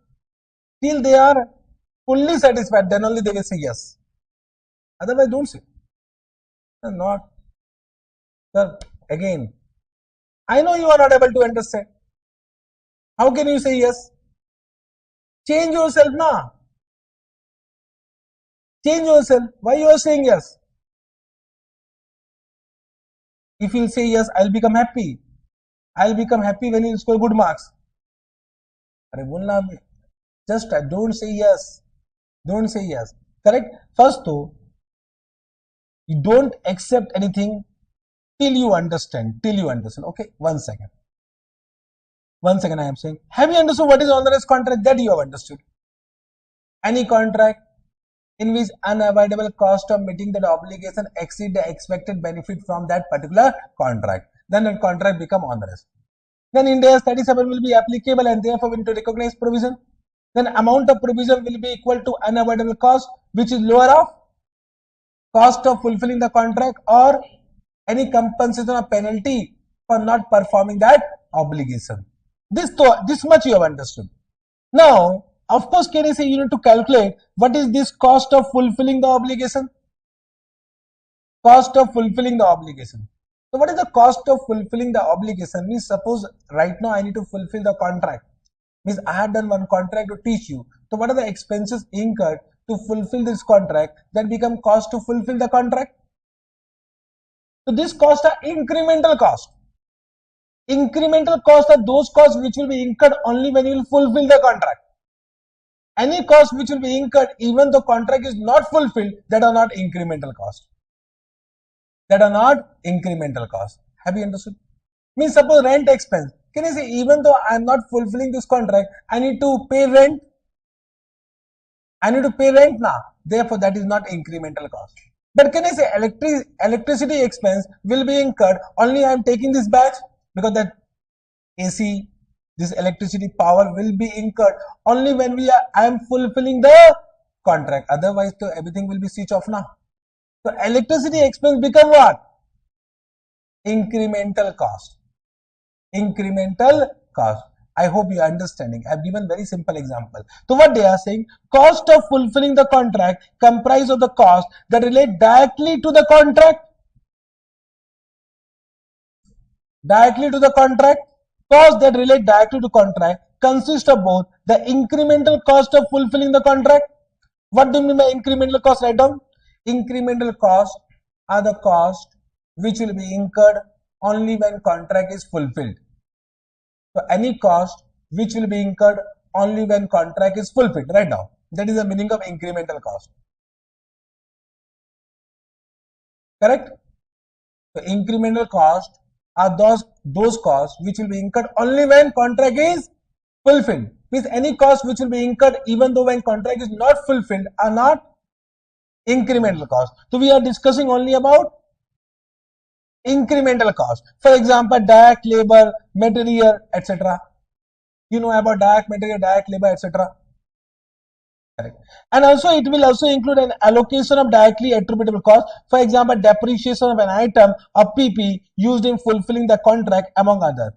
Till they are fully satisfied, then only they will say yes. Otherwise, don't say. Not. Sir, again, I know you are not able to understand. How can you say yes? Change yourself now. Change yourself. Why you are saying yes? If you say yes, I'll become happy. I'll become happy when you score good marks. Just don't say yes. Don't say yes. Correct? First though, you don't accept anything till you understand. Till you understand. Okay, 1 second. 1 second I am saying. Have you understood what is onerous contract? That you have understood. Any contract in which unavoidable cost of meeting that obligation exceed the expected benefit from that particular contract. Then that contract become onerous. Then Ind AS 37 will be applicable and therefore we need to recognize provision. Then amount of provision will be equal to unavoidable cost, which is lower of cost of fulfilling the contract or any compensation or penalty for not performing that obligation. This much you have understood. Now, of course, can you say you need to calculate what is this cost of fulfilling the obligation? Cost of fulfilling the obligation. So what is the cost of fulfilling the obligation? Means suppose right now I need to fulfill the contract. Means I had done one contract to teach you. So what are the expenses incurred to fulfill this contract that become cost to fulfill the contract? So these costs are incremental cost. Incremental costs are those costs which will be incurred only when you will fulfill the contract. Any cost which will be incurred even though contract is not fulfilled, that are not incremental cost. That are not incremental cost. Have you understood? Means suppose rent expense. Can you say even though I am not fulfilling this contract, I need to pay rent? I need to pay rent now. Therefore, that is not incremental cost. But can I say electricity expense will be incurred only I am taking this batch, because that AC, this electricity power will be incurred only when I am fulfilling the contract. Otherwise, so everything will be switch off now. So electricity expense become what? Incremental cost. Incremental cost. I hope you are understanding. I have given very simple example. So what they are saying, cost of fulfilling the contract comprise of the cost that relate directly to the contract. Directly to the contract. Costs that relate directly to contract consist of both the incremental cost of fulfilling the contract. What do you mean by incremental cost? Write down. Incremental costs are the costs which will be incurred only when contract is fulfilled. So any cost which will be incurred only when contract is fulfilled. Write down. That is the meaning of incremental cost. Correct? So incremental cost are those costs which will be incurred only when contract is fulfilled. Means any cost which will be incurred even though when contract is not fulfilled are not incremental cost. So we are discussing only about incremental cost. For example, direct labor, material, etc. You know about direct material, direct labor, etc. Correct. And also it will also include an allocation of directly attributable cost. For example, depreciation of an item or PP used in fulfilling the contract, among others.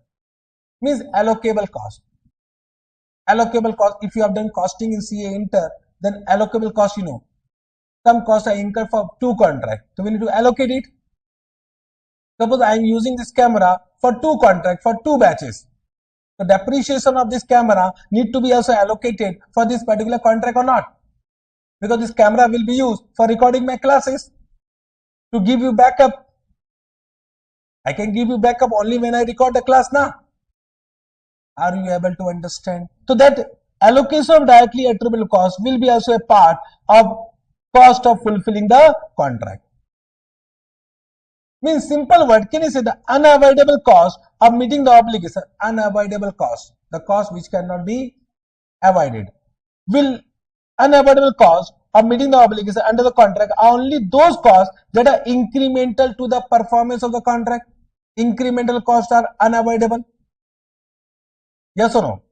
Means allocable cost. Allocable cost, if you have done costing in CA Inter, then allocable cost, you know, some costs are incurred for two contracts. So we need to allocate it. Suppose I am using this camera for two contracts, for two batches. So depreciation of this camera need to be also allocated for this particular contract or not, because this camera will be used for recording my classes. To give you backup, I can give you backup only when I record the class now. Are you able to understand? So that allocation of directly attributable cost will be also a part of cost of fulfilling the contract. Means simple word, can you say the unavoidable cost of meeting the obligation? Unavoidable cost, the cost which cannot be avoided. Will unavoidable cost of meeting the obligation under the contract are only those costs that are incremental to the performance of the contract. Incremental costs are unavoidable. Yes or no?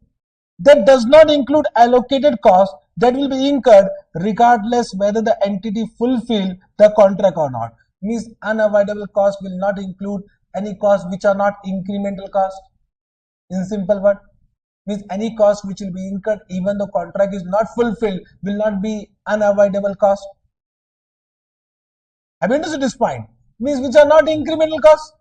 That does not include allocated costs that will be incurred regardless whether the entity fulfill the contract or not. Means unavoidable costs will not include any costs which are not incremental costs. In simple word, means any cost which will be incurred even though contract is not fulfilled will not be unavoidable cost. Have you understood this point? Means which are not incremental costs.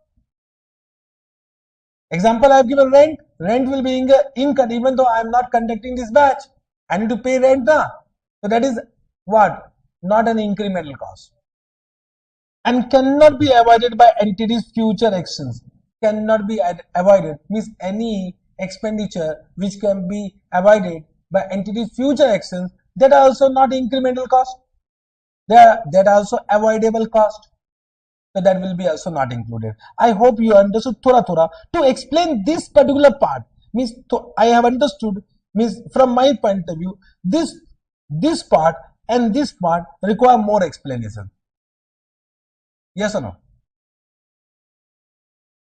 Example, I have given rent. Rent will be incurred even though I am not conducting this batch. I need to pay rent now. So that is what? Not an incremental cost. And cannot be avoided by entity's future actions. Cannot be avoided means any expenditure which can be avoided by entity's future actions, that are also not incremental cost. That are also avoidable cost. So that will be also not included. I hope you understood thoda. To explain this particular part means I have understood means from my point of view this part and this part require more explanation. Yes or no?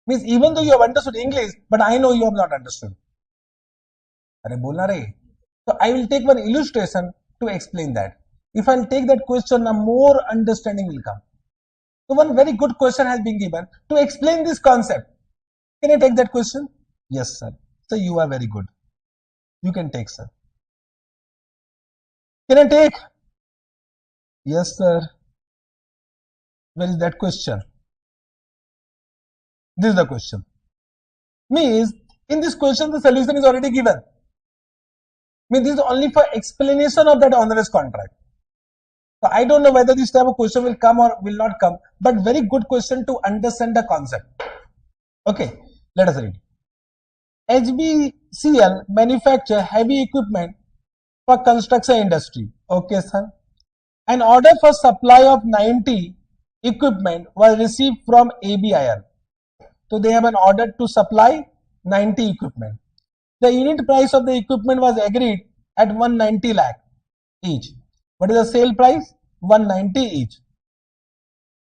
Means even though you have understood English, but I know you have not understood. Are bolna rahe? So I will take one illustration to explain that. If I'll take that question, a more understanding will come. So one very good question has been given to explain this concept. Can I take that question? Yes, sir. So you are very good. You can take, sir. Can I take? Yes, sir. Where is that question? This is the question. Means in this question the solution is already given. Means this is only for explanation of that onerous contract. So I don't know whether this type of question will come or will not come, but very good question to understand the concept. Okay, let us read. HBCL manufacture heavy equipment for construction industry. Okay, sir. An order for supply of 90 equipment was received from ABIL. So they have an order to supply 90 equipment. The unit price of the equipment was agreed at 190 lakh each. What is the sale price? 190 each.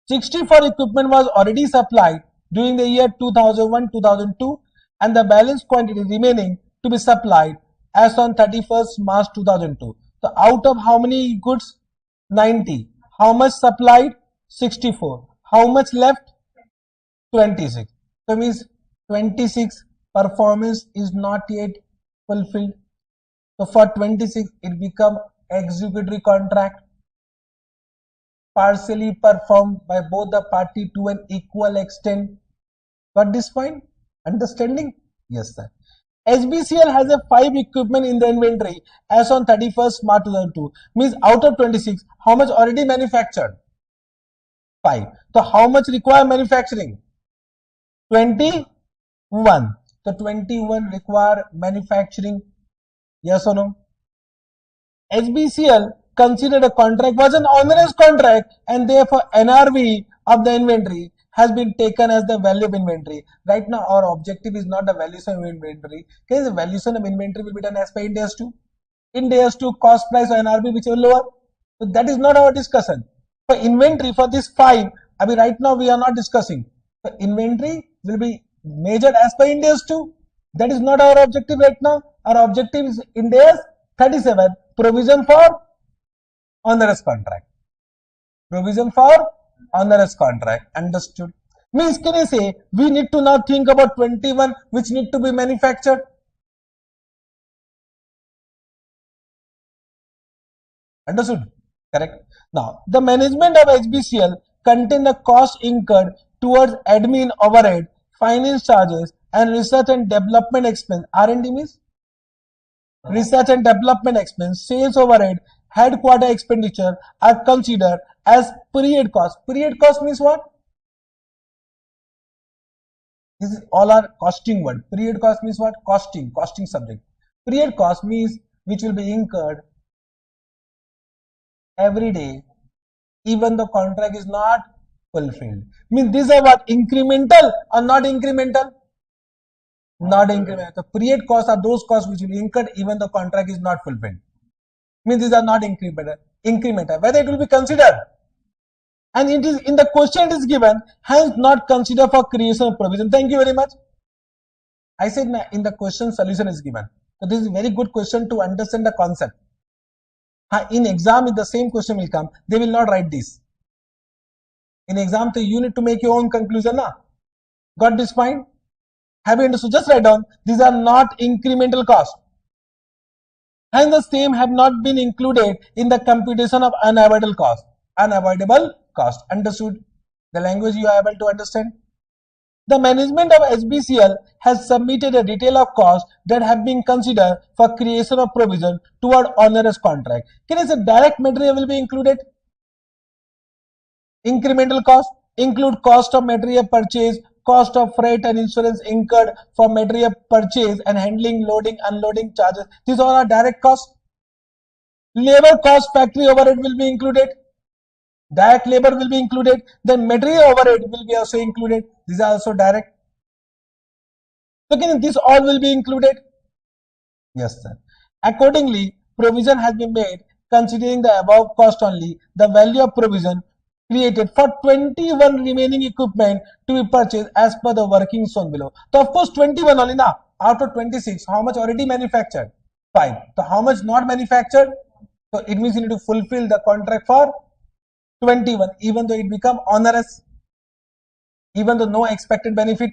64 equipment was already supplied during the year 2001-2002 and the balance quantity remaining to be supplied as on 31st March 2002. So out of how many goods? 90. How much supplied? 64. How much left? 26. So means 26 performance is not yet fulfilled. So for 26 it become executory contract, partially performed by both the party to an equal extent. Got this point? Understanding? Yes, sir. HBCL has a 5 equipment in the inventory as on 31st March 2002. Means out of 26, how much already manufactured? 5. So how much require manufacturing? 21. So 21 require manufacturing. Yes or no? HBCL considered a contract was an onerous contract and therefore NRV of the inventory has been taken as the value of inventory. Right now our objective is not the valuation of inventory. Because the valuation of inventory will be done as per Ind AS 2. Ind AS 2 cost price or NRV whichever lower. So that is not our discussion. For inventory for this 5, I mean right now we are not discussing. So inventory will be measured as per Ind AS 2. That is not our objective right now. Our objective is Ind AS 37, provision for onerous contract. Provision for onerous contract. Understood? Means can I say we need to now think about 21 which need to be manufactured. Understood? Correct. Now the management of HBCL contain the cost incurred towards admin overhead, finance charges and research and development expense. R&D means research and development expense, sales overhead, headquarter expenditure are considered as period cost. Period cost means what? This is all our costing word. Period cost means what? Costing subject. Period cost means which will be incurred every day even the contract is not fulfilled. Means these are what? Incremental or not incremental? Not incremental. The period costs are those costs which will be incurred even the contract is not fulfilled. Means these are not incremental. Incremental. Whether it will be considered. And it is in the question it is given, hence not considered for creation of provision. Thank you very much. I said in the question solution is given. So this is a very good question to understand the concept. In exam, if the same question will come, they will not write this. In exam, so you need to make your own conclusion. Na? Got this point? Have you understood? Just write down. These are not incremental costs. Hence the same have not been included in the computation of unavoidable cost. Unavoidable cost. Understood? The language you are able to understand? The management of SBCL has submitted a detail of costs that have been considered for creation of provision toward onerous contract. Can I say direct material will be included? Incremental cost include cost of material purchase, cost of freight and insurance incurred for material purchase and handling, loading, unloading charges. These all are direct costs. Labor cost, factory overhead will be included. Direct labor will be included. Then material overhead will be also included. These are also direct. So this all will be included. Yes, sir. Accordingly, provision has been made considering the above cost only. The value of provision created for 21 remaining equipment to be purchased as per the working shown below. So of course 21 only now. Out of 26, how much already manufactured? 5. So how much not manufactured? So it means you need to fulfill the contract for 21, even though it become onerous, even though no expected benefit,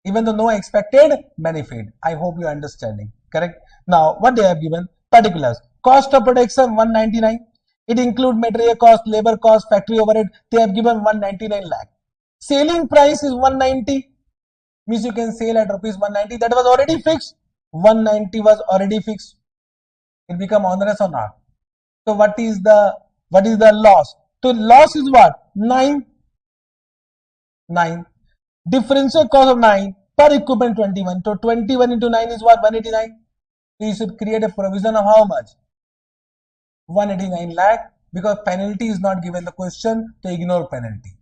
even though no expected benefit. I hope you are understanding. Correct? Now what they have given? Particulars. Cost of production 199. It include material cost, labor cost, factory overhead. They have given 199 lakh. Selling price is 190. Means you can sell at rupees 190. That was already fixed. 190 was already fixed. It become onerous or not? So what is the loss? So loss is what? 9. Differential cost of 9 per equipment 21. So 21 into 9 is what? 189. So you should create a provision of how much? 189 lakh, because penalty is not given the question, to ignore penalty.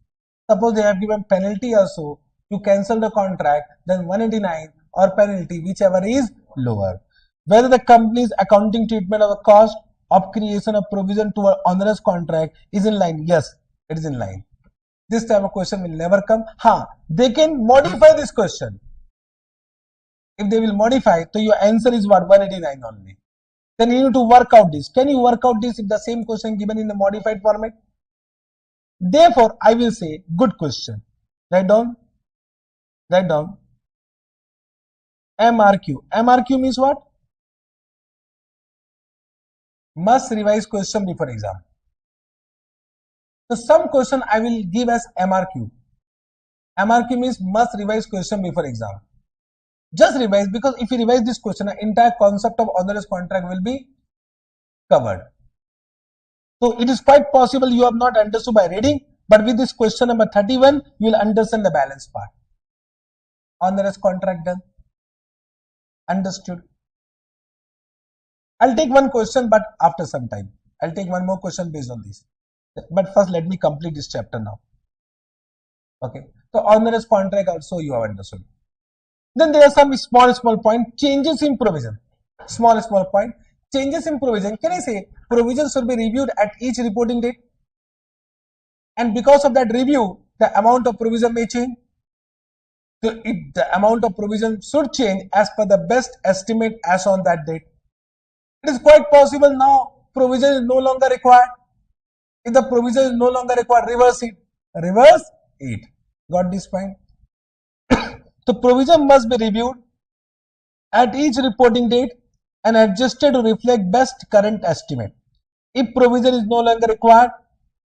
Suppose they have given penalty also to cancel the contract, then 189 or penalty, whichever is lower. Whether the company's accounting treatment of the cost of creation of provision to an onerous contract is in line. Yes, it is in line. This type of question will never come. They can modify this question. If they will modify, so your answer is what? 189 only. Then you need to work out this. Can you work out this if the same question given in the modified format? Therefore, I will say good question. Write down. MRQ. MRQ means what? Must revise question before exam. So some question I will give as MRQ. MRQ means must revise question before exam. Just revise, because if you revise this question, the entire concept of onerous contract will be covered. So it is quite possible you have not understood by reading, but with this question number 31, you will understand the balance part. Onerous contract done. Understood. I'll take one question, but after some time. I'll take one more question based on this. But first, let me complete this chapter now. Okay. So onerous contract also you have understood. Then there are some small point. Changes in provision. Small point. Changes in provision. Can I say provisions should be reviewed at each reporting date? And because of that review, the amount of provision may change. So the amount of provision should change as per the best estimate as on that date. It is quite possible now provision is no longer required. If the provision is no longer required, reverse it. Got this point? The provision must be reviewed at each reporting date and adjusted to reflect best current estimate. If provision is no longer required,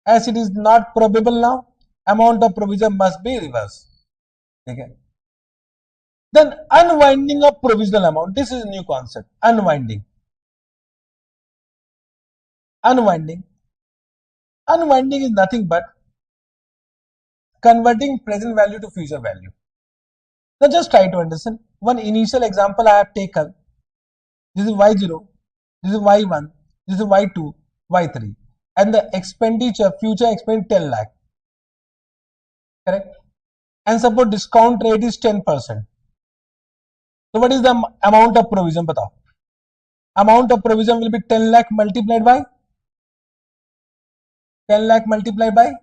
as it is not probable now, amount of provision must be reversed. Okay. Then unwinding of provisional amount. This is a new concept. Unwinding is nothing but converting present value to future value. Now just try to understand. One initial example I have taken. This is Y0, this is Y1, this is Y2, Y3. And the expenditure, future expenditure 10 lakh. correct? And suppose discount rate is 10%. So what is the amount of provision? Batao. Amount of provision will be 10 lakh multiplied by 10 lakh multiplied by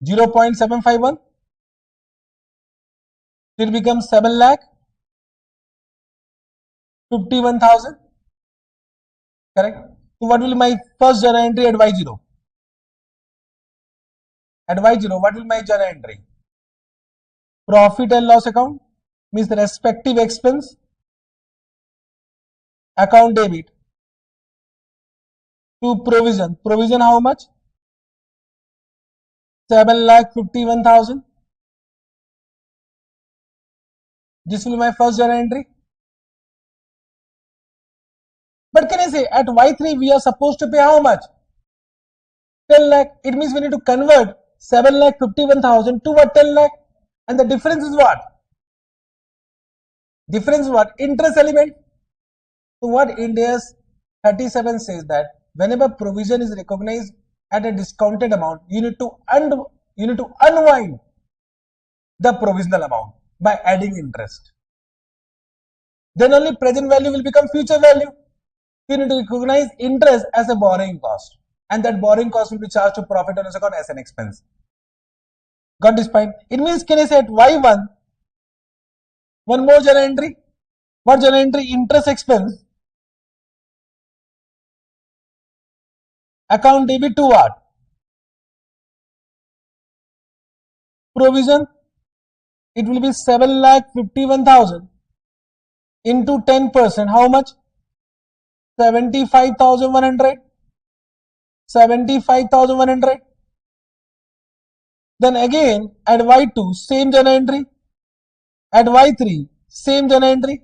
0.751. It becomes 7 lakh 51,000. Correct? So what will be my first journal entry at Y0? At Y0, what will my journal entry? Profit and loss account means the respective expense account debit to provision. Provision how much? 7,51,000. This will be my first journal entry. But can I say at Y3 we are supposed to pay how much? 10 lakh. It means we need to convert 7,51,000 to what? 10 lakh. And the difference is what? Difference is what? Interest element. So what India's 37 says that whenever provision is recognized at a discounted amount, you need to unwind the provisional amount by adding interest. Then only present value will become future value. You need to recognize interest as a borrowing cost, and that borrowing cost will be charged to profit and loss account as an expense. Got this point? It means, can I say at Y1, one more journal entry? What journal entry? Interest expense. Account debit to what? Provision. It will be 7,51,000 into 10%. How much? 75,100. 75,100. Then again at Y2, same journal entry. At Y3, same journal entry.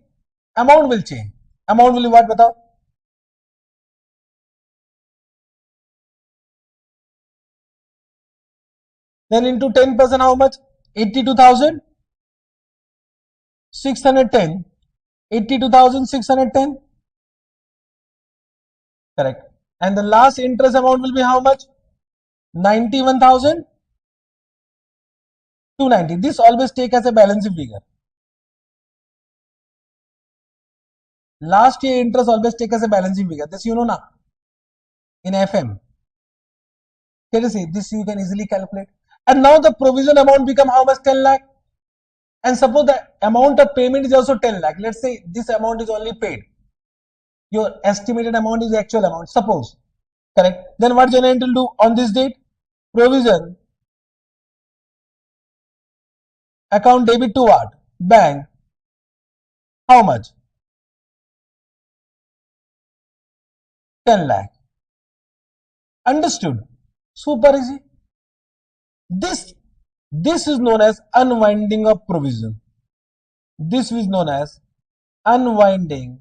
Amount will change. Amount will be what? Batao? Then into 10%, how much? 82,610. 82,610. Correct. And the last interest amount will be how much? 91,290. This always take as a balancing figure. Last year interest always take as a balancing figure. This you know now. In FM. Can you see? This you can easily calculate. And now the provision amount become how much? 10 lakh. And suppose the amount of payment is also 10 lakh. Let's say this amount is only paid. Your estimated amount is the actual amount. Suppose. Correct. Then what journal entry will do on this date? Provision. Account debit to what? Bank. How much? 10 lakh. Understood? Super easy. This is known as unwinding of provision. This is known as unwinding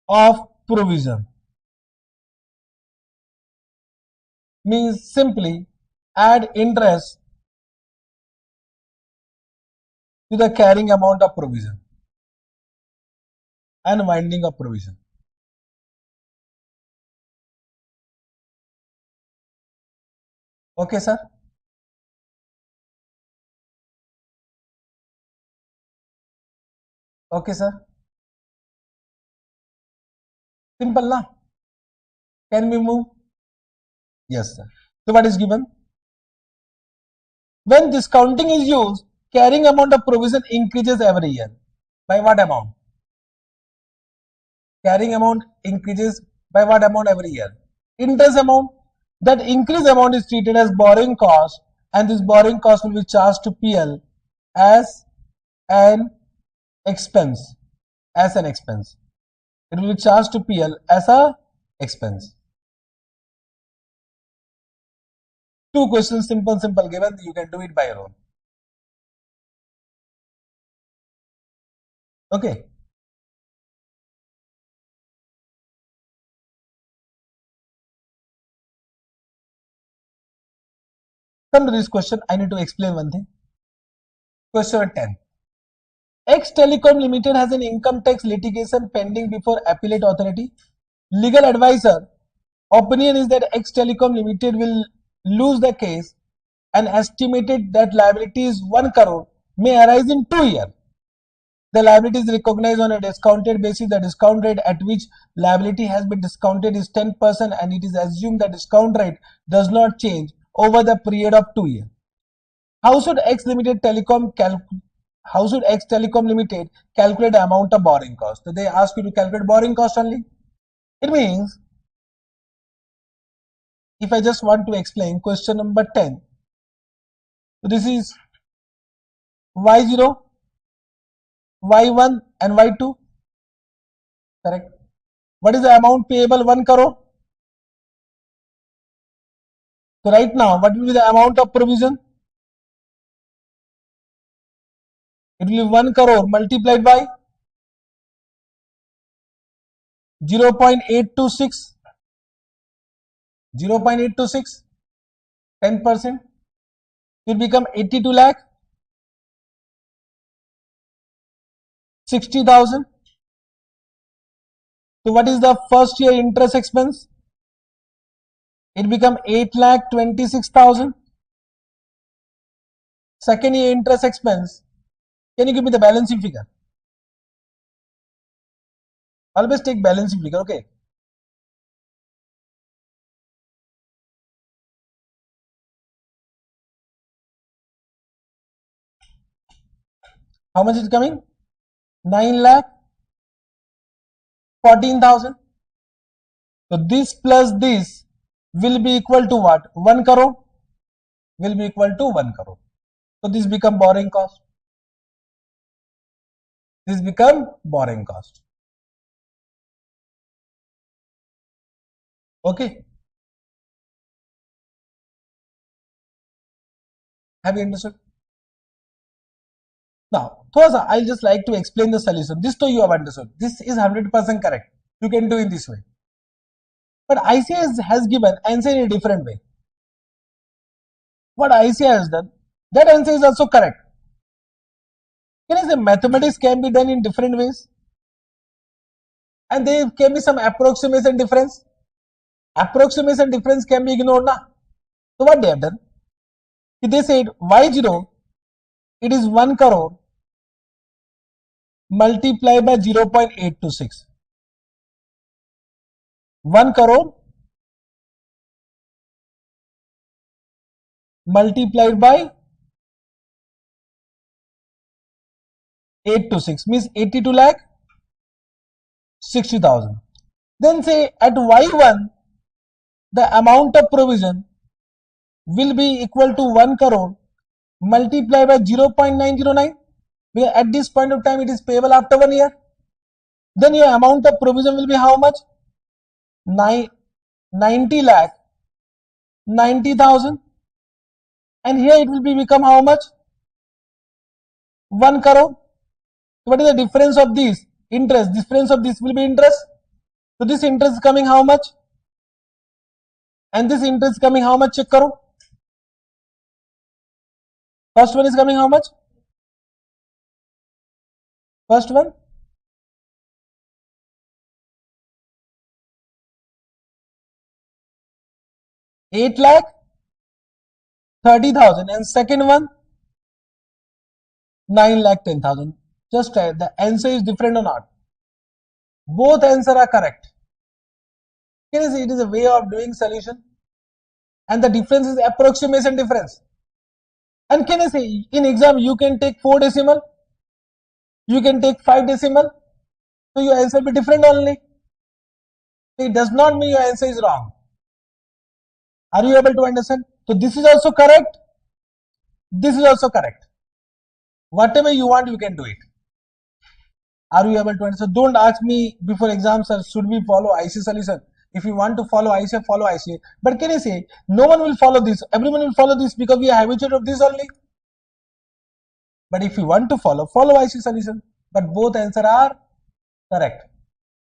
of provision. Means simply add interest to the carrying amount of provision. Unwinding of provision. Okay, sir. Okay, sir. Simple, na? Can we move? Yes, sir. So what is given? When discounting is used, carrying amount of provision increases every year. By what amount? Carrying amount increases by what amount every year? Interest amount. That increased amount is treated as borrowing cost, and this borrowing cost will be charged to PL as an expense. As an expense. It will be charged to PL as a expense. Two questions, simple given. You can do it by your own. Okay. Come to this question, I need to explain one thing. Question 10. X Telecom Limited has an income tax litigation pending before appellate authority. legal advisor opinion is that X Telecom Limited will lose the case and estimated that liability is 1 crore may arise in 2 years. The liability is recognized on a discounted basis. The discount rate at which liability has been discounted is 10% and it is assumed that discount rate does not change over the period of 2 years. How should X Telecom Limited calculate the amount of borrowing cost? So they ask you to calculate borrowing cost only. It means, if I just want to explain question number 10, so this is Y0, Y1 and Y2, correct? What is the amount payable? 1 crore. So right now, what will be the amount of provision? It will be 1 crore multiplied by 0.826, 0.826, 10%. It will become 82 lakh, 60,000. So what is the first year interest expense? It become 8 lakh 26,000. Second year interest expense. Can you give me the balancing figure? Always take balancing figure, okay? How much is coming? 9 lakh 14,000. So this plus this will be equal to what? 1 crore will be equal to 1 crore. So this become borrowing cost. This become borrowing cost. Okay. Have you understood? Now, Thosa, I'll just like to explain the solution. This too you have understood. This is 100% correct. You can do in this way. But ICS has given answer in a different way. What ICS has done, that answer is also correct. Can I say mathematics can be done in different ways? And there can be some approximation difference. Approximation difference can be ignored now. So what they have done? They said Y0, it is 1 crore multiplied by 0.826. 1 crore multiplied by 826 means 82 lakh 60,000. Then say at Y1 the amount of provision will be equal to 1 crore multiplied by 0.909, because at this point of time it is payable after 1 year. Then your amount of provision will be how much? 90 lakh 90,000, and here it will be become how much? 1 crore. What is the difference of these? Interest. Difference of this will be interest. So this interest is coming how much? And this interest is coming how much? Check karo. First one is coming how much? First one? Eight lakh 30,000, and second one 9 lakh 10,000. Just try. The answer is different or not? Both answers are correct. Can you see it is a way of doing solution? And the difference is approximation difference. And can you say in exam you can take 4 decimal, you can take 5 decimal, so your answer will be different only. It does not mean your answer is wrong. Are you able to understand? So this is also correct. This is also correct. Whatever you want, you can do it. Are you able to understand? Don't ask me before exam, sir, should we follow IC solution? If you want to follow IC, follow IC. But can you say no one will follow this? Everyone will follow this because we are habituated of this only. But if you want to follow, follow IC solution. But both answers are correct.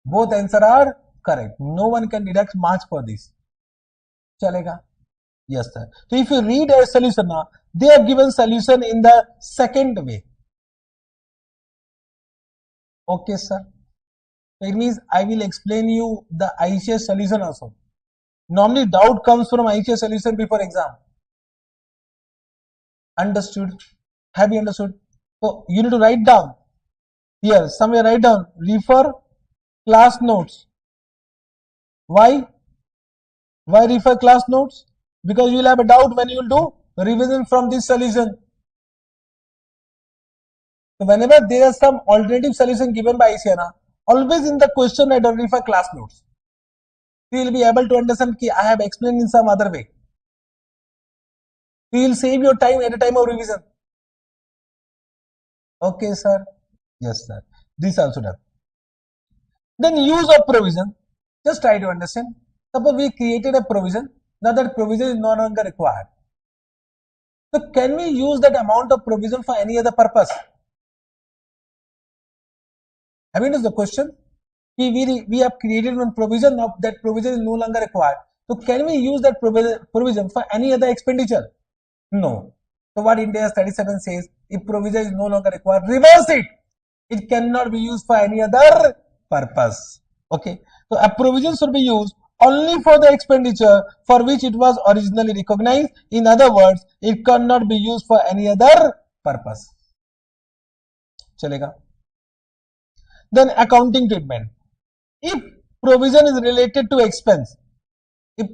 Both answers are correct. No one can deduct marks for this. Chalega? Yes, sir. So if you read a solution now, they have given solution in the second way. Okay, sir. So it means I will explain you the ICS solution also. Normally doubt comes from ICS solution before exam. Understood? Have you understood? So you need to write down here, somewhere write down, refer class notes. Why? Why refer class notes? Because you will have a doubt when you will do revision from this solution. So whenever there is some alternative solution given by ICNA, always in the question write down refer class notes. You will be able to understand that I have explained in some other way. You will save your time at the time of revision. Okay, sir. Yes, sir. This also done. Then use of provision. Just try to understand. Suppose we created a provision. Now that provision is no longer required. So can we use that amount of provision for any other purpose? Have you understood the question? We have created one provision. Now that provision is no longer required. So can we use that provision for any other expenditure? No. So what India 37 says, if provision is no longer required, reverse it. It cannot be used for any other purpose. Okay. So a provision should be used only for the expenditure for which it was originally recognized. In other words, it cannot be used for any other purpose. Chalega. Then accounting treatment. If provision is related to expense, so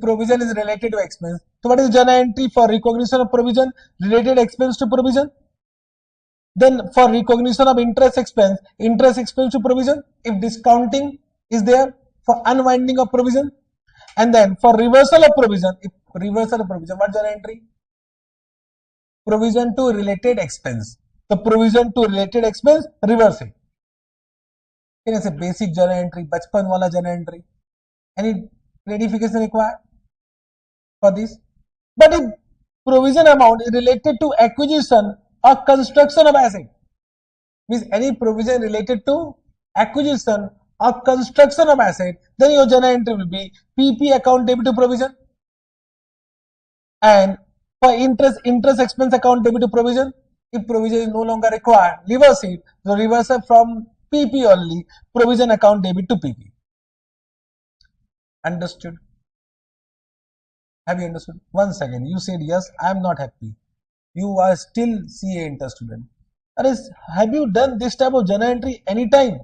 what is journal entry for recognition of provision, related expense to provision? Then for recognition of interest expense to provision, if discounting is there, for unwinding of provision, and then for reversal of provision, what journal entry? Provision to related expense. So provision to related expense, reverse it. Can I say basic journal entry, bachpan wala journal entry? Any clarification required for this? But if provision amount is related to acquisition or construction of asset, means any provision related to acquisition or construction of asset, then your journal entry will be PP account debit to provision. And for interest expense account debit to provision, if provision is no longer required, reverse it. So reverse it from PP only, provision account debit to PP. Understood? Have you understood? Once again, you said yes, I am not happy. You are still CA inter student. Have you done this type of journal entry anytime?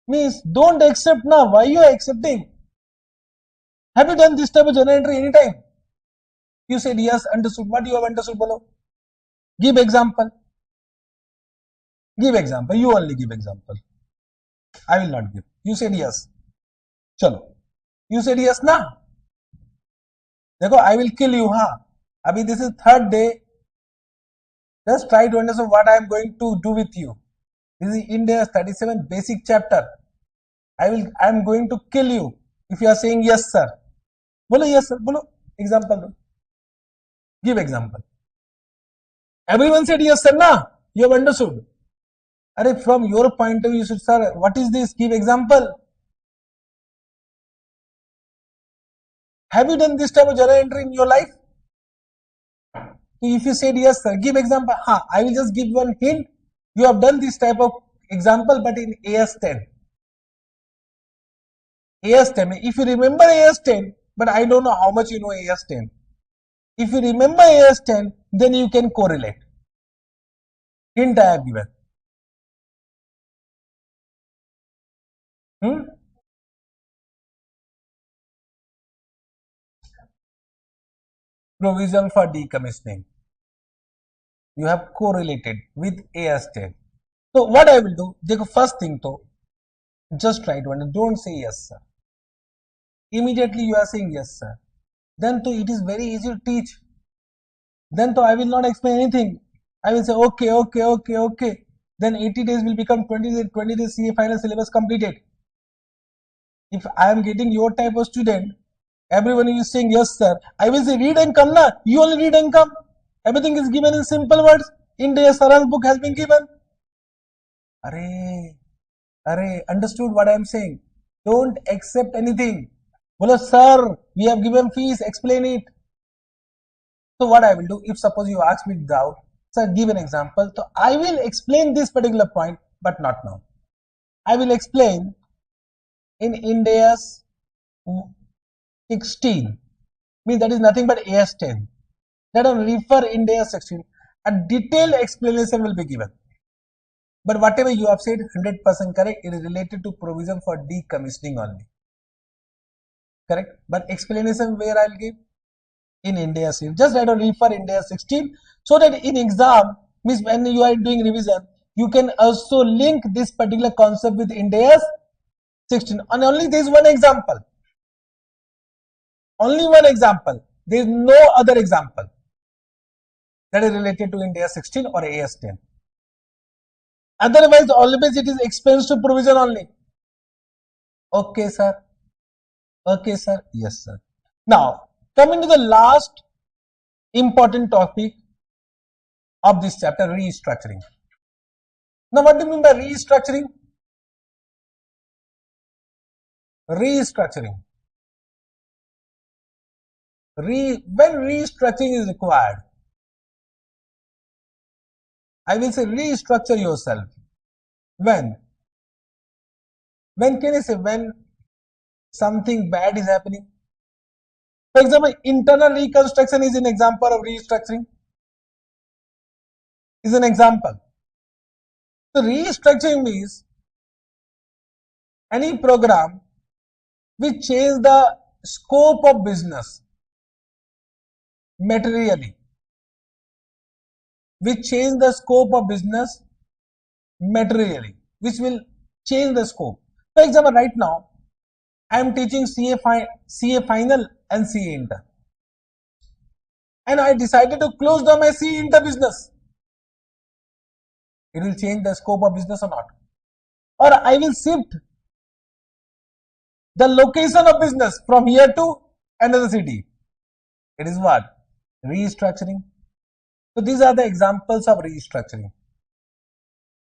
Means don't accept now. Why you are accepting? Have you done this type of journal entry anytime? You said yes, understood. What you have understood below? Give example. Give example. You only give example. I will not give. You said yes. Chalo. You said yes na. Dekho, I will kill you, huh? Abhi this is third day. Just try to understand what I am going to do with you. This is India's 37 basic chapter. I am going to kill you if you are saying yes, sir. Bolo yes, sir. Bolo example. Give example. Everyone said yes, sir. Na, you have understood. From your point of view, you should, sir, what is this? Give example. Have you done this type of journal entry in your life? If you said yes, sir, give example. I will just give one hint. You have done this type of example, but in AS10. AS10. If you remember AS10, but I don't know how much you know AS10. If you remember AS10, then you can correlate. Hint I have given. Provision for decommissioning. You have correlated with AS10. So what I will do, the first thing though, just try to understand. Don't say yes, sir. Immediately you are saying yes, sir. Then though it is very easy to teach. Then though I will not explain anything. I will say okay. Then 80 days will become 20 days CA final syllabus completed. If I am getting your type of student, everyone is saying yes, sir. I will say read and come na. You only read and come. Everything is given in simple words. India Saaransh book has been given. Understood what I am saying? Don't accept anything. Bolo, sir, we have given fees, explain it. So what I will do, if suppose you ask me doubt, sir, give an example. So I will explain this particular point, but not now. I will explain in Ind AS 16, means that is nothing but AS 10. Let us refer Ind AS 16. A detailed explanation will be given. But whatever you have said, 100% correct. It is related to provision for decommissioning only. Correct. But explanation where I will give in Ind AS 16. Just let us refer Ind AS 16 so that in exam, means when you are doing revision, you can also link this particular concept with Ind AS 16. And only there is one example. Only one example. There is no other example that is related to Ind AS 16 or AS 10. Otherwise, always it is expense to provision only. Okay, sir. Okay, sir. Yes, sir. Now, coming to the last important topic of this chapter, restructuring. Now, what do you mean by restructuring? Restructuring. When restructuring is required, I will say restructure yourself. When? When can I say? When something bad is happening. For example, internal reconstruction is an example of restructuring. Is an example. So restructuring means any program which change the scope of business materially. Which change the scope of business materially. Which will change the scope. For example, right now I am teaching CA final and CA inter. And I decided to close down my CA inter business. It will change the scope of business or not? Or I will shift the location of business from here to another city. It is what? Restructuring. So these are the examples of restructuring.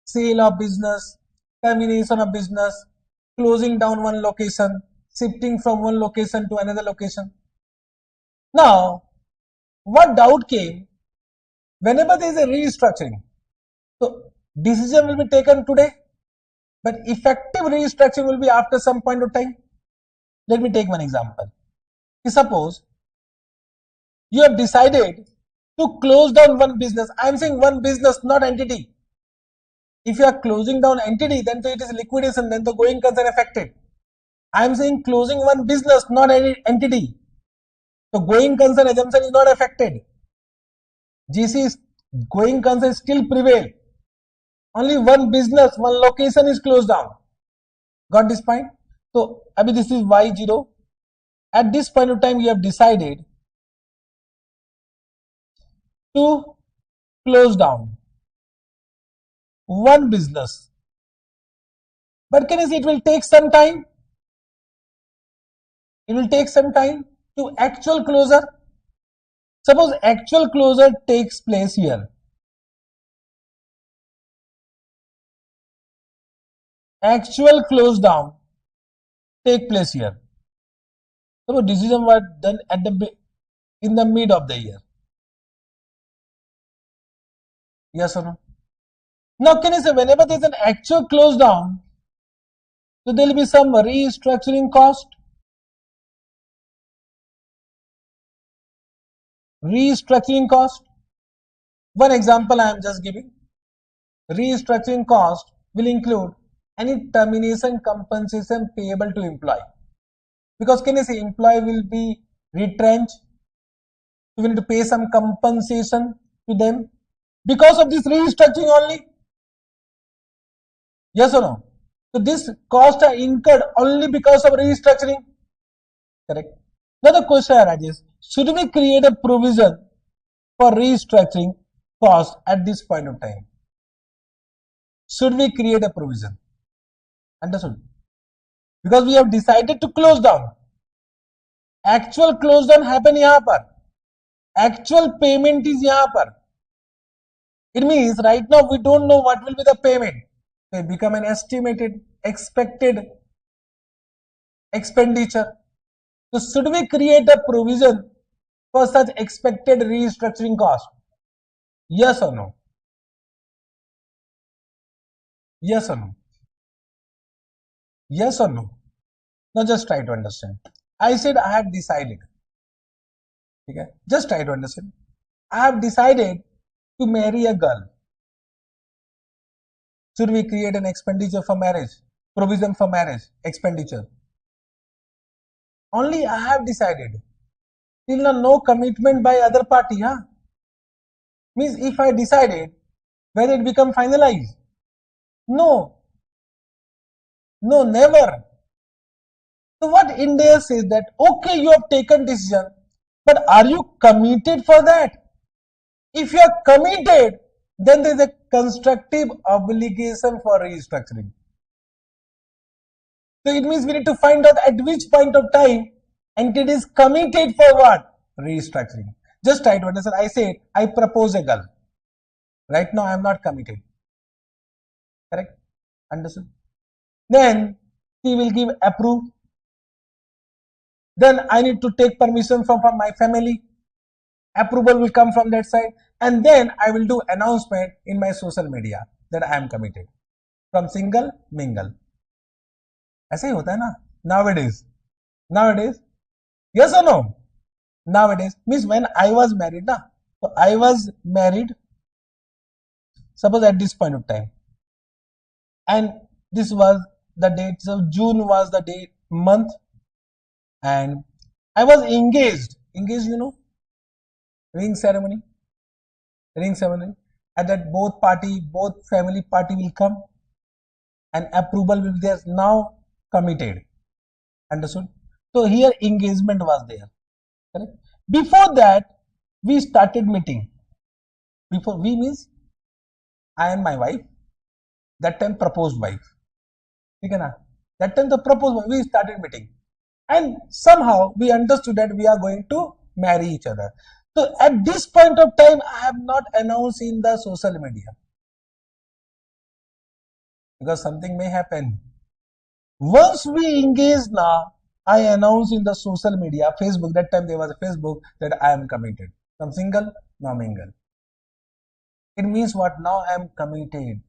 Sale of business, termination of business, closing down one location, shifting from one location to another location. Now, what doubt came? Whenever there is a restructuring, so decision will be taken today, but effective restructuring will be after some point of time. Let me take one example. Suppose you have decided to close down one business. I am saying one business, not entity. If you are closing down entity, then it is liquidation, then the going concern affected. I am saying closing one business, not any entity. So going concern assumption is not affected. GC is going concern still prevail. Only one business, one location is closed down. Got this point? So, this is Y0. At this point of time, you have decided to close down one business. But can you see it will take some time? It will take some time to actual closure. Suppose actual closure takes place here. Actual close down take place here. So decision was done at in the mid of the year. Yes or no? Now can you say whenever there is an actual close down, so there will be some restructuring cost. Restructuring cost. One example I am just giving. Restructuring cost will include any termination compensation payable to employee. Because can you say employee will be retrenched, you will need to pay some compensation to them because of this restructuring only. Yes or no? So this cost are incurred only because of restructuring. Correct. Now the question arises, should we create a provision for restructuring cost at this point of time? Should we create a provision? Understood? Because we have decided to close down. Actual close down happen यहाँ पर. Actual payment is यहाँ पर. It means right now we don't know what will be the payment. They become an estimated, expected expenditure. So should we create a provision for such expected restructuring cost? Yes or no? Yes or no? Yes or no? Now just try to understand. I said I have decided. Okay? Just try to understand. I have decided to marry a girl. Should we create an expenditure for marriage? Provision for marriage, expenditure. Only I have decided. Till now, no commitment by other party, huh? Means if I decided, whether it become finalized? No. No, never. So what India says that, okay, you have taken decision, but are you committed for that? If you are committed, then there is a constructive obligation for restructuring. So it means we need to find out at which point of time entity is committed for what? Restructuring. Just try to understand. I said I propose a girl. Right now I am not committed. Correct? Understood? Then he will give approve. Then I need to take permission from my family. Approval will come from that side, and then I will do announcement in my social media that I am committed. From single mingle. ऐसा ही होता है ना nowadays yes or no? Nowadays means when I was married na, so I was married suppose at this point of time, and this was the date, so June was the date month, and I was engaged you know, ring ceremony at that both family party will come and approval will be there. Now committed. Understood? So here engagement was there. Correct? Before that we started meeting. Before we means I and my wife, that time proposed wife. Okay, na? That time the proposed wife, we started meeting, and somehow we understood that we are going to marry each other. So at this point of time I have not announced in the social media because something may happen. Once we engage now, I announce in the social media, Facebook, that time there was a Facebook, that I am committed. From single, now mingle. It means what? Now I am committed.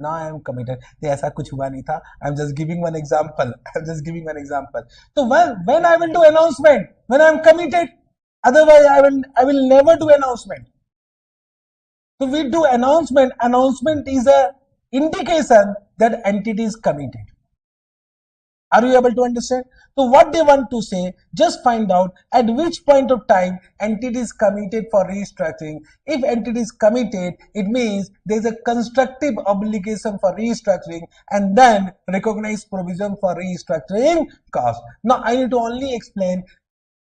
Now I am committed. ऐसा कुछ हुआ नहीं था. I am just giving one example. So when I will do announcement, when I am committed, otherwise I will never do announcement. So we do announcement. Announcement is a indication that entity is committed. Are you able to understand? So what they want to say, just find out at which point of time entity is committed for restructuring. If entity is committed, it means there is a constructive obligation for restructuring, and then recognize provision for restructuring cost. Now I need to only explain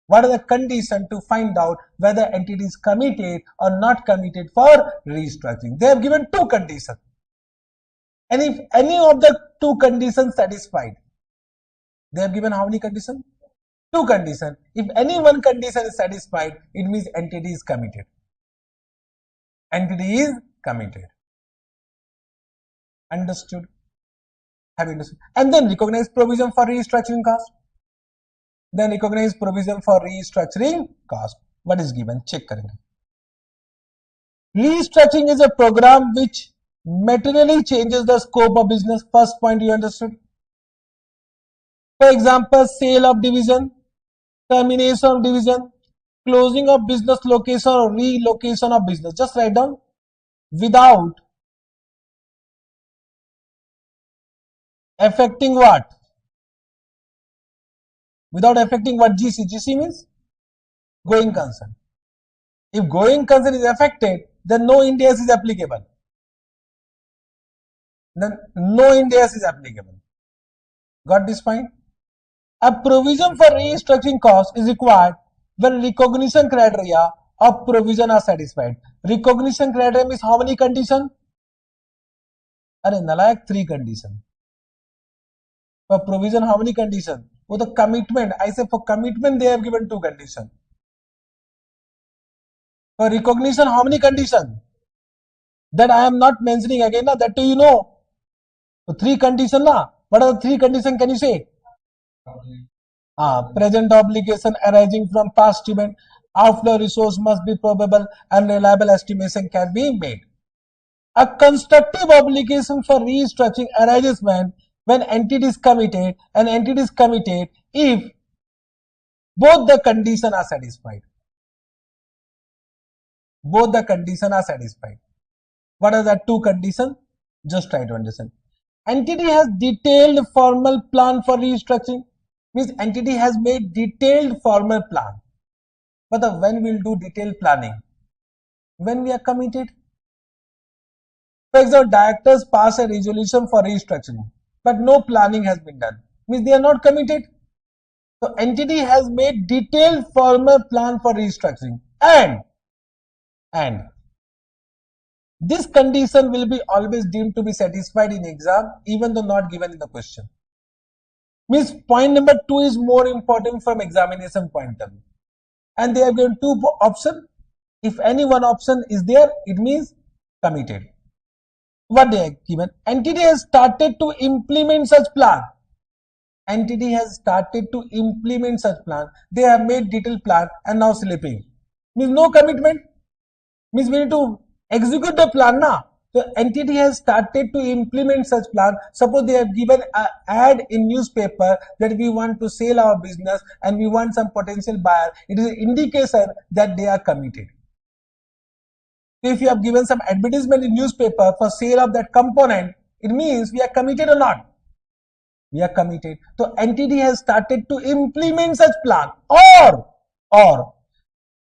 what are the conditions to find out whether entity is committed or not committed for restructuring. They have given two conditions, and if any of the two conditions satisfied, they have given how many conditions? Two conditions. If any one condition is satisfied, it means entity is committed. Entity is committed. Understood? Have you understood? And then recognize provision for restructuring cost. Then recognize provision for restructuring cost. What is given? Check करेंगे. Restructuring is a program which materially changes the scope of business. First point you understood. For example, sale of division, termination of division, closing of business location or relocation of business. Just write down without affecting what? Without affecting what? GC. GC means going concern. If going concern is affected, then no Ind AS is applicable. Got this point? A provision for restructuring cost is required when recognition criteria of provision are satisfied. Recognition criteria means how many conditions? अरे नलायक 3 conditions. For provision how many conditions? For the commitment, I say for commitment they have given 2 conditions. For recognition how many conditions? That I am not mentioning again, na, that you know. So 3 conditions, na. What are the 3 conditions? Can you say? Present obligation arising from past event, outflow resource must be probable and reliable estimation can be made. A constructive obligation for restructuring arises when when entity is committed, an entity is committed if both the conditions are satisfied. Both the conditions are satisfied. What are the two conditions? Just try to understand. Entity has detailed formal plan for restructuring. Means entity has made detailed formal plan. But when we'll do detailed planning? When we are committed. For example, directors pass a resolution for restructuring, but no planning has been done. Means they are not committed. So entity has made detailed formal plan for restructuring, and this condition will be always deemed to be satisfied in exam, even though not given in the question. Means point number 2 is more important from examination point of view. And they have given two options. If any one option is there, it means committed. What they have given? Entity has started to implement such plan. Entity has started to implement such plan. They have made detailed plan and now sleeping. Means no commitment. Means we need to execute the plan now. So entity has started to implement such plan. Suppose they have given an ad in newspaper that we want to sell our business and we want some potential buyer. It is an indication that they are committed. So if you have given some advertisement in newspaper for sale of that component, it means we are committed or not. We are committed. So entity has started to implement such plan or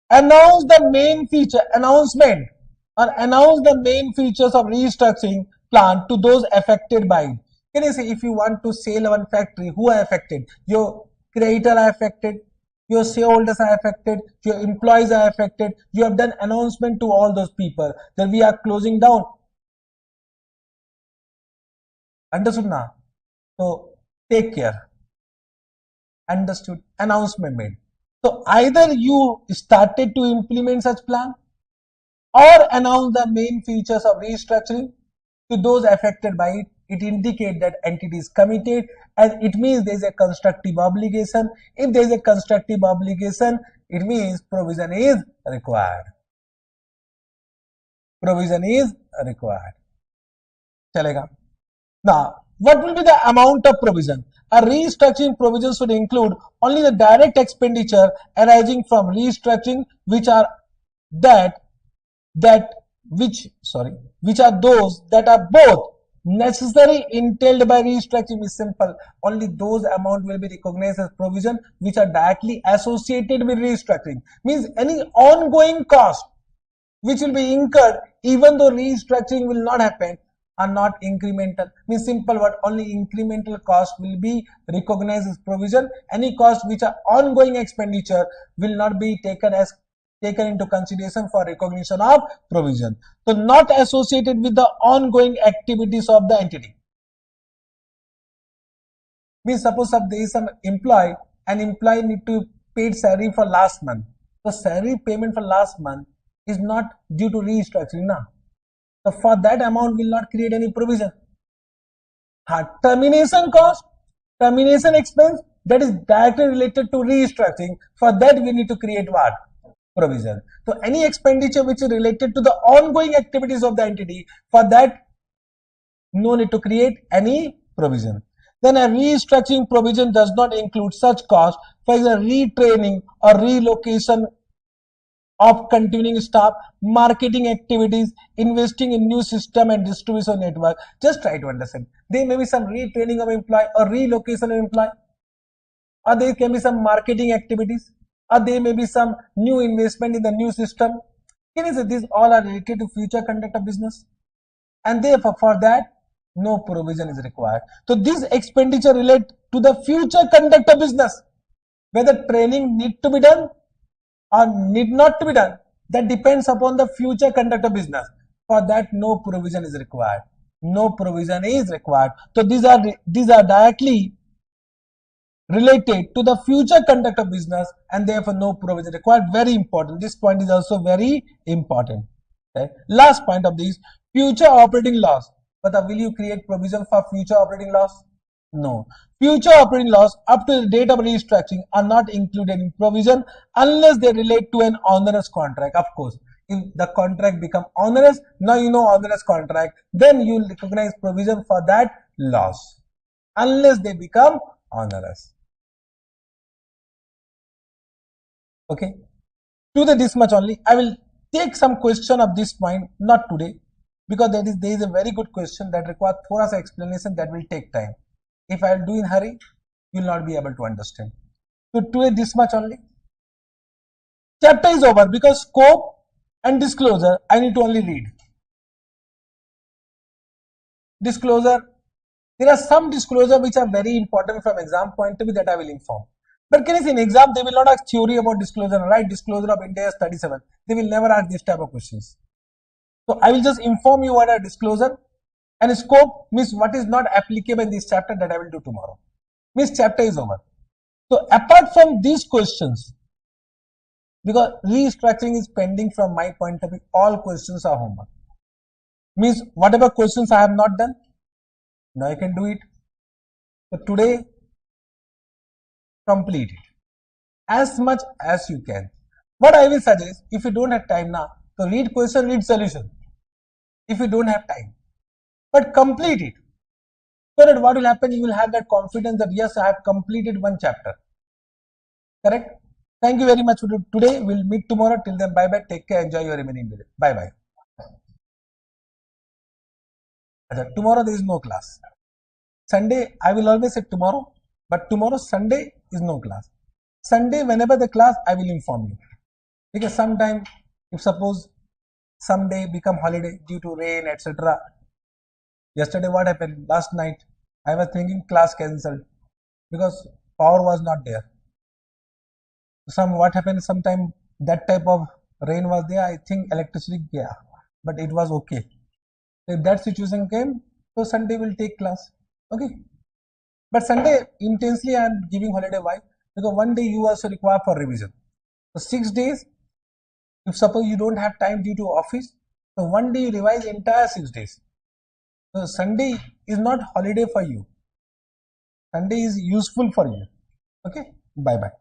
announce the main feature, announcement or announce the main features of restructuring plan to those affected by it. Can you say if you want to sell one factory, who are affected? Your creditor are affected, your shareholders are affected, your employees are affected. You have done announcement to all those people that we are closing down. Understood now? So take care. Understood? Announcement made. So either you started to implement such plan or announce the main features of restructuring to those affected by it. It indicates that entity is committed, and it means there is a constructive obligation. If there is a constructive obligation, it means provision is required. Provision is required. Chalega. Now, what will be the amount of provision? A restructuring provision should include only the direct expenditure arising from restructuring, which are which are those that are both necessary entailed by restructuring. Is simple. Only those amount will be recognized as provision which are directly associated with restructuring. Means any ongoing cost which will be incurred even though restructuring will not happen are not incremental. Means simple word, only incremental cost will be recognized as provision. Any cost which are ongoing expenditure will not be taken into consideration for recognition of provision. So not associated with the ongoing activities of the entity. Means suppose there is some employee, an employee need to pay salary for last month. So salary payment for last month is not due to restructuring now. So for that amount will not create any provision. Termination cost, termination expense, that is directly related to restructuring. For that we need to create what? Provision. So any expenditure which is related to the ongoing activities of the entity, for that no need to create any provision. Then a restructuring provision does not include such cost, for example retraining or relocation of continuing staff, marketing activities, investing in new system and distribution network. Just try to understand. There may be some retraining of employee or relocation of employee, or there can be some marketing activities, or there may be some new investment in the new system. Can you say these all are related to future conduct of business? And therefore for that no provision is required. So this expenditure relate to the future conduct of business. Whether training need to be done or need not to be done, that depends upon the future conduct of business. For that no provision is required. No provision is required. So these are directly related to the future conduct of business, and therefore no provision required. Very important. This point is also very important. Okay. Last point of this, future operating loss. But will you create provision for future operating loss? No. Future operating loss up to the date of restructuring are not included in provision unless they relate to an onerous contract. Of course, if the contract become onerous, now you know onerous contract, then you will recognize provision for that loss. unless they become onerous. Okay, to this much only. I will take some question of this point, not today, because there is a very good question that requires thoda sa explanation that will take time. If I will do in hurry, you will not be able to understand. So today this much only. Chapter is over because scope and disclosure I need to only read. Disclosure, there are some disclosure which are very important from exam point of view that I will inform. But can you see in exam they will not ask theory about disclosure, right? Disclosure of Ind AS 37. They will never ask this type of questions. So I will just inform you what are disclosure, and scope means what is not applicable in this chapter that I will do tomorrow. Means chapter is over. So apart from these questions, because restructuring is pending from my point of view, all questions are homework. Means whatever questions I have not done, now I can do it. So today, complete it as much as you can. What I will suggest, if you don't have time now, so read question, read solution. If you don't have time, but complete it. So that what will happen, you will have that confidence that yes, I have completed one chapter. Correct? Thank you very much for today. We'll meet tomorrow. Till then, bye bye. Take care. Enjoy your remaining day. Bye bye. Tomorrow there is no class. Sunday, I will always say tomorrow, but tomorrow Sunday is no class. Sunday, whenever the class, I will inform you. Because sometime, if suppose someday become holiday due to rain, etc. Yesterday, what happened? Last night, I was thinking class cancelled because power was not there. What happened? Sometime that type of rain was there. I think electricity, yeah, but it was okay. If that situation came, so Sunday will take class. Okay, but Sunday intensely I am giving holiday. Why? Because one day you also require for revision. So 6 days. If suppose you don't have time due to office, so one day you revise entire 6 days. So Sunday is not holiday for you. Sunday is useful for you. Okay. Bye bye.